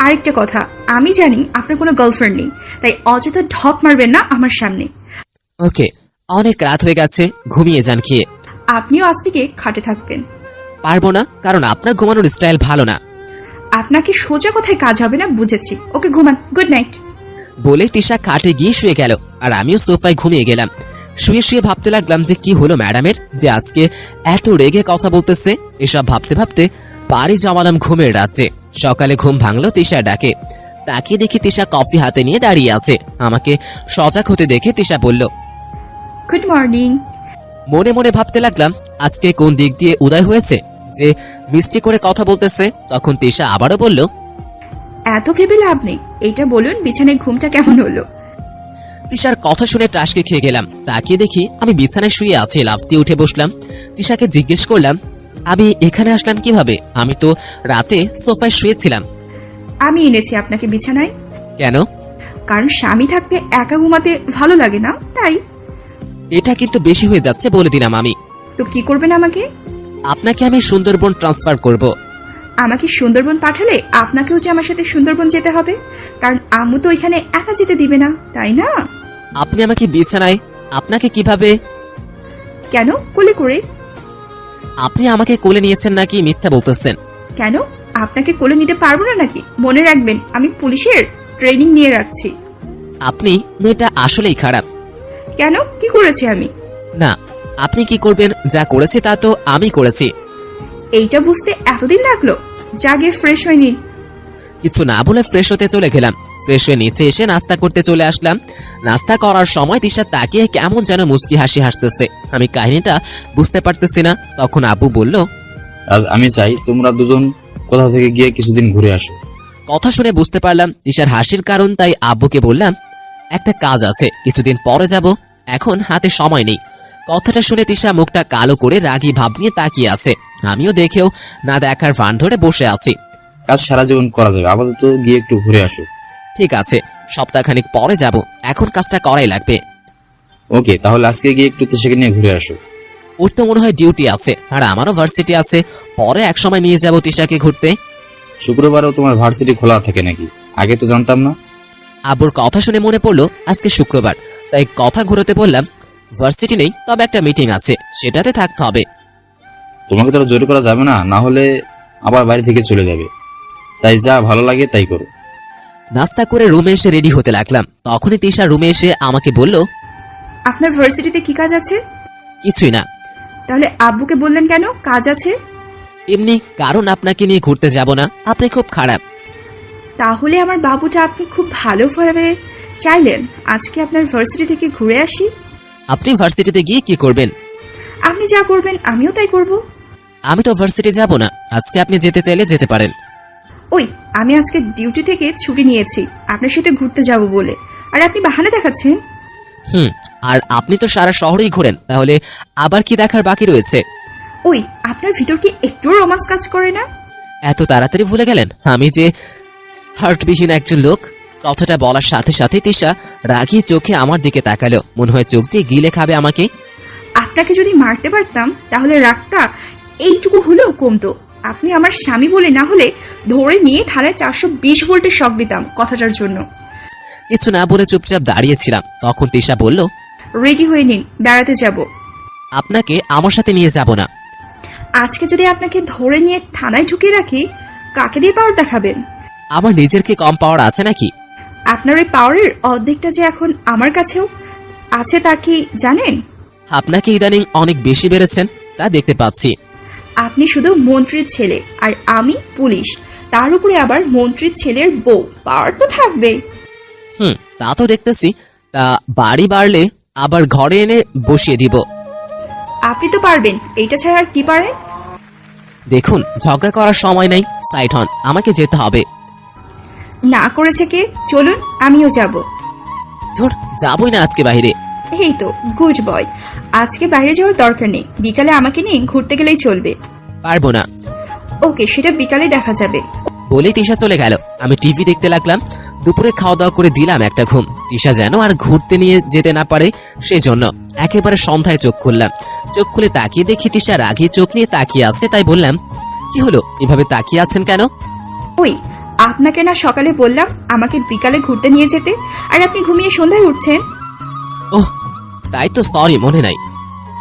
আরেকটা কথা, আমি জানি আপনার কোনো গার্লফ্রেন্ড নেই, তাই অযথা ঢপ মারবেন না আমার সামনে। ওকে, অনেক রাত হয়ে গেছে, ঘুমিয়ে যান খেয়ে। আপনিও আজ থেকে খাটে থাকবেন। পারবো না, কারণ আপনার ঘুমানোর স্টাইল ভালো না। আপনাকে সোজা কথায় কাজ হবে না, বুঝেছি। ওকে, ঘুমান। Good night. বলে তিশা খাটে গিয়ে শুয়ে গেল, আর আমিও সোফায় ঘুমিয়ে গেলাম। শুয়ে শুয়ে ভাবতে লাগলাম যে কি হলো ম্যাডামের, যে আজকে এত রেগে কথা বলতেছে। এসব ভাবতে ভাবতে বাড়ি জমালাম ঘুমের রাজ্যে। সকালে ঘুম ভাঙলো তিশার ডাকে। তাকিয়ে দেখি তিশা কফি হাতে নিয়ে দাঁড়িয়ে আছে। আমাকে সজাগ হতে দেখে তিশা বলল, গুড মর্নিং। মনে মনে ভাবতে লাগলাম আজকে কোন দিক দিয়ে উদয় হয়েছে যে মিষ্টি করে কথা বলতেছে। তখন তিশা আবারও বলল, এত ভেবে লাভ নেই, এইটা বলুন বিছানায় ঘুমটা কেমন হলো? তিশার কথা শুনে টাসকে খেয়ে গেলাম। তাকিয়ে দেখি আমি বিছানায় শুয়ে আছি। লাফ দিয়ে উঠে বসলাম। তিশাকে জিজ্ঞেস করলাম, আমি এখানে আসলাম কিভাবে? আমি তো রাতে সোফায় শুয়েছিলাম। আমি এনেছি আপনাকে বিছানায়। কেন? কারণ স্বামী থাকতে একা ঘুমাতে ভালো লাগে না, তাই। এটা কিন্তু বেশি হয়ে যাচ্ছে বলে দিলাম আমি। তো কি করবেন আমাকে? আপনাকে আমি সুন্দরবন ট্রান্সফার করব। আমাকে সুন্দরবন পাঠালে আপনাকেও যে আমার সাথে সুন্দরবন যেতে হবে, কারণ আম্মু তো এখানে একা যেতে দিবে না, তাই না? আপনি আমাকে বিছানায়, আপনাকে কিভাবে? কেন? কোলে করে। আপনি আমাকে কোলে নিয়েছেন নাকি মিথ্যা বলতেছেন? কেন? আপনাকে কোলে নিতে পারবো না নাকি? মনে রাখবেন আমি পুলিশের ট্রেনিং নিয়ে রাখছি। আপনি মেয়েটা আসলেই খারাপ। কেন? কি করেছি আমি? না, আপনি কি করবেন? যা করেছে তা তো আমি করেছি। এইটা বুঝতে এতদিন লাগলো? জাগে ফ্রেশ হয়ে নিন। কিছু না বলে ফ্রেশ হতে চলে গেলাম। ফ্রেশ হয়ে নিচে এসে নাস্তা করতে চলে আসলাম। নাস্তা করার সময় তিশা তাকিয়ে কেমন যেন মুচকি হাসি হাসতেছে। আমি কাহিনীটা বুঝতে পারতেছি না। তখন আব্বু বলল, আজ আমি চাই তোমরা দুজন কোথাও থেকে গিয়ে কিছুদিন ঘুরে আসো। কথা শুনে বুঝতে পারলাম তিশার হাসির কারণ, তাই আব্বুকে বললাম, একটা কাজ আছে, কিছুদিন পরে যাব, এখন হাতে সময় নেই। কথাটা শুনে তিশা মুখটা কালো করে রাগী ভাব নিয়ে তাকিয়ে আছে। আমিও দেখেও না দেখার ভান ধরে বসে আছি। কাজ সারা জীবন করা যাবে, আপাতত গিয়ে একটু ঘুরে আসো। ঠিক আছে, সপ্তাহখানিক পরে যাব, এখন কাজটা করাই লাগবে। ওকে, তাহলে আজকে গিয়ে একটু সেখানে নিয়ে ঘুরে আসো। ওর তো মনে হয় ডিউটি আছে, আর আমারও ভার্সিটি আছে। পরে এক সময় নিয়ে যাব তিশাকে ঘুরতে। শুক্রবারও তোমার ভার্সিটি খোলা থাকে নাকি? আগে তো জানতাম না। আব্বুর কথা শুনে মনে পড়লো আজকে শুক্রবার, তাই কথা ঘুরোতে বললাম, ভার্সিটি নেই, তবে একটা মিটিং আছে, সেটাতে থাকতে হবে। তোমাকে তো আর জোর করা যাবে না, না হলে আবার বাড়ি থেকে চলে যাবে। তাই যা ভালো লাগে তাই করো। নাস্তা করে রুমে এসে রেডি হতে লাগলাম। তখনই তিশা রুমে এসে আমাকে বলল, আপনার ভার্সিটিতে কি কাজ আছে? কিছুই না। তাহলে আব্বুকে বললেন কেন কাজ আছে? এমনি, কারণ আপনাকে নিয়ে ঘুরতে যাব না, আপনি খুব খারাপ। তাহলে আমার বাবুটা আপনি খুব ভালোভাবে চাইলেন আজকে আপনার ভার্সিটি থেকে ঘুরে আসি। আপনি ভার্সিটিতে গিয়ে কি করবেন? আপনি যা করবেন আমিও তাই করব। আমি তো ভার্সিটি যাব না, আজকে আপনি যেতে চাইলে যেতে পারেন। ওই, আমি আজকে ডিউটি থেকে ছুটি নিয়েছি আপনার সাথে ঘুরতে যাব বলে, আর আপনি বাহানা দেখাচ্ছেন। আর আপনি তো সারা শহরেই ঘোরেন, তাহলে আবার কি দেখার বাকি রয়েছে? ওই, আপনার ভিতর কি একটুও রোমান্স কাজ করে না? এত তাড়াতাড়ি ভুলে গেলেন আমি যে হার্টবিহীন একজন লোক? কথাটা বলার সাথে সাথে তিশা রাগী চোখে আমার দিকে তাকালো। মনে হয় চোখ দিয়ে গিলে খাবে আমাকে। আপনাকে যদি মারতে পারতাম তাহলে রাগটা এইটুকু হলেও কমতো। আপনি আমার স্বামী বলে না হলে ধরে নিয়ে থানায় 420 ভোল্টের শক দিতাম কথাটার জন্য। কিছু না বলে চুপচাপ দাঁড়িয়েছিলাম। তখন তিশা বলল, রেডি হয়ে নিন, বেড়াতে যাব। আপনাকে আমার সাথে নিয়ে যাব না। আজকে যদি আপনাকে ধরে নিয়ে থানায় ঢুকিয়ে রাখি, কাকে দিয়ে পাওয়ার দেখাবেন? আমার নিজের কি কম পাওয়ার আছে নাকি? আপনার ওই পাওয়ারের অর্ধেকটা যে এখন আমার কাছেও আছে তা কি জানেন? আপনাকে ইদানিং অনেক বেশি বেড়েছেন, তা দেখতে পাচ্ছি। আপনি শুধু মন্ত্রীর ছেলে আর আমি পুলিশ, তার উপরে আবার মন্ত্রীর ছেলের বউ, পাওয়ার তো থাকবে। তা তো দেখতেছি। তা বাড়ি বাড়লে আবার ঘরে এনে বসিয়ে দিব। আপনি তো পারবেন, এইটা ছাড়া আর কি পারেন? দেখুন, ঝগড়া করার সময় নাই, সাইড হন, আমাকে যেতে হবে। না করেছে কে? চলুন আমিও যাব। ধুর, যাবই না আজকে বাইরে। এই তো গুড বয়, আজকে বাইরে যাওয়ার দরকার নেই, বিকালে আমাকে নিয়ে ঘুরতে গেলেই চলবে। পারবো না। ওকে, সেটা বিকালে দেখা যাবে। বলে তিশা চলে গেল। আমি টিভি দেখতে লাগলাম। দুপুরে খাওয়া দাওয়া করে দিলাম একটা ঘুম। তিশা যেন আর ঘুরতে নিয়ে যেতে না পারে, সেজন্য একেবারে সন্ধ্যায় চোখ খুললাম। চোখ খুলে তাকিয়ে দেখি তিশা রাগী চোখ নিয়ে তাকিয়ে আছে। তাই বললাম, কি হলো, এভাবে তাকিয়ে আছেন কেন? ওই, আপনাকে না সকালে বললাম আমাকে বিকালে ঘুরতে নিয়ে যেতে, আর আপনি ঘুমিয়ে সন্ধ্যায় উঠছেন। ওহ, তাই তো, সরি, মনে নাই।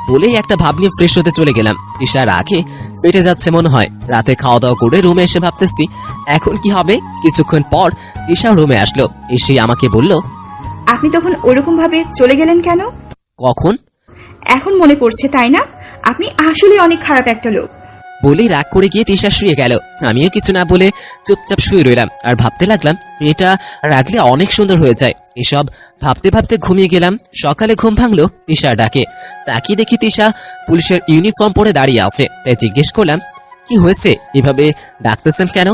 বলেই একটা ভাব নিয়ে ফ্রেশ হতে চলে গেলাম। তিশা রাগে পেটে যাচ্ছে মনে হয়। রাতে খাওয়া দাওয়া করে রুমে এসে ভাবতেছি এখন কি হবে। কিছুক্ষণ পর তিশা রুমে আসলো, এসে আমাকে বলল, আপনি তখন ওরকম ভাবে চলে গেলেন কেন? কখন? এখন মনে পড়ছে, তাই না? আপনি আসলে অনেক খারাপ একটা লোক। বলেই রাগ করে গিয়ে তিশা শুয়ে গেল। আমিও কিছু না বলে চুপচাপ শুয়ে রইলাম আর ভাবতে লাগলাম মেয়েটা রাগলে অনেক সুন্দর হয়ে যায়। এসব ভাবতে ভাবতে ঘুমিয়ে গেলাম। সকালে ঘুম ভাঙলো তিশার ডাকে। তাকিয়ে দেখি তিশা পুলিশের ইউনিফর্ম পরে দাঁড়িয়ে আছে। তাই জিজ্ঞেস করলাম, কি হয়েছে, এভাবে ডাকতেছেন কেন?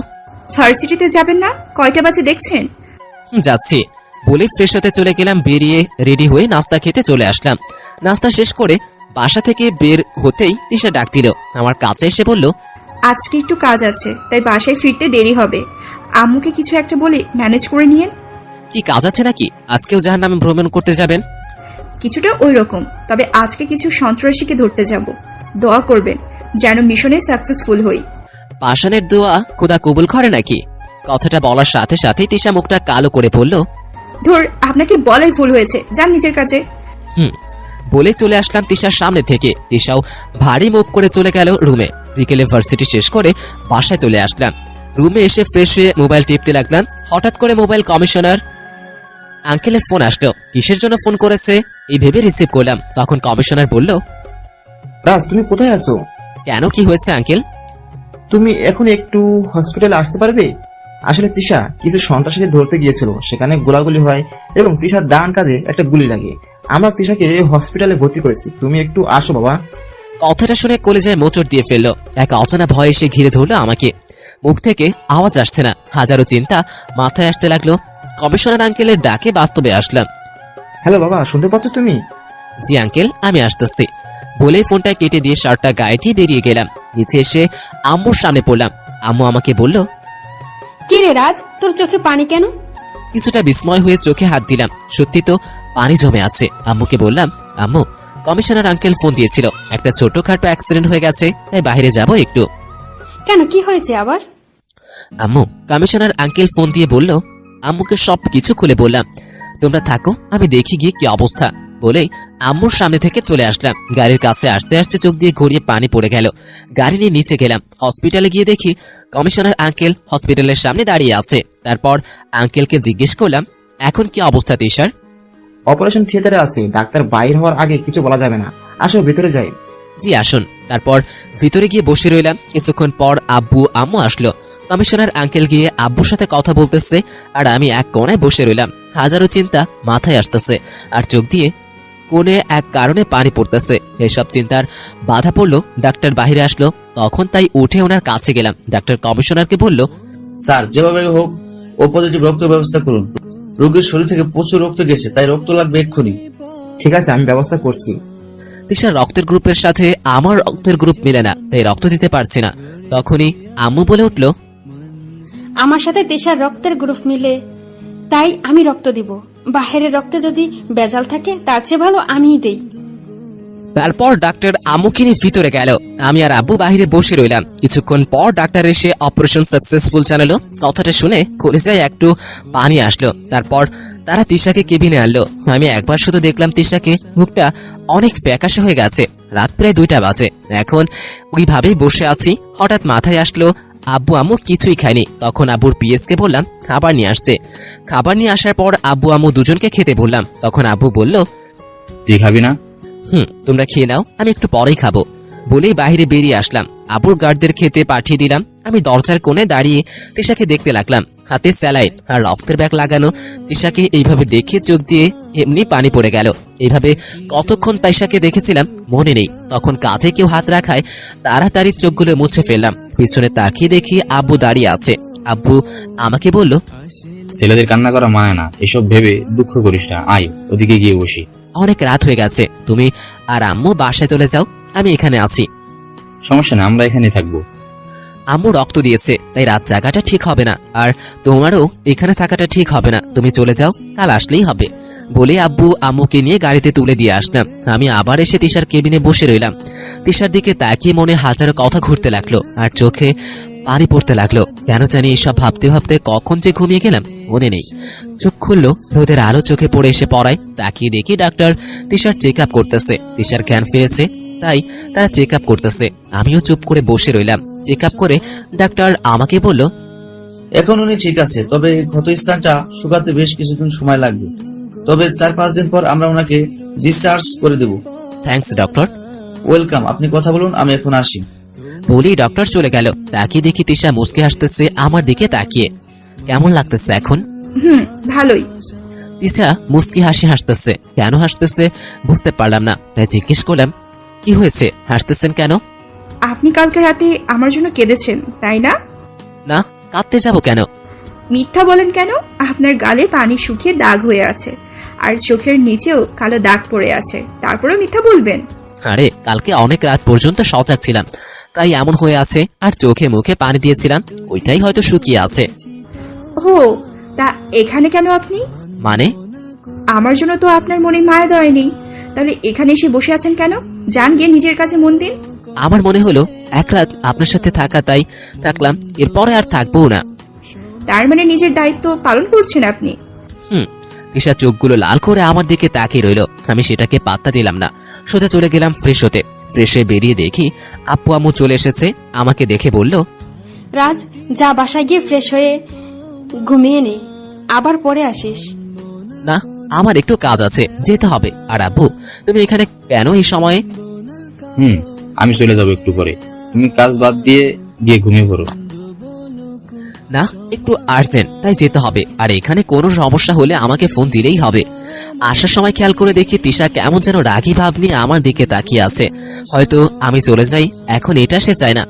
ভার্সিটিতে যাবেন না? কয়টা বাজে দেখছেন? যাচ্ছি বলে ফ্রেশ হতে চলে গেলাম। বেরিয়ে রেডি হয়ে নাস্তা খেতে চলে আসলাম। নাস্তা শেষ করে বাসা থেকে বের হতেই তিশা ডাক দিল। আমার কাছে এসে বলল, আজকে একটু কাজ আছে, তাই বাসায় ফিরতে দেরি হবে। আম্মুকে কিছু একটা বলে ম্যানেজ করে নিয়েন। কি কাজ আছে নাকি? আজকেও জাহান্নামে ভ্রমণ করতে যাবেন? কিছুটা ওই রকম, তবে আজকে কিছু সন্ত্রাসীকে ধরতে যাব। দোয়া করবেন যেন মিশনে সাকসেসফুল হই। পাষাণের দোয়া খোদা কবুল করে নাকি? কথাটা বলার সাথে সাথে তিশা মুখটা কালো করে বলল, ধর, আপনাকে বলাই ভুল হয়েছে, যান নিজের কাছে। বলে চলে আসলাম তিশার সামনে থেকে। তিশাও ভারী মুখ করে চলে গেল রুমে। বিকেলে ভার্সিটি শেষ করে বাসায় চলে আসলাম। রুমে এসে ফ্রেশ হয়ে মোবাইল টিপতে লাগলাম। হঠাৎ করে মোবাইল কমিশনার আঙ্কেলের ফোন আসলো। কিসের জন্য ফোন করেছে এই ভেবে রিসিভ করলাম। তখন কমিশনার বলল, রাজ, তুমি কোথায় আছো? কেন, কি হয়েছে আঙ্কেল? তুমি এখন একটু হসপিটালে আসতে পারবে? আসলে তিশা কিছু সন্ত্রাসীদের ধরতে গিয়েছিল, সেখানে গোলাগুলি হয় এবং তিশার ডান কাঁধে একটা গুলি লাগে। আমরা তিশাকে হসপিটালে ভর্তি করেছি, তুমি একটু আসো বাবা। কথাটা শুনে কলেজায় মোচড় দিয়ে ফেললো। এক অজানা ভয় এসে ঘিরে ধরলো আমাকে। মুখ থেকে আওয়াজ আসছে না, হাজারো চিন্তা মাথায় আসতে লাগলো। কমিশনার আঙ্কেলের ডাকে বাস্তবে আসলাম। হ্যালো বাবা, শুনতে পাচ্ছ তুমি? জি আঙ্কেল, আমি আসতেছি বলে ফোনটা কেটে দিয়ে শার্টটা গায়ে দিয়ে বেরিয়ে গেলাম। নিচে এসে আম্মুর সামনে পড়লাম। আম্মু আমাকে বলল, কি রে রাজ, তোর চোখে পানি কেন? কিছুটা বিস্ময় হয়ে চোখে হাত দিলাম। সত্যি তো পানি জমে আছে। আম্মুকে বললাম, আম্মু, কমিশনার আঙ্কেল ফোন দিয়েছিল, একটা ছোটখাটো অ্যাক্সিডেন্ট হয়ে গেছে, তাই বাইরে যাব একটু। কেন, কি হয়েছে আবার? আম্মু, কমিশনার আঙ্কেল ফোন দিয়ে বলল। আম্মুকে সব কিছু খুলে বললাম। তোমরা থাকো, আমি দেখি গিয়ে কি অবস্থা বলেই আম্মুর সামনে থেকে চলে আসলাম। গাড়ির কাছে আসতে আসতে চোখ দিয়ে গড়িয়ে পানি পড়ে গেল। গাড়ি নিয়ে নিচে গেলাম। হসপিটালে গিয়ে দেখি কমিশনার আঙ্কেল হসপিটালের সামনে দাঁড়িয়ে আছে। তারপর আঙ্কেলকে জিজ্ঞেস করলাম, এখন কি অবস্থা তিশার? অপারেশন থিয়েটারে আছে, ডাক্তার বাইর হওয়ার আগে কিছু বলা যাবে না। আসো ভিতরে যাই। জি আসুন। তারপর ভিতরে গিয়ে বসে রইলাম। কিছুক্ষণ পর আব্বু আম্মু আসলো। কমিশনার আঙ্কেল গিয়ে আব্বুর সাথে কথা বলতেছে আর আমি এক কোণায় বসে রইলাম। হাজারো চিন্তা মাথায় আসতেছে আর চোখ দিয়ে কোণে এক কারণে পানি পড়তেছে। এসব চিন্তার বাধা পড়লো ডাক্তার বাহিরে আসলো। তখন তাই উঠে ওনার কাছে গেলাম। ডাক্তার কমিশনারকে বলল, স্যার, যেভাবে হোক ও পজিটিভ রক্ত ব্যবস্থা করুন। রোগীর শরীর থেকে প্রচুর রক্ত গেছে, তাই রক্ত লাগবে এক্ষুনি। ঠিক আছে, আমি ব্যবস্থা করছি। তিশার রক্তের গ্রুপের সাথে আমার রক্তের গ্রুপ মিলে না, তাই রক্ত দিতে পারছি না। তখনই আম্মু বলে উঠল, আমার সাথে তিশার রক্তের গ্রুপ মিলে, তাই আমি রক্ত দিব। বাহিরের রক্তে যদি বেজাল থাকে তার চেয়ে ভালো আমিই দেই। তারপর ডাক্তার আম্মুকে নিয়ে ভিতরে গেল। আমি আর আব্বু বাহিরে বসে রইলাম। কিছুক্ষণ পর ডাক্তার এসে অপারেশন সাকসেসফুল জানালো। কথাটা শুনে কলেজায় একটু পানি আসলো। তারপর তারা তিশাকে কেবিনে আনলো। আমি একবার শুধু দেখলাম তিশাকে, মুখটা অনেক ফ্যাকাশে হয়ে গেছে। রাত প্রায় 2টা বাজে। এখন ওইভাবেই বসে আছি। হঠাৎ মাথায় আসলো আব্বু আম্মু কিছুই খায়নি। তখন আব্বুর পিএসকে বললাম খাবার নিয়ে আসতে। খাবার নিয়ে আসার পর আব্বু আম্মু দুজনকে খেতে বললাম। তখন আব্বু বলল, তুই খাবি না? তোমরা খেয়ে নাও, আমি একটু পরেই খাবো বলেই বাইরে বেরিয়ে আসলাম। আব্বুর গার্ডদের খেতে পাঠিয়ে দিলাম। আমি দরজার কোণে দাঁড়িয়ে তিশাকে দেখতে লাগলাম। হাতে স্যালাইন আর রক্তের ব্যাগ লাগানো। তিশাকে এইভাবে দেখে চোখ দিয়ে এমনি পানি পড়ে গেল। এইভাবে কতক্ষণ তিশাকে দেখেছিলাম মনে নেই। তখন কাঁধে কেউ হাত রাখায় তাড়াতাড়ি চোখগুলো মুছে ফেললাম। পিছনে তাকিয়ে দেখি আব্বু দাঁড়িয়ে আছে। আব্বু আমাকে বলল, ছেলেদের কান্না করা মানে না, এসব ভেবে দুঃখ করিস না, আয় ওদিকে গিয়ে বসি। অনেক রাত হয়ে গেছে, তুমি আর আম্মু বাসায় চলে যাও, আমি এখানে আছি। সমস্যা না, আমরা এখানেই থাকবো। আম্মু রক্ত দিয়েছে, তাই রাত জাগাটা ঠিক হবে না, আর তোমারও এখানে থাকাটা ঠিক হবে না। তুমি চলে যাও, কাল আসলেই হবে বলে আব্বু আম্মুকে নিয়ে গাড়িতে তুলে দিয়ে আসলাম। আমি আবার এসে তিশার কেবিনে বসে রইলাম। তিশার দিকে তাকিয়ে মনে হাজারো কথা ঘুরতে লাগলো আর চোখে পানি পড়তে লাগলো। কেন জানি এসব ভাবতে ভাবতে কখন যে ঘুমিয়ে গেলাম মনে নেই। চোখ খুললো, রোদের আলো চোখে পড়ে এসে পড়ায়। তাকিয়ে দেখি ডাক্তার তিশার চেক আপ করতেছে। তিশার জ্ঞান ফিরেছে, তাই তারা চেক আপ করতেছে। আমিও চুপ করে বসে রইলাম। চেক আপ করে ডাক্তার আমাকে বলল, এখন উনি ঠিক আছে, তবে ক্ষত স্থানটা শুকাতে বেশ কিছুদিন সময় লাগবে। তবে 4-5 দিন পর আমরা ওনাকে ডিসচার্জ করে দেব। Thanks doctor. ওয়েলকাম, আপনি কথা বলুন, আমি এখন আসি। বলেই ডক্টর চলে গেল। তাকিয়ে দেখি তিশা মুচকে হাসতেছে আমার দিকে তাকিয়ে। কেমন লাগতেছে এখন? ভালোই। তিশা মুচকি হাসি হাসতেছে। কেন হাসতেছে বুঝতে পারলাম না, তাই জিজ্ঞেস করলাম, কি হয়েছে, হাসতেছেন কেন? আপনি কালকে রাতে আমার জন্য কেঁদেছেন, তাই না? না, কাঁদতে যাব কেন? মিথ্যা বলেন কেন? আপনার গালে পানি শুকিয়ে দাগ হয়ে আছে, আর চোখের নিচেও কালো দাগ পড়ে আছে, তারপরেও মিথ্যা বলবেন? আরে কালকে অনেক রাত পর্যন্ত সজাগ ছিলাম, তাই এমন হয়ে আছে। আর চোখে মুখে পানি দিয়েছিলাম, ওইটাই হয়তো শুকিয়ে আছে। ও, তা এখানে কেন আপনি? মানে? আমার জন্য তো আপনার মনে মায়া দয়া নেই, তাহলে এখানে এসে বসে আছেন কেন? যান গিয়ে নিজের কাছে মন দিন। আমার মনে হলো এক রাত আপনার সাথে থাকা, তাই থাকলাম, এরপরে আর থাকবো না। তার মানে নিজের দায়িত্ব পালন করছেন আপনি? তিশা চোখগুলো লাল করে আমার দিকে তাকিয়ে রইল। আমি সেটাকে পাত্তা দিলাম না, সোজা চলে গেলাম ফ্রেশ হতে। ফ্রেশে বেরিয়ে দেখি আপ্পু আম্মু চলে এসেছে। আমাকে দেখে বলল, রাজ, যা বাসায় গিয়ে ফ্রেশ হয়ে ঘুমিয়ে নে, আবার পরে আসিস। না, আমার একটু কাজ আছে, যেতে হবে। আর আব্বু, তুমি এখানে কেন এই সময়ে? আমি চলে যাবো একটু পরে, তুমি কাজ বাদ দিয়ে গিয়ে ঘুমিয়ে পড়ো। না, একটু আর্জেন্ট, তাই যেতে হবে। আর এখানে কোনো সমস্যা হলে আমাকে ফোন দিলেই হবে। আসার সময় খেয়াল করে দেখি তিশা কেমন যেন রাগী ভাব নিয়ে আমার দিকে তাকিয়ে আছে। হয়তো আমি চলে যাই, এখন এটা সে চায় না।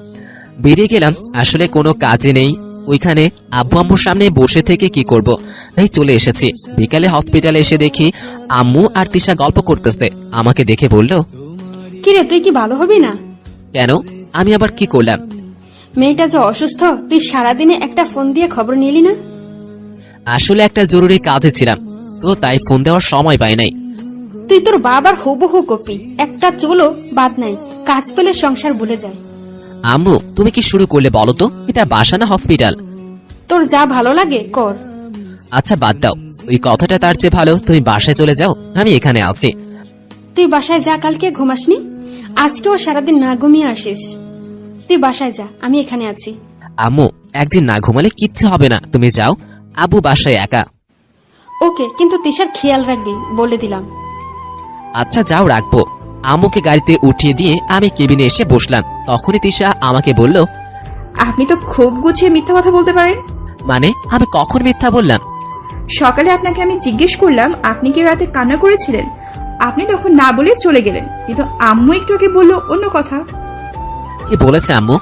বেরিয়ে গেলাম, আসলে কোনো কাজে নেই ওইখানে। আব্বু আম্মুর সামনে বসে থেকে কি করব, তাই চলে এসেছি। বিকালে হসপিটালে এসে দেখি আম্মু আর তিশা গল্প করতেছে। আমাকে দেখে বলল, কিরে, তুই কি ভালো হবি না? কেন? আমি আবার কি করলাম? মেয়েটা যে অসুস্থ, তুই সারাদিনে একটা ফোন দিয়ে খবর নিলি না? আসলে একটা জরুরি কাজে ছিলাম, তো তাই ফোন দেওয়ার সময় পাই নাই। তুই তোর বাবার হুবহু কপি, একটা চুলও বাদ নাই। কাজ পেলে সংসার ভুলে যায়। আম্মু, তুমি কি শুরু করলে বলো তো? এটা বাসা না হসপিটাল? তোর যা ভালো লাগে কর। আচ্ছা বাদ দাও, ওই কথাটা তার চেয়ে ভালো তুমি বাসায় চলে যাও, আমি এখানে আছি। তুই বাসায় যা, কালকে ঘুমাসনি, আজকেও সারাদিন না ঘুমিয়ে আসিস। তুই বাসায় যা, আমি এখানে আছি। আম্মু, একদিন না ঘুমালে কিচ্ছু হবে না, তুমি যাও। আব্বু বাসায় একা। ওকে, কিন্তু তিশার খেয়াল রাখবি, বলে দিলাম। আচ্ছা যাও, রাখবো। আম্মুকে গাড়িতে উঠিয়ে দিয়ে আমি কেবিনে এসে বসলাম। তখনই তিশা আমাকে বলল, আপনি তো খুব গুছিয়ে মিথ্যা কথা বলতে পারেন। মানে আমি কখন মিথ্যা বললাম? সকালে আপনাকে আমি জিজ্ঞেস করলাম আপনি কি রাতে কান্না করেছিলেন, আপনি তখন না বলে চলে গেলেন, কিন্তু আম্মু একটু আগে বললো অন্য কথা। কি বলেছে আম্মু?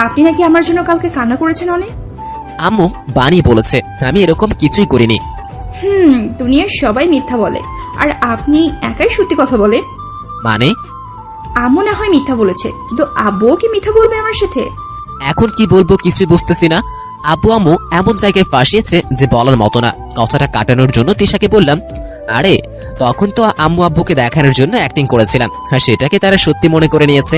আপনি নাকি আমার জন্য কালকে কান্না করেছেন অনেক। আম্মু বানিয়ে বলেছে, আমি এরকম কিছুই করিনি। দুনিয়ার সবাই মিথ্যা বলে, আর আপনি একাই সত্যি কথা বলে। মানে? আম্মু না হয় মিথ্যা বলেছে, কিন্তু আব্বুও কি মিথ্যা বলবে আমার সাথে? এখন কি বলবো কিছুই বুঝতেছি না। আব্বু আম্মু এমন জায়গায় ফাঁসিয়েছে যে বলার মতো না। কথাটা কাটানোর জন্য তিশাকে বললাম, আরে তখন তো আম্মু আব্বুকে দেখানোর জন্য অ্যাক্টিং করেছিলাম, আর সেটাকে তারা সত্যি মনে করে নিয়েছে।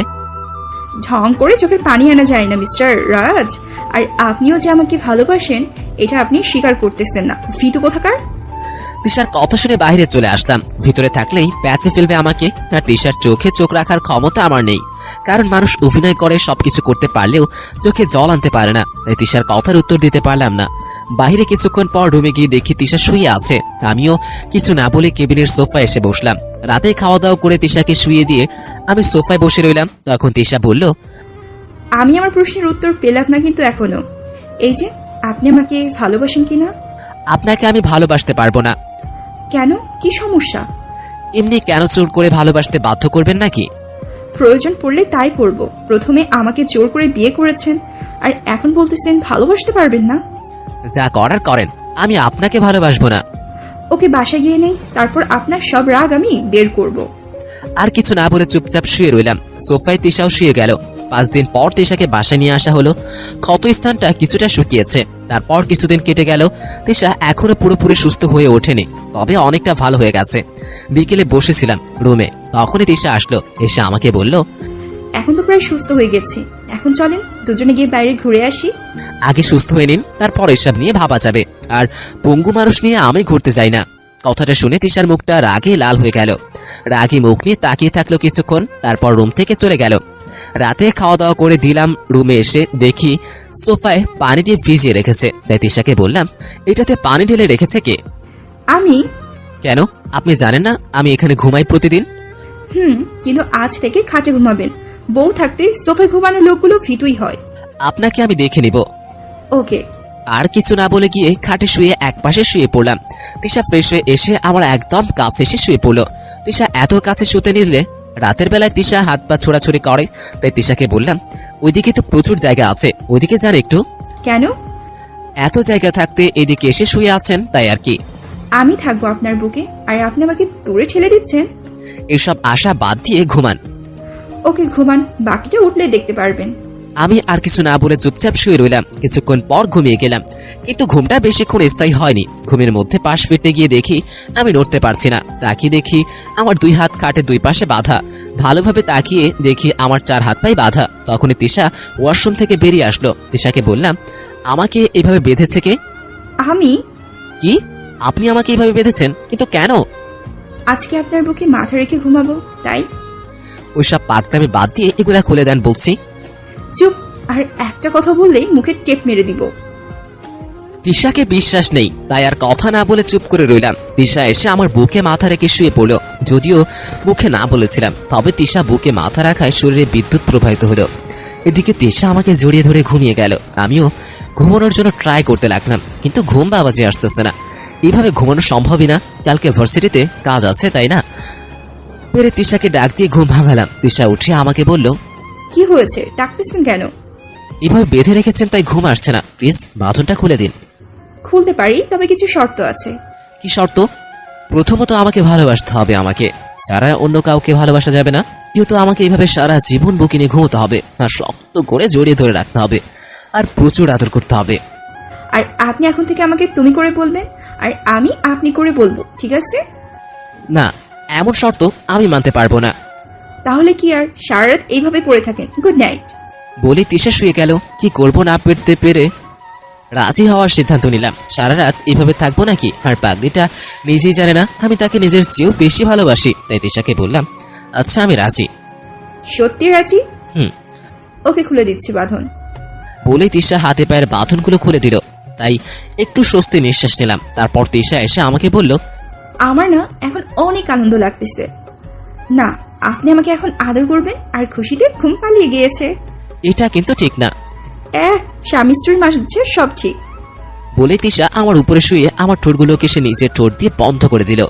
ঢং করে চোখের পানি আনা যায় না মিস্টার রাজ। আর আপনিও যে আমাকে ভালোবাসেন এটা আপনি স্বীকার করতেছেন না, ভীতু কোথাকার। তিশার কথা শুনে বাইরে চলে আসলাম। ভিতরে থাকলেই প্যাচে ফেলবে আমাকে, আর তিশার চোখে চোখ রাখার ক্ষমতা আমার নেই। কারণ মানুষ অভিনয় করে সবকিছু করতে পারলেও চোখে জল আনতে পারে না, তাই তিশার কথার উত্তর দিতে পারলাম না। বাইরে কিছুক্ষণ পর রুমে গিয়ে দেখি তিশা শুয়ে আছে। আমিও কিছু না বলে কেবিনের সোফায় এসে বসলাম। রাতে খাওয়া দাওয়া করে তিশাকে শুয়ে দিয়ে আমি সোফায় বসে রইলাম। তখন তিশা বলল, আমি আমার প্রশ্নের উত্তর পেলাম না কিন্তু এখনো। এই যে আপনি আমাকে ভালোবাসেন কিনা? আপনাকে আমি ভালোবাসতে পারবো না। কেন, কি সমস্যা? এমনি কেন জোর করে ভালোবাসতে বাধ্য করবেন নাকি? প্রয়োজন পড়লে তাই করব। প্রথমে আমাকে জোর করে বিয়ে করেছেন, আর এখন বলতেছেন ভালোবাসতে পারবেন না। যা করার করেন, আমি আপনাকে ভালোবাসবো না। ওকে, বাসায় গিয়ে নেই, তারপর আপনার সব রাগ আমি বের করব। আর কিছু না বলে চুপচাপ শুয়ে রইলাম। সোফায় তিশাও শুয়ে গেল। 5 দিন পর তিশাকে বাসায় নিয়ে আসা হলো। ক্ষত স্থানটা কিছুটা শুকিয়েছে। তারপর কিছুদিন কেটে গেল। তিশা এখনো পুরোপুরি সুস্থ হয়ে ওঠেনি, তবে অনেকটা ভালো হয়ে গেছে। বিকেলে বসেছিলাম রুমে, তখনই তিশা আসলো। এসে আমাকে বলল, এখন তো প্রায় সুস্থ হয়ে গেছি। এখন চলেন দুজনে গিয়ে বাইরে ঘুরে আসি। আগে সুস্থ হয়ে নিন, তারপর এসব নিয়ে ভাবা যাবে। আর পঙ্গু মানুষ নিয়ে আমি ঘুরতে যাই না। কথাটা শুনে তিশার মুখটা রাগে লাল হয়ে গেল। রাগী মুখ নিয়ে তাকিয়ে থাকলো কিছুক্ষণ, তারপর রুম থেকে চলে গেল। রাতে খাওয়া দাওয়া করে দিলাম, রুমে এসে দেখি সোফায় পানি দিয়ে ভিজিয়ে রেখেছে। তাই তিশাকে বললাম, এটাতে পানি ঢেলে রেখেছে কে? আমি কেন, আপনি জানেন না আমি এখানে ঘুমাই প্রতিদিন? কিন্তু আজ থেকে খাটে ঘুমাবেন। বউ থাকতে সোফায় ঘুমানো লোকগুলো ফিতুই হয়। আপনাকে আমি দেখে নিব। ওকে। আর কিছু না বলে গিয়ে খাটে শুয়ে একপাশে শুয়ে পড়লাম। তিশা ফ্রেশ হয়ে এসে আমার একদম কাছে এসে শুয়ে পড়লো। তিশা এত কাছে শুতে নিলে রাতের বেলায় তিশা হাত পা ছোড়াছুড়ি করে। তাই তিশাকে বললাম, ওইদিকে তো প্রচুর জায়গা আছে, ওইদিকে যান একটু। কেন? এত জায়গা থাকতে এদিকে এসে শুয়ে আছেন তাই আর কি। আমি থাকবো আপনার বুকে, আর আপনি আমাকে দূরে ঠেলে দিচ্ছেন। এসব আশা বাদ দিয়ে ঘুমান। ওকে ঘুমান, বাকিটা উঠলে দেখতে পারবেন। আমি আর কিছু না বলে চুপচাপ শুয়ে রইলাম। কিছুক্ষণ পর ঘুমিয়ে গেলাম, কিন্তু ঘুমটা বেশিক্ষণ স্থায়ী হয়নি। ঘুমের মধ্যে পাশ ফিরতে গিয়ে দেখি আমি নড়তে পারছি না। তাকিয়ে দেখি আমার দুই হাত খাটের দুই পাশে বাঁধা। ভালোভাবে তাকিয়ে দেখি আমার 4 হাত পাই বাঁধা। তখনই তিশা ওয়াশরুম থেকে বেরিয়ে আসলো। তিশাকে বললাম, আমাকে এভাবে বেঁধেছে কে? আমি? কি? আপনি আমাকে এভাবে বেঁধেছেন? কিন্তু কেন? আজকে আপনার বুকে মাথা রেখে ঘুমাবো তাই। ওইসব পাগলামি বাদ দিয়ে এগুলা খুলে দেন বলছি। চুপ, আর একটা কথা বললেই মুখে টেপ মেরে দিব। তিশাকে বিশ্বাস নেই, তাই আর কথা না বলে চুপ করে রইলাম। তিশা এসে আমার বুকে মাথা রেখে শুয়ে পড়লো। যদিও মুখে না বলেছিলাম, তবে তিশা বুকে মাথা রাখায় শরীরে বিদ্যুৎ প্রবাহিত হলো। এদিকে তিশা আমাকে জড়িয়ে ধরে ঘুমিয়ে গেল। আমিও ঘুমানোর জন্য ট্রাই করতে লাগলাম, কিন্তু ঘুম বাবাজি আসতেছে না। এইভাবে ঘুমানো সম্ভবই না। কালকে ভার্সিটিতে কাজ আছে, তাই না? পেরে তিশাকে ডাক দিয়ে ঘুম ভাঙালাম। তিশা উঠে আমাকে বলল, কি হয়েছে, ডাকতেছেন কেন? এভাবে বেঁধে রেখেছেন তাই ঘুম আসছে না, প্লিজ বাঁধনটা খুলে দিন। খুলতে পারি, তবে কিছু শর্ত আছে। কি শর্ত? প্রথমত আমাকে ভালোবাসতে হবে, আমাকে সারা অন্য কাউকে ভালোবাসা যাবে না। যেহেতু আমাকে এইভাবে সারা জীবন বুকে নিয়ে ঘুমোতে হবে, আর শক্ত করে জড়িয়ে ধরে রাখতে হবে, আর প্রচুর আদর করতে হবে। আর আপনি এখন থেকে আমাকে তুমি করে বলবেন, আর আমি আপনি করে বলবো, ঠিক আছে? না, এমন শর্ত আমি মানতে পারবো না। তাহলে কি আর সারা রাত এইভাবে পড়ে থাকেন? Good night. বলে তিশা শুয়ে গেল। কি করবো না পেতে পেরে রাজি হওয়ার সিদ্ধান্ত নিলাম। সারা রাত এভাবে থাকবো নাকি? আর পাগলিটা নিজেই জানে না আমি তাকে নিজের চেয়েও বেশি ভালোবাসি। তাই তিশাকে বললাম, আচ্ছা আমি রাজি। সত্যি রাজি? হুম। ওকে, খুলে দিচ্ছি বাঁধন। বলে তিশা হাতে পায়ের বাঁধনগুলো খুলে দিল। তাই একটু স্বস্তি নিঃশ্বাস নিলাম। তারপর তিশা এসে আমাকে বলল, আমার না এখন অনেক আনন্দ লাগতেছে। না, আপনি আমাকে এখন আদর করবেন, আর খুশিতে ঘুম পালিয়ে গিয়েছে। এটা কিন্তু ঠিক না। স্বামী স্ত্রীর মাঝে সব ঠিক। বলে তিশা আমার উপরে শুয়ে আমার ঠোঁটগুলোকে সে নিজের ঠোঁট দিয়ে বন্ধ করে দিল।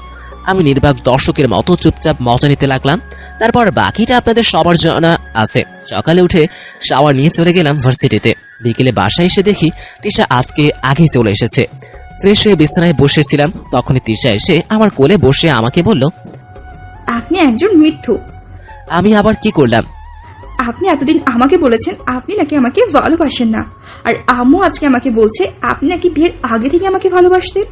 আমি নির্বাক দর্শকের মতো চুপচাপ মজা নিতে লাগলাম। তারপর বাকিটা আপনাদের সবার জানা আছে। সকালে উঠে শাওয়ার নিয়ে চলে গেলাম ভার্সিটিতে। বিকেলে বাসায় এসে দেখি তিশা আজকে আগেই চলে এসেছে। ফ্রেশ হয়ে বিছানায় বসেছিলাম, তখনই তিশা এসে আমার কোলে বসে আমাকে বলল, আপনি একজন মিথ্যু। আমি আবার কি করলাম? আপনি এতদিন আমাকে বলেছেন আপনি নাকি আমাকে ভালোবাসেন না, আর আম্মু আজকে আমাকে বলছে আপনি নাকি বিয়ের আগে থেকে আমাকে ভালোবাসতেন।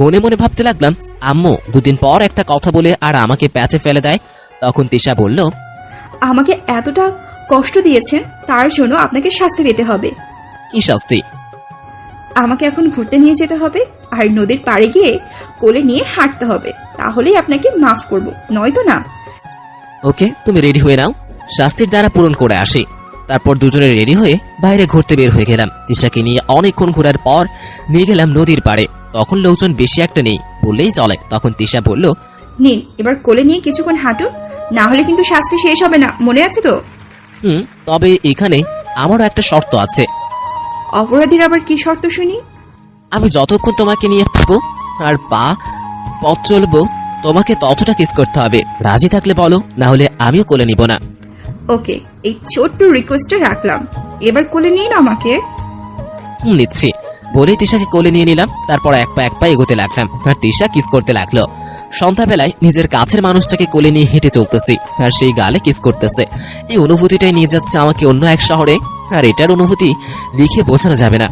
মনে মনে ভাবতে লাগলাম, আম্মু দুদিন পর একটা কথা বলে আর আমাকে প্যাচে ফেলে দেয়। তখন তিশা বলল, আমাকে এতটা কষ্ট দিয়েছেন, তার জন্য আপনাকে শাস্তি পেতে হবে। কি শাস্তি? আমাকে এখন ঘুরতে নিয়ে যেতে হবে, আর নদীর পাড়ে গিয়ে কোলে নিয়ে হাঁটতে হবে, তাহলেই আপনাকে মাফ করব, নয়তো না। ওকে, তুমি রেডি হয়ে নাও, শাস্তির দ্বারা পূরণ করে আসি। তারপর দুজনে রেডি হয়ে বাইরে ঘুরতে বের হয়ে গেলাম। তিশাকে নিয়ে অনেকক্ষণ ঘোরার পর নিয়ে গেলাম নদীর পাড়ে। তখন লোকজন বেশি একটা নেই বললেই চলে। তখন তিশা বলল, নিন, এবার কোলে নিয়ে কিছুক্ষণ হাঁটুন, না হলে কিন্তু শাস্তি শেষ হবে না, মনে আছে তো? তবে এখানে আমারও একটা শর্ত আছে। অপরাধীর আবার কি শর্ত শুনি? আমি যতক্ষণ তোমাকে নিয়ে থাকবো আর পথ চলবো, তোমাকে ততটা কিস করতে হবে। রাজি থাকলে বলো, না হলে আমিও কোলে নিব না। ওকে, এই ছোট্ট রিকোয়েস্টটা রাখলাম, এবার কোলে নিন আমাকে। নিচ্ছি। বলেই তিশাকে কোলে নিয়ে নিলাম। তারপর এক পা এগোতে লাগলাম, আর তিশা কিস করতে লাগলো। সন্ধ্যাবেলায় নিজের কাছের মানুষটাকে কোলে নিয়ে হেঁটে চলতেছি, আর সেই গালে কিস করতেছে। এই অনুভূতিটাই নিয়ে যাচ্ছে আমাকে অন্য এক শহরে, আর এটার অনুভূতি লিখে বোঝানো যাবে না।